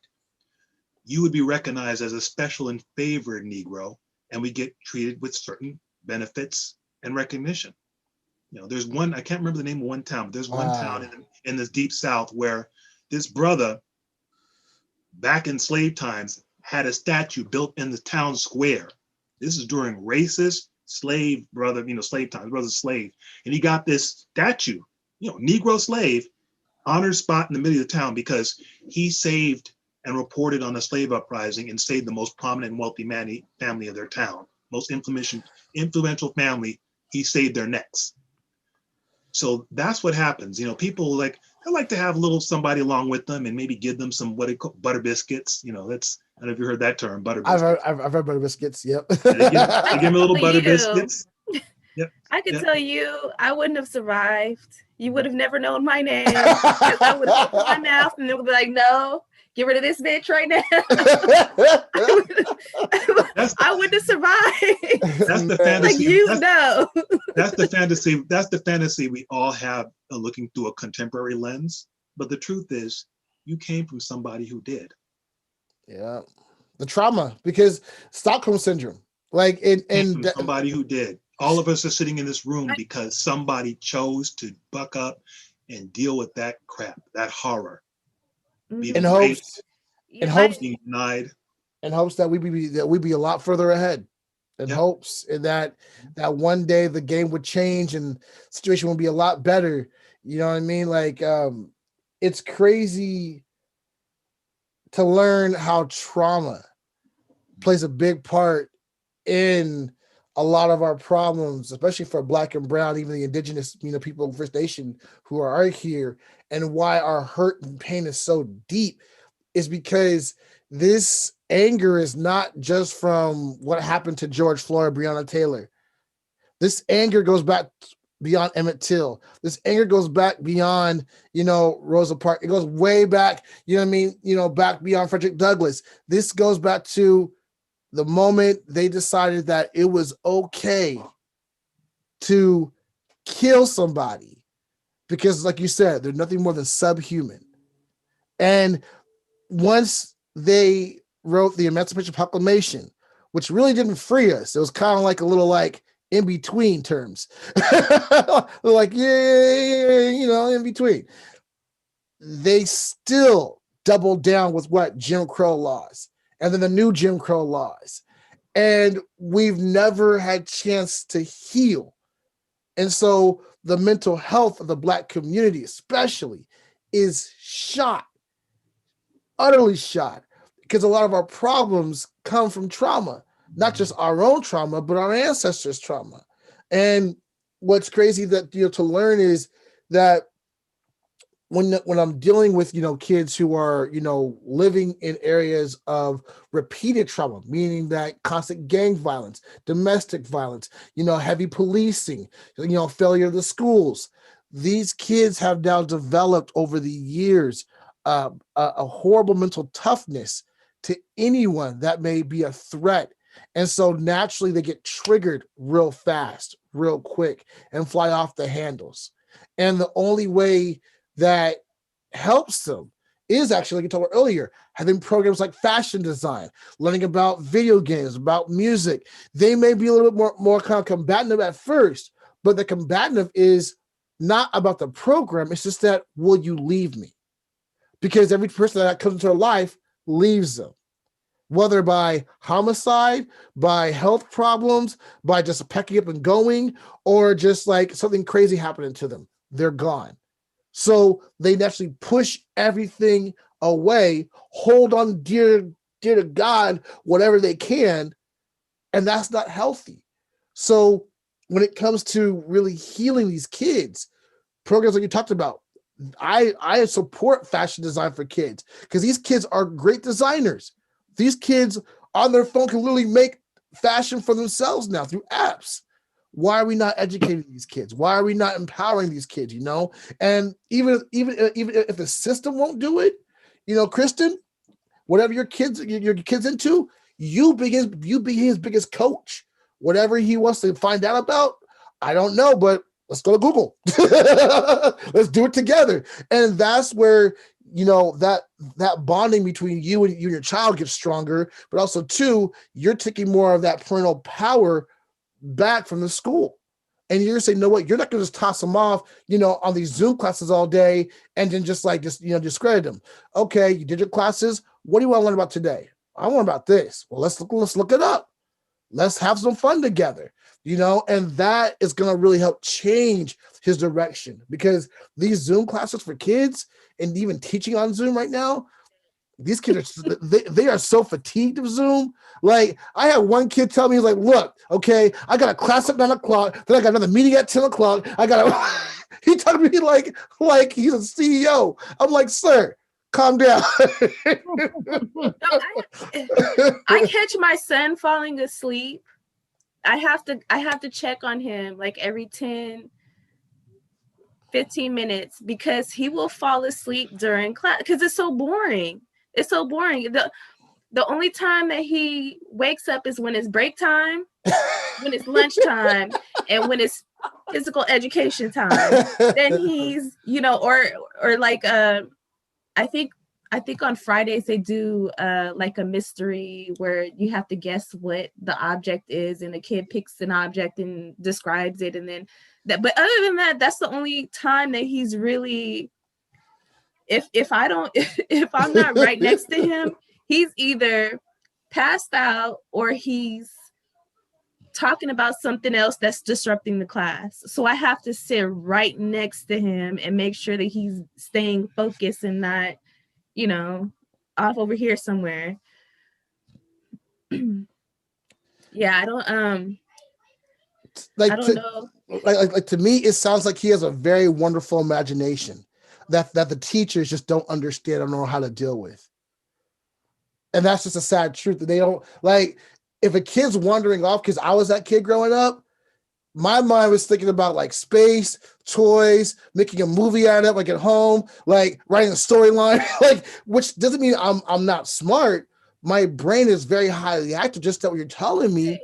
Speaker 10: you would be recognized as a special and favored Negro, and we get treated with certain benefits and recognition. There's one, I can't remember the name of one town, but there's one town in the deep South where this brother, back in slave times, had a statue built in the town square. This is during racist slave slave times, brother's slave. And he got this statue, Negro slave, honored spot in the middle of the town because he saved and reported on a slave uprising and saved the most prominent and wealthy family of their town, most influential family. He saved their necks. So that's what happens. People like I like to have a little somebody along with them and maybe give them some what they call butter biscuits. You know, that's, I don't know if you heard that term, butter biscuits.
Speaker 9: I've heard butter biscuits. Yep.
Speaker 10: They give me a little butter
Speaker 11: You.
Speaker 10: biscuits. Yep.
Speaker 11: I can
Speaker 10: Yep.
Speaker 11: tell you, I wouldn't have survived. You would have never known my name. Because I would have opened my mouth and they would be like, no, get rid of this bitch right now. I wouldn't have survived.
Speaker 10: That's the fantasy.
Speaker 11: Like, you know.
Speaker 10: That's the fantasy. That's the fantasy we all have, looking through a contemporary lens. But the truth is, you came from somebody who did.
Speaker 9: Yeah, the trauma, because Stockholm syndrome, like and
Speaker 10: somebody who did. All of us are sitting in this room because somebody chose to buck up and deal with that crap, that horror.
Speaker 9: In hopes
Speaker 10: being denied.
Speaker 9: In hopes that we be a lot further ahead. In hopes that one day the game would change and situation would be a lot better. You know what I mean? Like it's crazy to learn how trauma plays a big part in a lot of our problems, especially for Black and Brown, even the indigenous, people, First Nation who are here, and why our hurt and pain is so deep is because this anger is not just from what happened to George Floyd, Breonna Taylor. This anger goes back beyond Emmett Till. This anger goes back beyond, Rosa Parks. It goes way back, back beyond Frederick Douglass. This goes back to the moment they decided that it was okay to kill somebody because, like you said, they're nothing more than subhuman. And once they wrote the Emancipation Proclamation, which really didn't free us, it was kind of like a little in between terms. Like, in between. They still doubled down with what? Jim Crow laws. And then the new Jim Crow laws. And we've never had chance to heal. And so the mental health of the Black community especially is shot, utterly shot, because a lot of our problems come from trauma, not just our own trauma, but our ancestors' trauma. And what's crazy that to learn is that when I'm dealing with kids who are living in areas of repeated trauma, meaning that constant gang violence, domestic violence, heavy policing, failure of the schools, these kids have now developed over the years a horrible mental toughness to anyone that may be a threat. And so naturally they get triggered real fast, real quick, and fly off the handles. And the only way that helps them is actually, like you talked about earlier, having programs like fashion design, learning about video games, about music. They may be a little bit more kind of combative at first, but the combative is not about the program. It's just that, will you leave me? Because every person that comes into their life leaves them, whether by homicide, by health problems, by just packing up and going, or just like something crazy happening to them. They're gone. So they naturally push everything away, hold on dear to God, whatever they can, and that's not healthy. So when it comes to really healing these kids, programs like you talked about, I support fashion design for kids because these kids are great designers. These kids on their phone can literally make fashion for themselves now through apps. Why are we not educating these kids? Why are we not empowering these kids? And even if the system won't do it, Kristen, whatever your kids into, you be his biggest coach. Whatever he wants to find out about, I don't know, but let's go to Google. Let's do it together. And that's where that bonding between you and your child gets stronger, but also too, you're taking more of that parental power back from the school. And you're saying, no, what, you're not going to just toss them off, on these Zoom classes all day and then just discredit them. Okay, you did your classes. What do you want to learn about today? I want about this. Well, let's look it up. Let's have some fun together, and that is going to really help change his direction, because these Zoom classes for kids and even teaching on Zoom right now, these kids are they are so fatigued of Zoom. Like I had one kid tell me, he's like, look, okay, I got a class at 9 o'clock, then I got another meeting at 10 o'clock. I got a he talked to me like he's a CEO. I'm like, sir, calm down.
Speaker 11: No, I catch my son falling asleep. I have to check on him like every 10 15 minutes because he will fall asleep during class because it's so boring. It's so boring. The only time that he wakes up is when it's break time, when it's lunchtime, and when it's physical education time. Then he's, or like I think on Fridays they do like a mystery where you have to guess what the object is, and the kid picks an object and describes it, and then that. But other than that, that's the only time that he's really. If I'm not right next to him, he's either passed out or he's talking about something else that's disrupting the class. So I have to sit right next to him and make sure that he's staying focused and not, off over here somewhere. Yeah, I don't know.
Speaker 9: Like to me, it sounds like he has a very wonderful imagination that the teachers just don't understand or know how to deal with. And that's just a sad truth that they don't like. If a kid's wandering off, because I was that kid growing up, my mind was thinking about like space, toys, making a movie out of it, like at home, like writing a storyline, like, which doesn't mean I'm not smart. My brain is very highly active. Just that what you're telling me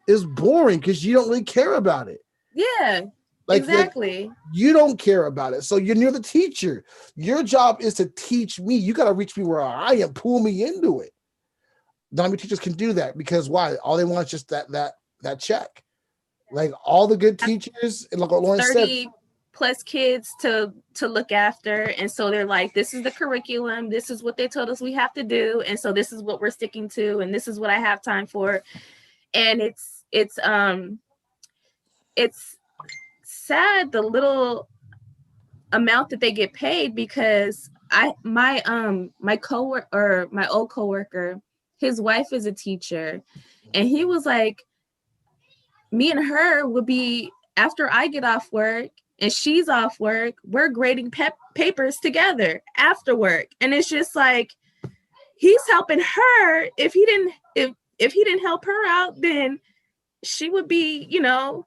Speaker 9: is boring because you don't really care about it.
Speaker 11: Yeah,
Speaker 9: like,
Speaker 11: exactly.
Speaker 9: Like, you don't care about it. So you're the teacher. Your job is to teach me. You got to reach me where I am, pull me into it. Not many teachers can do that because why? All they want is just that check. Like all the good teachers, and like what Lauren
Speaker 11: 30
Speaker 9: said,
Speaker 11: plus kids to look after, and so they're like, this is the curriculum, this is what they told us we have to do, and so this is what we're sticking to, and this is what I have time for. And it's sad the little amount that they get paid, because my old coworker, his wife is a teacher, and he was like, me and her would be, after I get off work and she's off work, we're grading papers together after work. And it's just like, he's helping her. If he didn't help her out, then she would be, wow.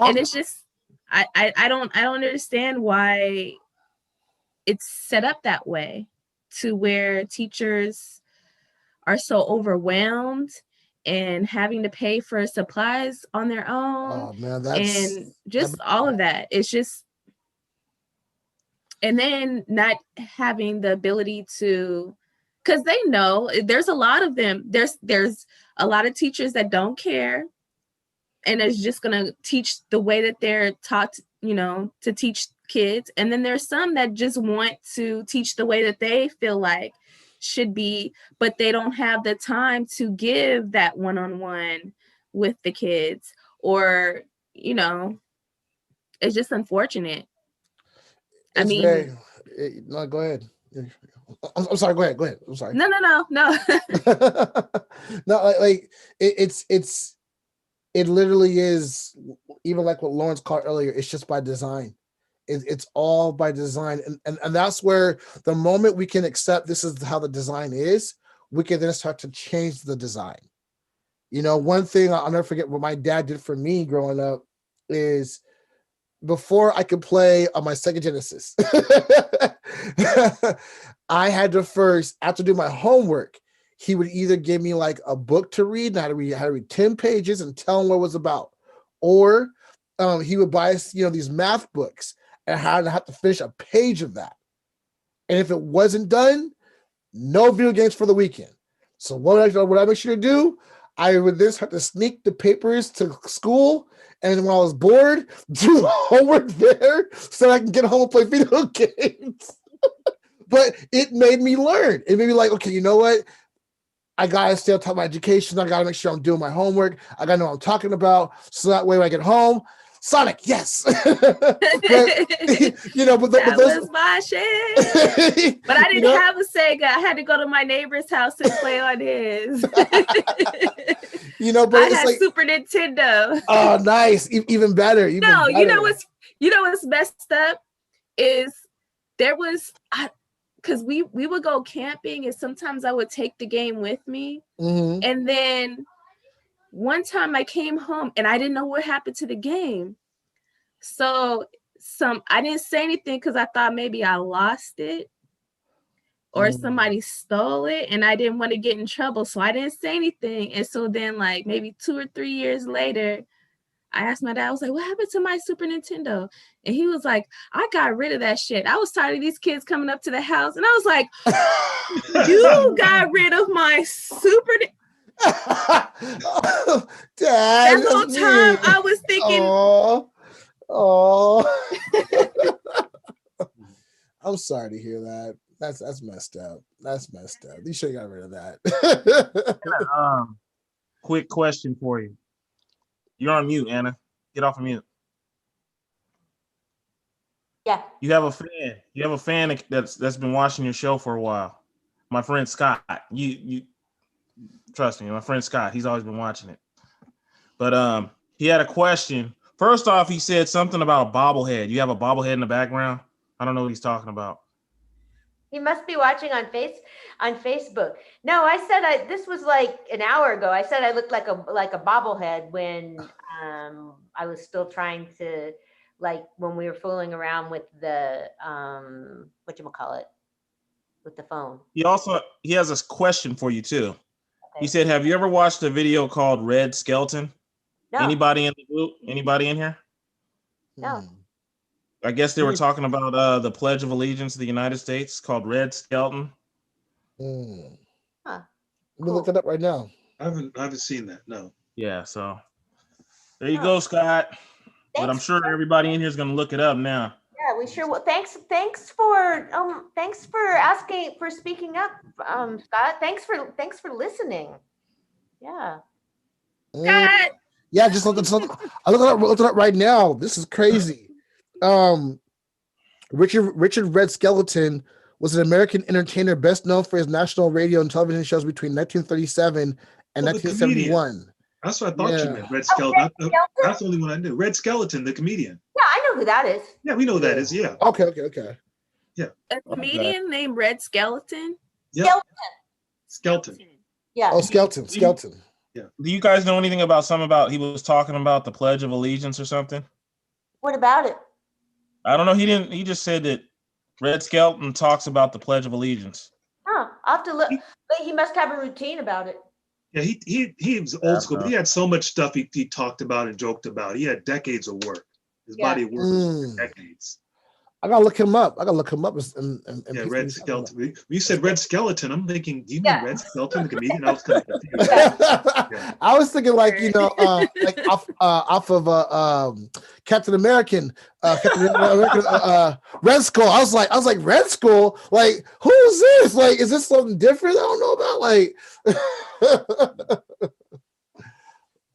Speaker 11: And it's just, I don't understand why it's set up that way, to where teachers are so overwhelmed and having to pay for supplies on their own.
Speaker 9: Oh man,
Speaker 11: and just all of that. It's just, and then not having the ability to, because they know there's a lot of them. There's a lot of teachers that don't care, and is just gonna teach the way that they're taught, to teach kids. And then there's some that just want to teach the way that they feel like should be, but they don't have the time to give that one-on-one with the kids, or it's just unfortunate.
Speaker 9: No, go ahead. I'm sorry. Go ahead. I'm sorry.
Speaker 11: No.
Speaker 9: No, like it literally is, even like what Lawrence called earlier, it's just by design. It's all by design. And that's where the moment we can accept this is how the design is, we can then start to change the design. One thing I'll never forget what my dad did for me growing up is, before I could play on my Sega Genesis, I had to first, after do my homework, he would either give me like a book to read, and I had to read 10 pages and tell him what it was about. Or he would buy us, these math books, and I had to finish a page of that. And if it wasn't done, no video games for the weekend. So what I make sure to do, I would then start to sneak the papers to school, and when I was bored, do the homework there so I can get home and play video games. But it made me learn. It made me like, okay, you know what? I gotta stay on top of my education. I gotta make sure I'm doing my homework. I gotta know what I'm talking about. So that way when I get home, Sonic, yes. But, you know, but
Speaker 11: That
Speaker 9: those,
Speaker 11: was my shit. But I
Speaker 9: you
Speaker 11: didn't
Speaker 9: know?
Speaker 11: have a Sega. I had to go to my neighbor's house and play on his.
Speaker 9: You know, but
Speaker 11: I
Speaker 9: it's
Speaker 11: had
Speaker 9: like,
Speaker 11: Super Nintendo.
Speaker 9: oh, nice, even better, even
Speaker 11: No,
Speaker 9: better.
Speaker 11: you know what's messed up is there was because we would go camping and sometimes I would take the game with me.
Speaker 9: Mhm.
Speaker 11: And then one time I came home and I didn't know what happened to the game. So I didn't say anything because I thought maybe I lost it or somebody stole it and I didn't want to get in trouble. So I didn't say anything. And so then like maybe 2 or 3 years later, I asked my dad, I was like, what happened to my Super Nintendo? And he was like, I got rid of that shit. I was tired of these kids coming up to the house. And I was like, you got rid of my Super
Speaker 9: Dad,
Speaker 11: That whole time I was thinking,
Speaker 9: oh. I'm sorry to hear that. That's messed up. That's messed up. You should have got rid of that.
Speaker 5: Quick question for you. You're on mute, Anna. Get off of mute.
Speaker 8: Yeah.
Speaker 5: You have a fan. You have a fan that's been watching your show for a while. My friend Scott. You trust me, my friend Scott. He's always been watching it. But he had a question. First off, he said something about a bobblehead. You have a bobblehead in the background? I don't know what he's talking about.
Speaker 8: He must be watching on Facebook. No, I said this was like an hour ago. I said I looked like a bobblehead when I was still trying to, like, when we were fooling around with the whatchamacallit, with the phone.
Speaker 5: He has a question for you too. Okay. He said, have you ever watched a video called Red Skelton? No. Anybody in the group? Anybody in here?
Speaker 8: No.
Speaker 5: I guess they were talking about the Pledge of Allegiance to the United States called Red Skelton.
Speaker 9: Huh. Let me look it up right now.
Speaker 10: I haven't seen that. No.
Speaker 5: Yeah. So there you go, Scott. But I'm sure everybody in here is going to look it up now.
Speaker 8: Yeah, we sure will. Thanks for speaking up, Scott. Thanks for listening. Yeah.
Speaker 11: Scott.
Speaker 9: Yeah, just look I looked it up right now. This is crazy. Richard Red Skelton was an American entertainer best known for his national radio and television shows between 1937 and 1971.
Speaker 10: That's what I thought you meant, Red Skelton. That's the only one I knew. Red Skeleton, the comedian.
Speaker 8: Yeah, I know who that is.
Speaker 10: Yeah, we know who that is. Yeah.
Speaker 9: Okay.
Speaker 10: Yeah.
Speaker 11: A comedian named Red Skeleton?
Speaker 10: Yep. Skelton.
Speaker 8: Yeah.
Speaker 9: Oh, Skelton.
Speaker 10: Yeah.
Speaker 5: Do you guys know anything about he was talking about the Pledge of Allegiance or something?
Speaker 8: What about it?
Speaker 5: I don't know. He just said that Red Skelton talks about the Pledge of Allegiance.
Speaker 8: Huh. I'll have to look. But he must have a routine about it.
Speaker 10: Yeah, he was old school, but he had so much stuff he talked about and joked about. He had decades of work. His body of work was decades.
Speaker 9: I gotta look him up. And
Speaker 10: yeah, Red Skeleton. When you said Red Skeleton, I'm thinking, do you mean Red Skeleton, the comedian? I was kind of confused.
Speaker 9: Yeah. I was thinking like like off of Captain American, Red Skull. I was like Red Skull. Like, who's this? Like, is this something different? I don't know about. Like,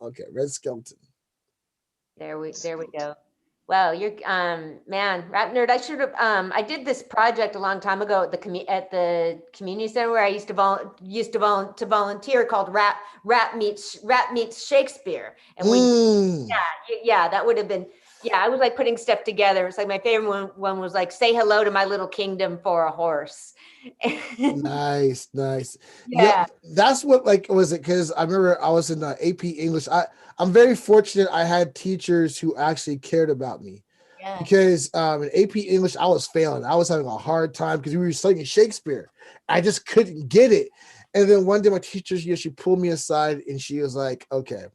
Speaker 9: okay, Red Skeleton.
Speaker 8: There we go. Wow, you're man, Rap Nerd. I should have I did this project a long time ago at the community center where I used to volunteer called Rap Meets Shakespeare. And we that would have been I was like putting stuff together. It's like my favorite one was like Say Hello to My Little Kingdom for a Horse.
Speaker 9: Nice. Yeah, that's what was it, because I remember I was in AP English. I'm very fortunate I had teachers who actually cared about me. Yeah. Because in AP English I was failing. I was having a hard time because we were studying Shakespeare. I just couldn't get it. And then one day my teacher, she pulled me aside and she was like, okay.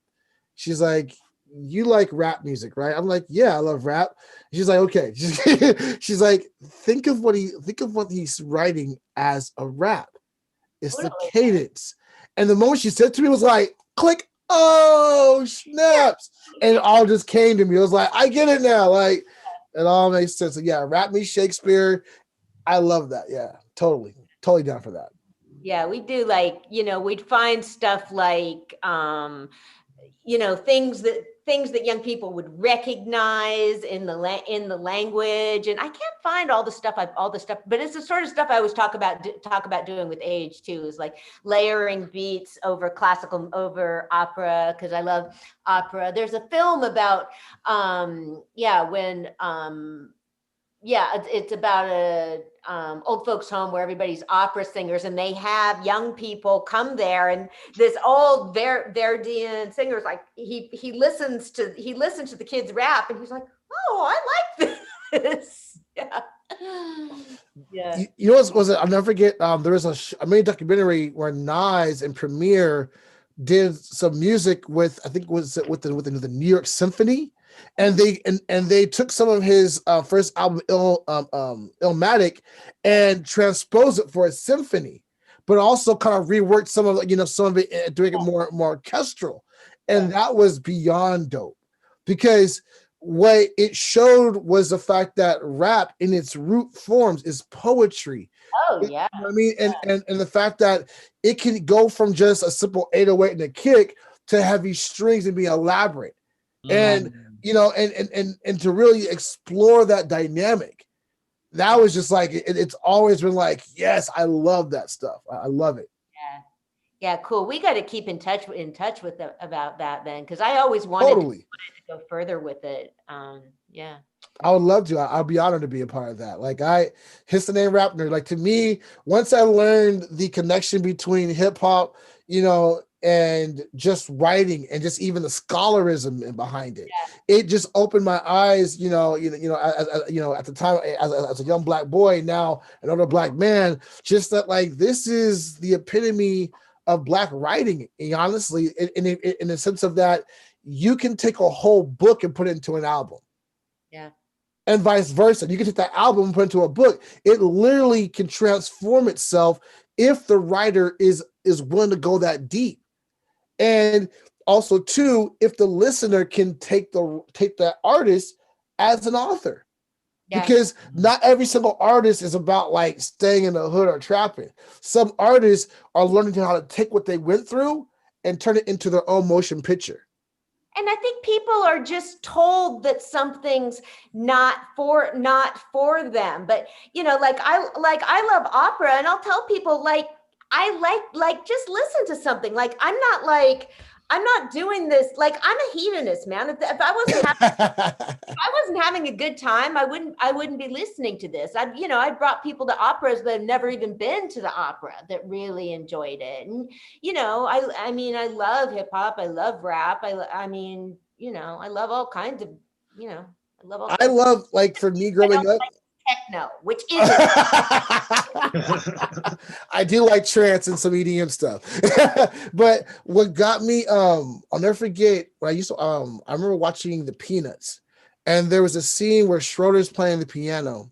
Speaker 9: She's like, you like rap music, right? I'm like, yeah, I love rap. She's like, okay. She's like, think of what he's writing as a rap. It's the cadence. And the moment she said to me was like, click, oh, snaps. And it all just came to me. It was like, I get it now. Like, it all makes sense. So yeah, Rap Me Shakespeare. I love that. Yeah, totally down for that.
Speaker 8: Yeah, we do, like, we'd find stuff like, things that things that young people would recognize in the language, and I can't find all the stuff, but it's the sort of stuff I always talk about doing with age too, is like layering beats over classical, over opera, because I love opera. There's a film about it's about a old folks home where everybody's opera singers, and they have young people come there, and this old Verdian singer's like, he listens to the kids rap, and he's like, oh, I like this. Yeah.
Speaker 9: You know what was it? I'll never forget. There was a mini documentary where Nas and Premier did some music with, I think was it with the New York Symphony. And they took some of his first album, Illmatic, and transposed it for a symphony, but also kind of reworked some of it, doing it more orchestral, and that was beyond dope, because what it showed was the fact that rap in its root forms is poetry.
Speaker 8: Oh yeah,
Speaker 9: you know what I mean, and the fact that it can go from just a simple 808 and a kick to heavy strings and be elaborate, and and to really explore that dynamic. That was just like, it's always been like, yes, I love that stuff. I love it.
Speaker 8: Yeah, cool. We got to keep in touch with about that then, because I always wanted to go further with it. Yeah.
Speaker 9: I would love to. I'll be honored to be a part of that. Like Histonane Rap Nerd, like to me, once I learned the connection between hip hop, and just writing and just even the scholarism behind it, it just opened my eyes. As at the time as a young Black boy, now an older Black man, just that like this is the epitome of Black writing. And honestly, in the sense of that, you can take a whole book and put it into an album.
Speaker 8: Yeah.
Speaker 9: And vice versa. You can take that album and put it into a book. It literally can transform itself if the writer is willing to go that deep. And also, too, if the listener can take that artist as an author, because not every single artist is about like staying in the hood or trapping. Some artists are learning how to take what they went through and turn it into their own motion picture.
Speaker 8: And I think people are just told that something's not for them. But I love opera, and I'll tell people just listen to something. Like I'm not doing this. Like I'm a hedonist, man. If I wasn't having a good time, I wouldn't be listening to this. I brought people to operas that have never even been to the opera that really enjoyed it. And I love hip hop. I love rap. I love all kinds of.
Speaker 9: I love, like, for me growing up.
Speaker 8: Techno, which isn't.
Speaker 9: I do like trance and some EDM stuff. But what got me, I'll never forget when I remember watching the Peanuts, and there was a scene where Schroeder's playing the piano,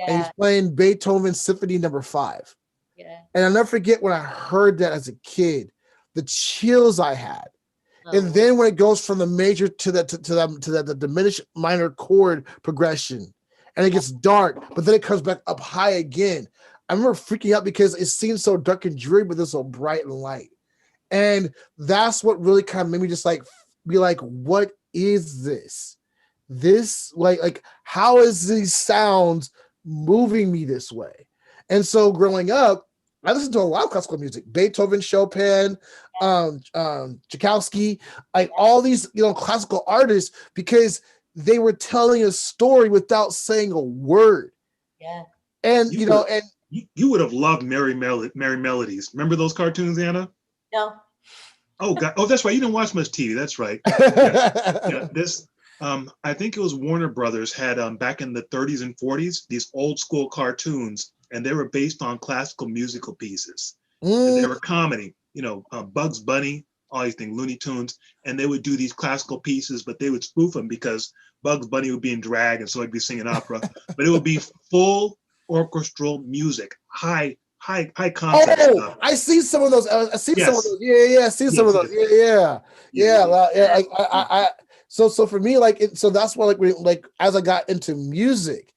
Speaker 9: and he's playing Beethoven's Symphony No. 5.
Speaker 8: Yeah.
Speaker 9: And I'll never forget when I heard that as a kid, the chills I had. And then when it goes from the major to the diminished minor chord progression, and it gets dark, but then it comes back up high again. I remember freaking out because it seemed so dark and dreary, but it's so bright and light. And that's what really kind of made me just like be like, what is this? This like how is these sounds moving me this way? And so growing up, I listened to a lot of classical music, Beethoven, Chopin, Tchaikovsky, like all these classical artists, because they were telling a story without saying a word.
Speaker 8: Yeah.
Speaker 9: And
Speaker 10: you would have loved Merry Melodies. Remember those cartoons, Anna?
Speaker 8: No.
Speaker 10: Oh God! Oh, that's right. You didn't watch much TV. That's right. This, I think it was Warner Brothers had back in the 30s and 40s these old school cartoons, and they were based on classical musical pieces. And they were comedy. Bugs Bunny, all these things, Looney Tunes, and they would do these classical pieces, but they would spoof them because Bugs Bunny would be in drag, and so he'd be singing opera. But it would be full orchestral music, high concept stuff.
Speaker 9: I see some of those. I see some of those. Yeah. I see some of those. Yeah. So for me, so that's why, as I got into music,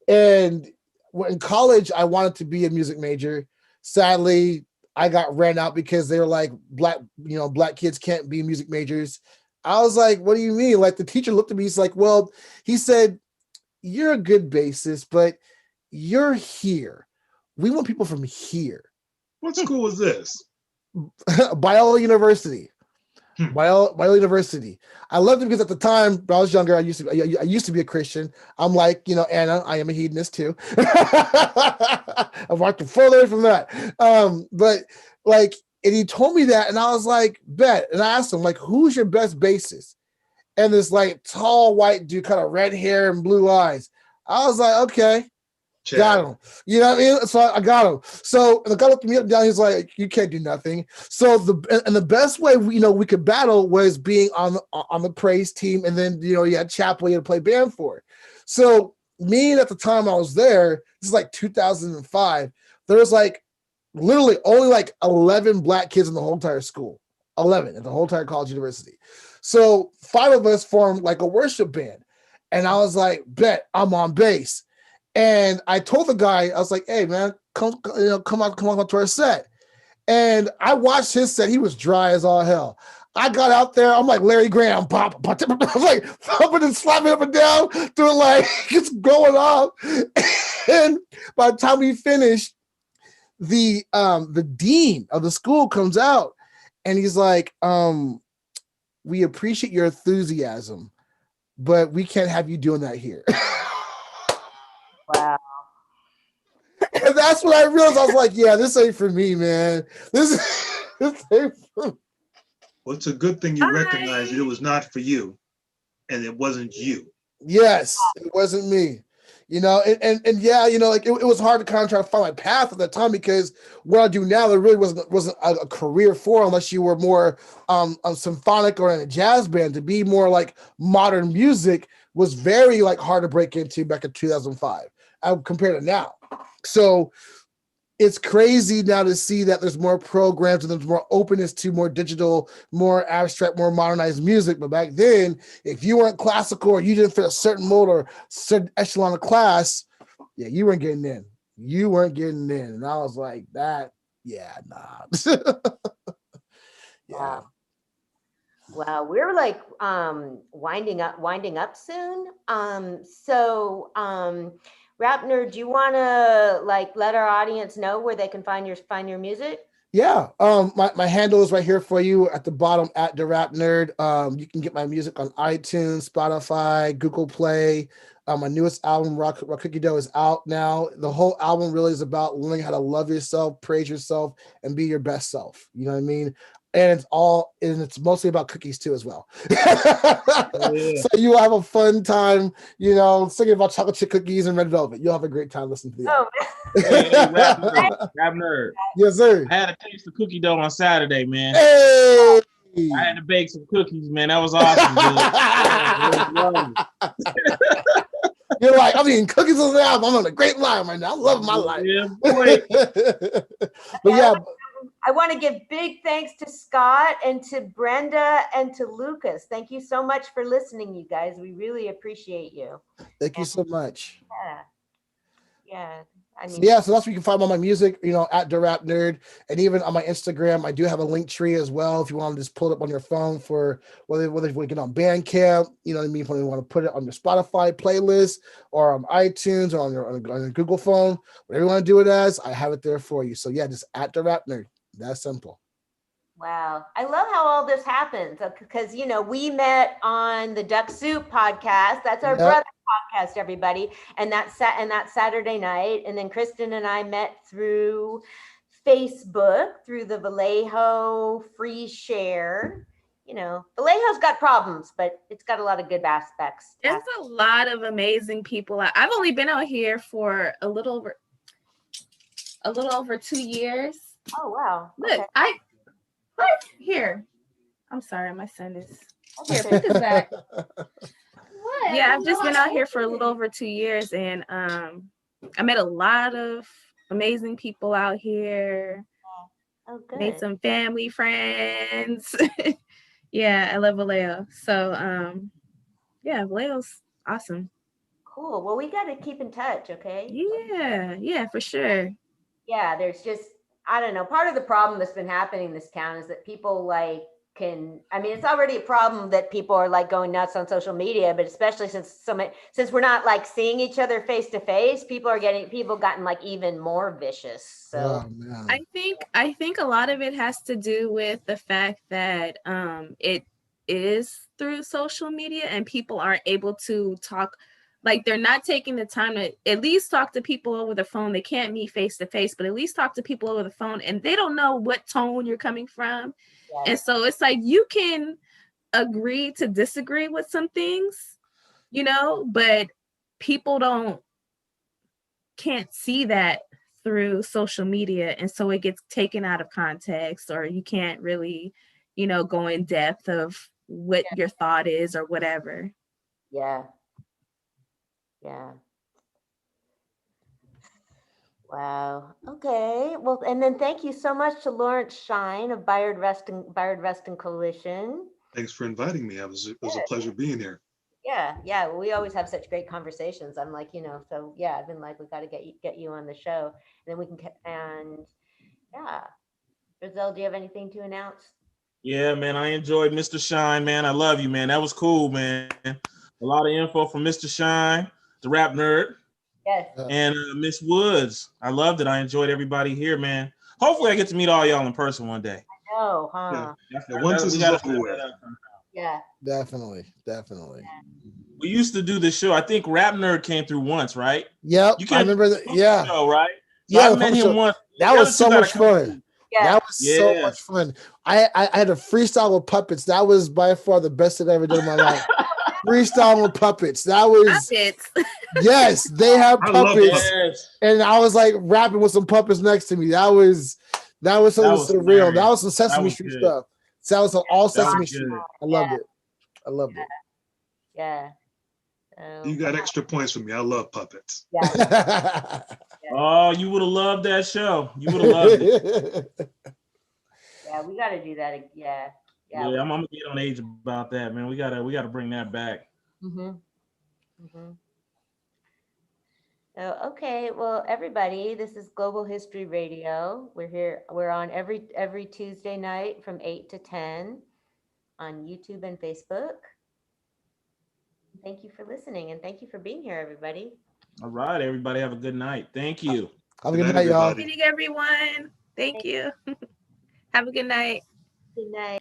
Speaker 9: and in college, I wanted to be a music major. Sadly, I got ran out because they were like, black kids can't be music majors. I was like, what do you mean? Like the teacher looked at me, he's like, well, he said, you're a good bassist, but you're here. We want people from here.
Speaker 10: What school is this?
Speaker 9: Biola University.
Speaker 10: Hmm.
Speaker 9: Biola University. I loved it because at the time when I was younger, I used to be a Christian. I'm like, you know, Anna, I am a hedonist too. I've walked further away from that. But like, and he told me that, and I was like, bet. And I asked him, like, who's your best bassist? And this like tall white dude, kind of red hair and blue eyes. I was like, okay.
Speaker 10: Chad.
Speaker 9: Got him. You know what I mean? So I got him. So the guy looked me up and down. He's like, "You can't do nothing." So the best way we could battle was being on the praise team, and then you had chapel, you had to play band for it. So me, at the time I was there, this is like 2005. There was like literally only like 11 black kids in the whole entire school, 11 at the whole entire college university. So 5 of us formed like a worship band, and I was like, "Bet I'm on bass." And I told the guy, I was like, "Hey man, come on to our set." And I watched his set. He was dry as all hell. I got out there. I'm like Larry Graham, pop. I was like thumping and slapping up and down, doing like it's going off. And by the time we finished, the dean of the school comes out, and he's like, "We appreciate your enthusiasm, but we can't have you doing that here."
Speaker 8: Wow.
Speaker 9: And that's when I realized, I was like, yeah, this ain't for me, man. This ain't for me.
Speaker 10: Well, it's a good thing you recognize that it was not for you, and it wasn't you.
Speaker 9: Yes, it wasn't me. And yeah, like it was hard to kind of try to find my path at that time, because what I do now, there really wasn't a career for, unless you were more symphonic or in a jazz band. To be more like modern music was very like hard to break into back in 2005 compared to now. So it's crazy now to see that there's more programs and there's more openness to more digital, more abstract, more modernized music. But back then, if you weren't classical or you didn't fit a certain mold or certain echelon of class, yeah, you weren't getting in. You weren't getting in. And I was like, nah. Yeah.
Speaker 8: Wow, we're like winding up soon. Rapner, do you want to like let our audience know where they can find your music?
Speaker 9: Yeah, my handle is right here for you at the bottom at The Rap Nerd. You can get my music on iTunes, Spotify, Google Play. My newest album, Rock Cookie Dough, is out now. The whole album really is about learning how to love yourself, praise yourself, and be your best self. You know what I mean? And it's mostly about cookies too, as well. So you will have a fun time, singing about chocolate chip cookies and red velvet. You'll have a great time listening to the album.
Speaker 5: Rap nerd.
Speaker 9: Yes, sir.
Speaker 5: I had a taste of cookie dough on Saturday, man.
Speaker 9: Hey!
Speaker 5: I had to bake some cookies, man. That was awesome, dude.
Speaker 9: You're like, I'm eating cookies on the album. I'm on a great line right now. I love my life.
Speaker 5: Yeah, boy.
Speaker 9: But yeah.
Speaker 8: I want to give big thanks to Scott and to Brenda and to Lucas. Thank you so much for listening, you guys. We really appreciate you.
Speaker 9: Thank you so much.
Speaker 8: Yeah.
Speaker 9: So that's where you can find all my music, at The Rap Nerd. And even on my Instagram, I do have a link tree as well. If you want to just pull it up on your phone for whether you want to get on Bandcamp, you know what I mean? If you want to put it on your Spotify playlist or on iTunes or on your Google phone, whatever you want to do it as, I have it there for you. So yeah, just at The Rap Nerd. That's simple.
Speaker 8: Wow. I love how all this happens because, we met on the Duck Soup podcast. That's our brother podcast, everybody. And that's Saturday night. And then Kristen and I met through Facebook, through the Vallejo free share. Vallejo's got problems, but it's got a lot of good aspects.
Speaker 11: There's a lot of amazing people. I've only been out here for a little over 2 years.
Speaker 8: Oh, wow.
Speaker 11: Look,
Speaker 8: okay.
Speaker 11: Here. I'm sorry, my son is here. Put this back. What? Yeah, I've just been out here for a little over 2 years, and I met a lot of amazing people out here.
Speaker 8: Oh, good.
Speaker 11: Made some family friends. Yeah, I love Vallejo. So, Vallejo's awesome.
Speaker 8: Cool. Well, we got to keep in touch, okay?
Speaker 11: Yeah, for sure.
Speaker 8: Yeah, there's just, I don't know, part of the problem that's been happening in this town is that people like I mean, it's already a problem that people are like going nuts on social media, but especially since we're not like seeing each other face to face, people gotten like even more vicious. So
Speaker 9: Oh, man.
Speaker 11: I think a lot of it has to do with the fact that it is through social media and people aren't able to talk, like they're not taking the time to at least talk to people over the phone. They can't meet face to face, but at least talk to people over the phone, and they don't know what tone you're coming from.
Speaker 8: yes.
Speaker 11: And so it's like you can agree to disagree with some things, you know, but people can't see that through social media, and so it gets taken out of context, or you can't really, you know, go in depth of what your thought is or whatever.
Speaker 8: Yeah. Wow. Okay. Well, and then thank you so much to Lawrence Shine of Bayard Rustin Coalition.
Speaker 10: Thanks for inviting me. It was a pleasure being here.
Speaker 8: Yeah. Well, we always have such great conversations. I'm like, so yeah, I've been like, we got to get you on the show, and then we can. And yeah, Brazil, do you have anything to announce?
Speaker 5: Yeah, man, I enjoyed Mr. Shine, man. I love you, man. That was cool, man. A lot of info from Mr. Shine, the rap nerd.
Speaker 8: Yes.
Speaker 5: And Miss Woods. I loved it. I enjoyed everybody here, man. Hopefully I get to meet all y'all in person one day.
Speaker 8: I know, huh?
Speaker 10: Yeah. Once this is over with.
Speaker 8: Yeah.
Speaker 9: Definitely.
Speaker 5: We used to do this show. I think Rap Nerd came through once, right?
Speaker 9: Yep.
Speaker 5: You
Speaker 9: I remember that. Yeah.
Speaker 5: Show, right? So
Speaker 9: Yeah.
Speaker 5: I met him once.
Speaker 9: That was so much fun.
Speaker 8: Yeah.
Speaker 9: That was so much fun. I had a freestyle with puppets. That was by far the best thing I ever did in my life. Freestyle with puppets. That was
Speaker 11: Puppets.
Speaker 9: yes, they have
Speaker 10: I love
Speaker 9: puppets.
Speaker 10: puppets.
Speaker 9: And I was like rapping with some puppets next to me. That was something surreal.
Speaker 5: hilarious.
Speaker 9: That was some Sesame
Speaker 5: was
Speaker 9: Street
Speaker 5: good.
Speaker 9: stuff. That was some all Sesame
Speaker 5: was
Speaker 9: Street.
Speaker 5: good.
Speaker 9: I loved it. I loved
Speaker 8: Yeah.
Speaker 10: You got extra points for me. I love puppets.
Speaker 8: Yeah.
Speaker 9: it.
Speaker 5: Oh, you would have loved that show. You would have loved it.
Speaker 8: Yeah, we got to do that. Yeah.
Speaker 5: Yeah, I'm gonna get on age about that, man. We gotta bring that back.
Speaker 8: So, okay, well, everybody, this is Global History Radio. We're on every Tuesday night from 8 to 10 on YouTube and Facebook. Thank you for listening, and thank you for being here, everybody.
Speaker 5: All right, everybody, have a good night. Thank you.
Speaker 9: Have a good night, y'all.
Speaker 11: Good evening, everyone. Thank you. Have a good night.
Speaker 8: Good night.